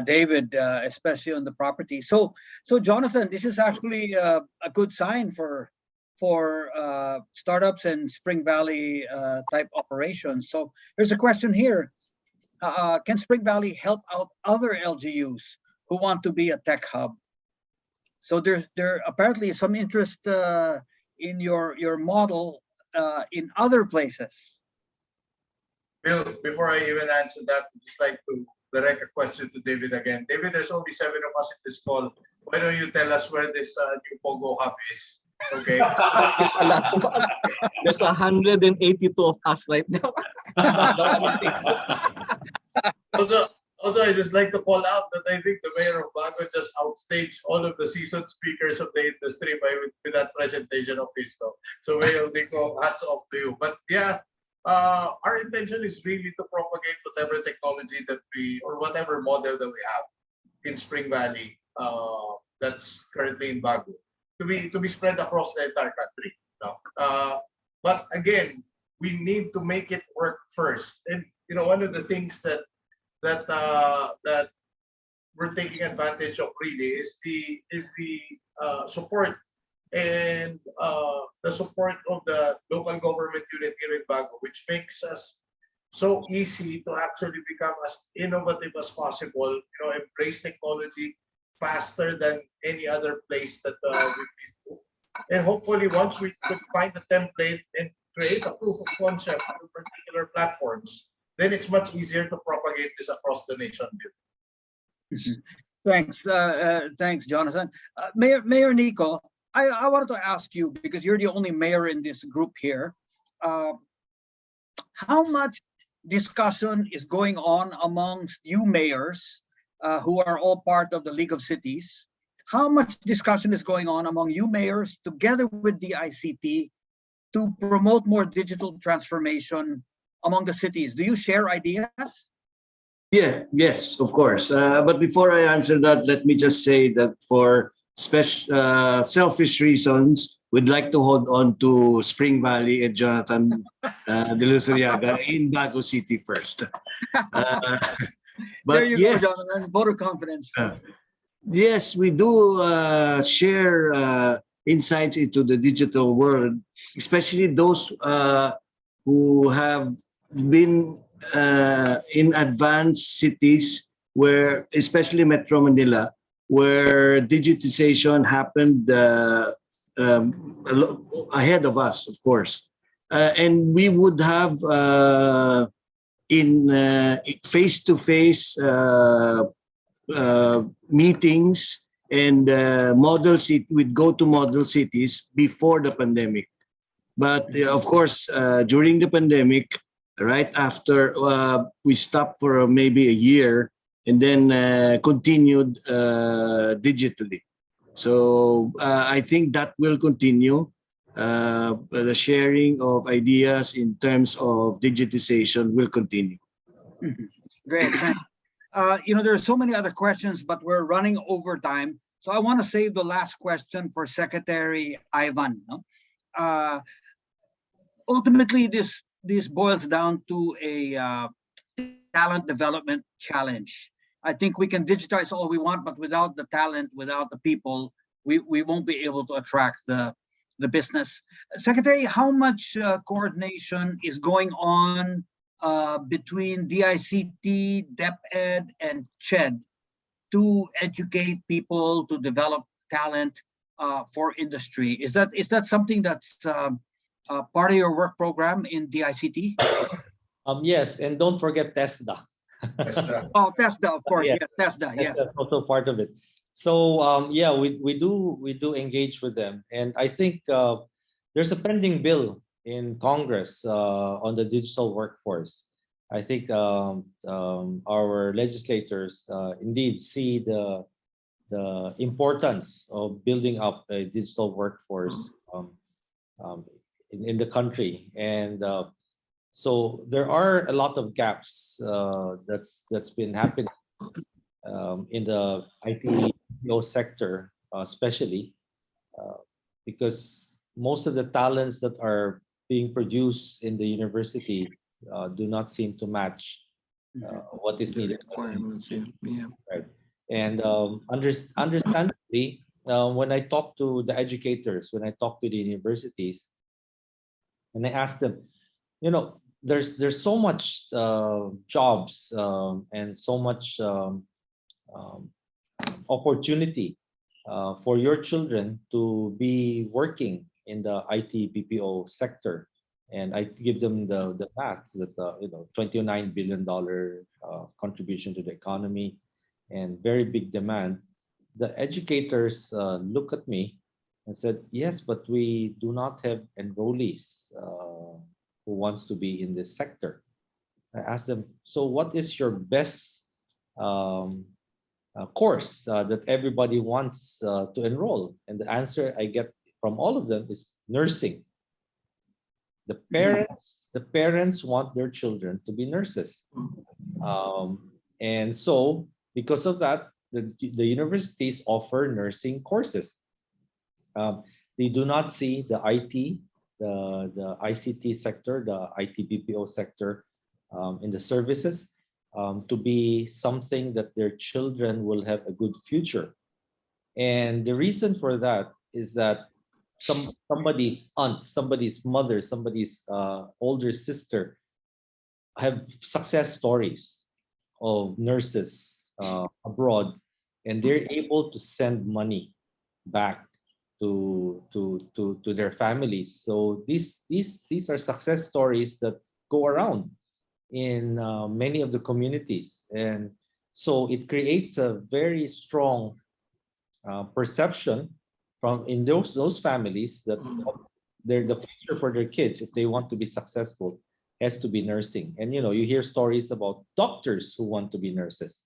David, especially on the property. So Jonathan, this is actually a good sign for startups and Spring Valley type operations. So here's a question here: can Spring Valley help out other LGUs who want to be a tech hub? So there apparently some interest in your model in other places. Bill, before I even answer that, I'd just like to direct a question to David again. David, there's only 7 of us in this call. Why don't you tell us where this new Pogo hub is? Okay. There's 182 of us right now. Also, I just like to call out that I think the mayor of Bago just outstaged all of the seasoned speakers of the industry with that presentation of his talk. So, Mayor Nico, hats off to you. But yeah, our intention is really to propagate whatever technology that we or whatever model that we have in Spring Valley that's currently in Bago to be spread across the entire country. No? But again, we need to make it work first. And one of the things that we're taking advantage of really is the support and the support of the local government unit here in Bago, which makes us so easy to actually become as innovative as possible. Embrace technology faster than any other place that we've been to. And hopefully, once we could find the template and create a proof of concept for particular platforms, then it's much easier to propagate this across the nation. Thanks, thanks, Jonathan. Mayor Nico, I wanted to ask you, because you're the only mayor in this group here, how much discussion is going on amongst you mayors who are all part of the League of Cities? How much discussion is going on among you mayors together with the ICT to promote more digital transformation among the cities? Do you share ideas? Yeah, yes, of course. But before I answer that, let me just say that for selfish reasons, we'd like to hold on to Spring Valley and Jonathan De Luzuriaga in Bago City first. There you go, Jonathan. Vote of confidence. Yes, we do share insights into the digital world, especially those who have been in advanced cities where, especially Metro Manila, where digitization happened ahead of us, of course. And we would have in face-to-face meetings and we'd go to model cities before the pandemic. But of course, during the pandemic, right after we stopped for maybe a year and then continued digitally. So I think that will continue. The sharing of ideas in terms of digitization will continue. Great, thanks. There are so many other questions, but we're running over time. So I want to save the last question for Secretary Ivan. No? Ultimately, this boils down to a talent development challenge. I think we can digitize all we want, but without the talent, without the people, we won't be able to attract the business. Secretary, how much coordination is going on between DICT, DepEd, and CHED to educate people, to develop talent for industry? Is that something that's part of your work program in DICT? Yes, and don't forget TESDA. Oh, TESDA, of course. Yes. Yes, TESDA. Yes, That's also part of it. So yeah, we do engage with them, and I think there's a pending bill in Congress on the digital workforce. I think our legislators indeed see the importance of building up a digital workforce in the country, and so there are a lot of gaps that's been happening in the IT sector, especially because most of the talents that are being produced in the universities do not seem to match what is needed. Right. And understandably, when I talk to the educators, when I talk to the universities, and I ask them, there's so much jobs and so much opportunity for your children to be working in the IT BPO sector, and I give them the math that $29 billion contribution to the economy and very big demand. The educators look at me and said, yes, but we do not have enrollees who wants to be in this sector. I asked them, so what is your best course that everybody wants to enroll? And the answer I get from all of them is nursing. The parents want their children to be nurses. And so because of that, the universities offer nursing courses. They do not see the IT, the ICT sector, the IT BPO sector in the services to be something that their children will have a good future. And the reason for that is that somebody's aunt, somebody's mother, somebody's older sister have success stories of nurses abroad, and they're able to send money back to their families. So these are success stories that go around in many of the communities, and so it creates a very strong perception from in those families that they're the future for their kids, if they want to be successful, has to be nursing. And you know, you hear stories about doctors who want to be nurses,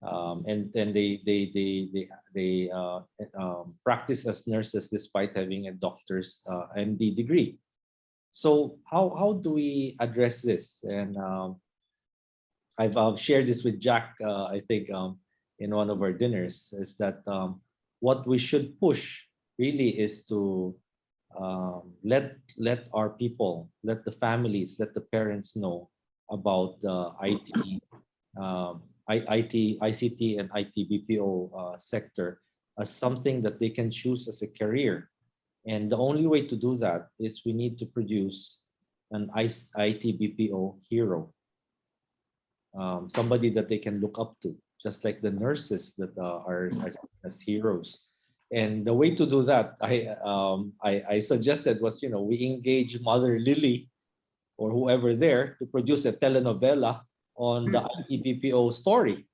and then they practice as nurses despite having a doctor's MD degree. So how do we address this? And I've shared this with Jack, I think, in one of our dinners, is that what we should push really is to let our people, let the families, let the parents know about the ICT and IT BPO sector as something that they can choose as a career. And the only way to do that is we need to produce an IT BPO hero, somebody that they can look up to, just like the nurses that are as heroes. And the way to do that, I suggested was, you know, we engage Mother Lily or whoever there to produce a telenovela on the ITBPO story.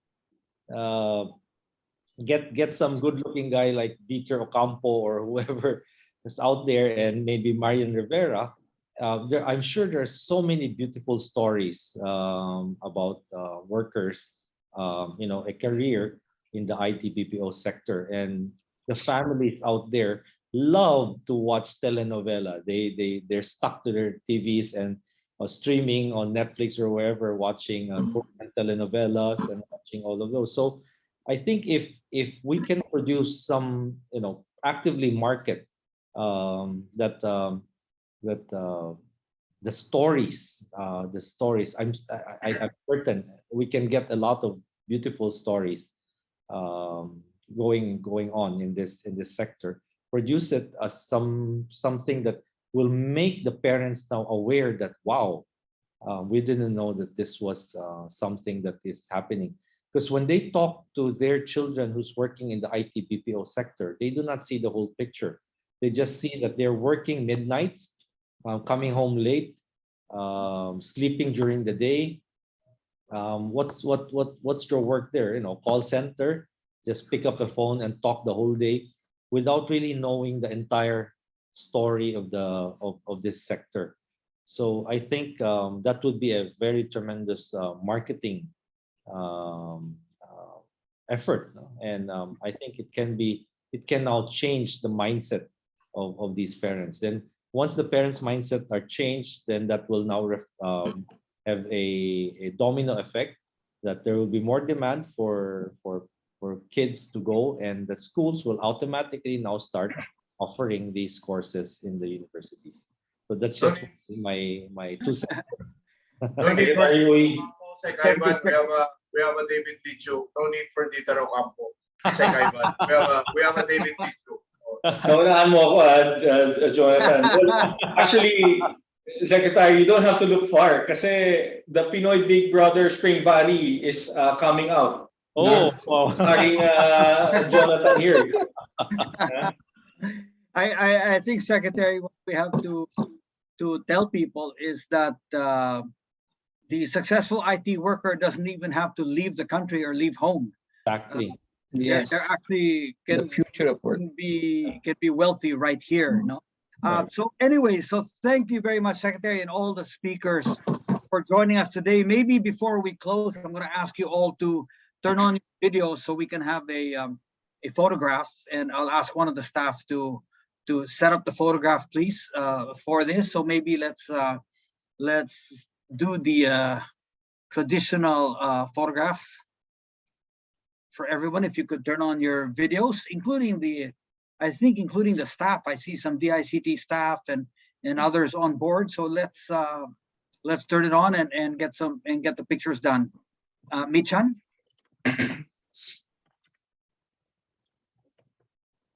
Get some good-looking guy like Dieter Ocampo or whoever is out there, and maybe Marian Rivera. I'm sure there are so many beautiful stories about workers, you know, a career in the IT BPO sector, and the families out there love to watch telenovela. They're stuck to their TVs and streaming on Netflix or wherever, watching Korean telenovelas and watching all of those. So I think if we can produce some, you know, actively market that the stories, I'm certain we can get a lot of beautiful stories going on in this sector. Produce it as something that will make the parents now aware that, wow, we didn't know that this was something that is happening. Because when they talk to their children who's working in the IT BPO sector, they do not see the whole picture. They just see that they're working midnights, coming home late, sleeping during the day. What's your work there? You know, call center, just pick up the phone and talk the whole day without really knowing the entire story of this sector. So I think that would be a very tremendous marketing effort, no? And I think it can now change the mindset of these parents. Then once the parents' mindset are changed, then that will now have a domino effect, that there will be more demand for kids to go, and the schools will automatically now start offering these courses in the universities. So that's just my 2 cents. No need for Sec Ivan. We have a David Lichu. No need for Dieter Ocampo. Sec Ivan. We have a David Lichu. Naunahan mo ako, Jonathan. Well, actually, Secretary, you don't have to look far kasi the Pinoy Big Brother Spring Valley is coming out. Oh, wow. Starring Jonathan here. I think, Secretary, what we have to tell people is that the successful IT worker doesn't even have to leave the country or leave home. Exactly. Yes. They're actually The future of work. can be wealthy right here. No. So anyway, so thank you very much, Secretary, and all the speakers for joining us today. Maybe before we close, I'm going to ask you all to turn on your video so we can have a photograph, and I'll ask one of the staff to set up the photograph, please, for this. So maybe let's do the traditional photograph for everyone. If you could turn on your videos, including including the staff. I see some DICT staff and others on board. So let's turn it on and get the pictures done. Michan,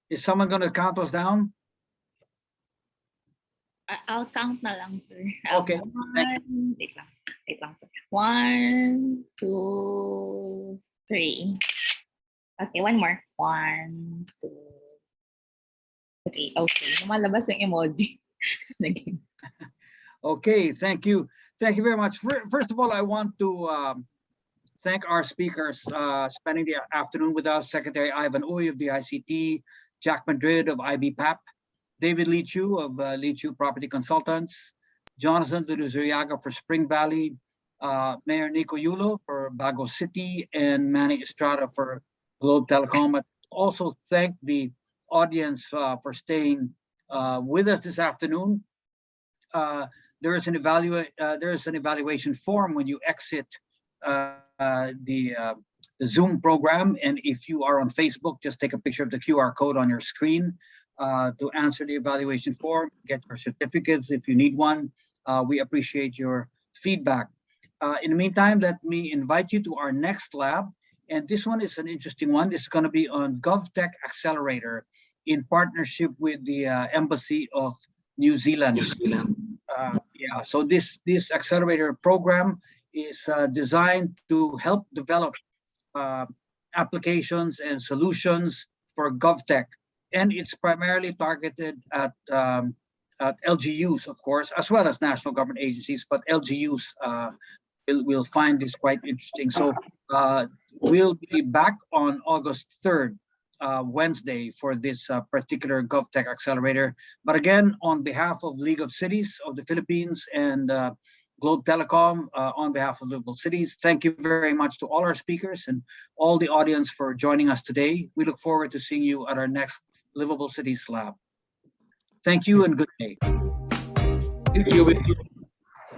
is someone going to count us down? I'll count na lang, sir. Okay. Wait lang, sir. 1, 2, 3. Okay, one more. 1, 2, 3. Okay, lumalabas yung emoji. Okay, thank you. Thank you very much. First of all, I want to thank our speakers spending the afternoon with us. Secretary Ivan Uy of the ICT, Jack Madrid of IBPAP, David Lichu of Lichu Property Consultants, Jonathan Zuriaga for Spring Valley, Mayor Nico Yulo for Bago City, and Manny Estrada for Globe Telecom. I also thank the audience for staying with us this afternoon. There is an evaluation form when you exit the Zoom program, and if you are on Facebook, just take a picture of the QR code on your screen to answer the evaluation form, get your certificates if you need one. We appreciate your feedback. In the meantime, let me invite you to our next lab, and this one is an interesting one. It's going to be on GovTech Accelerator in partnership with the Embassy of New Zealand. Yeah, so this accelerator program is designed to help develop applications and solutions for GovTech, and it's primarily targeted at LGUs, of course, as well as national government agencies, but LGUs will find this quite interesting. So we'll be back on August 3rd, Wednesday, for this particular GovTech Accelerator. But again, on behalf of League of Cities of the Philippines and Globe Telecom, on behalf of Livable Cities, thank you very much to all our speakers and all the audience for joining us today. We look forward to seeing you at our next Livable Cities Lab. Thank you and good day. Thank you.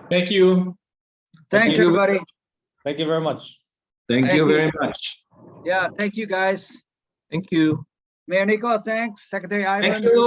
Thank you. Thanks, everybody. Thank you very much. Thank you very much. Yeah, thank you, guys. Thank you. Mayor Nico, thanks. Secretary Ivan. Thank you.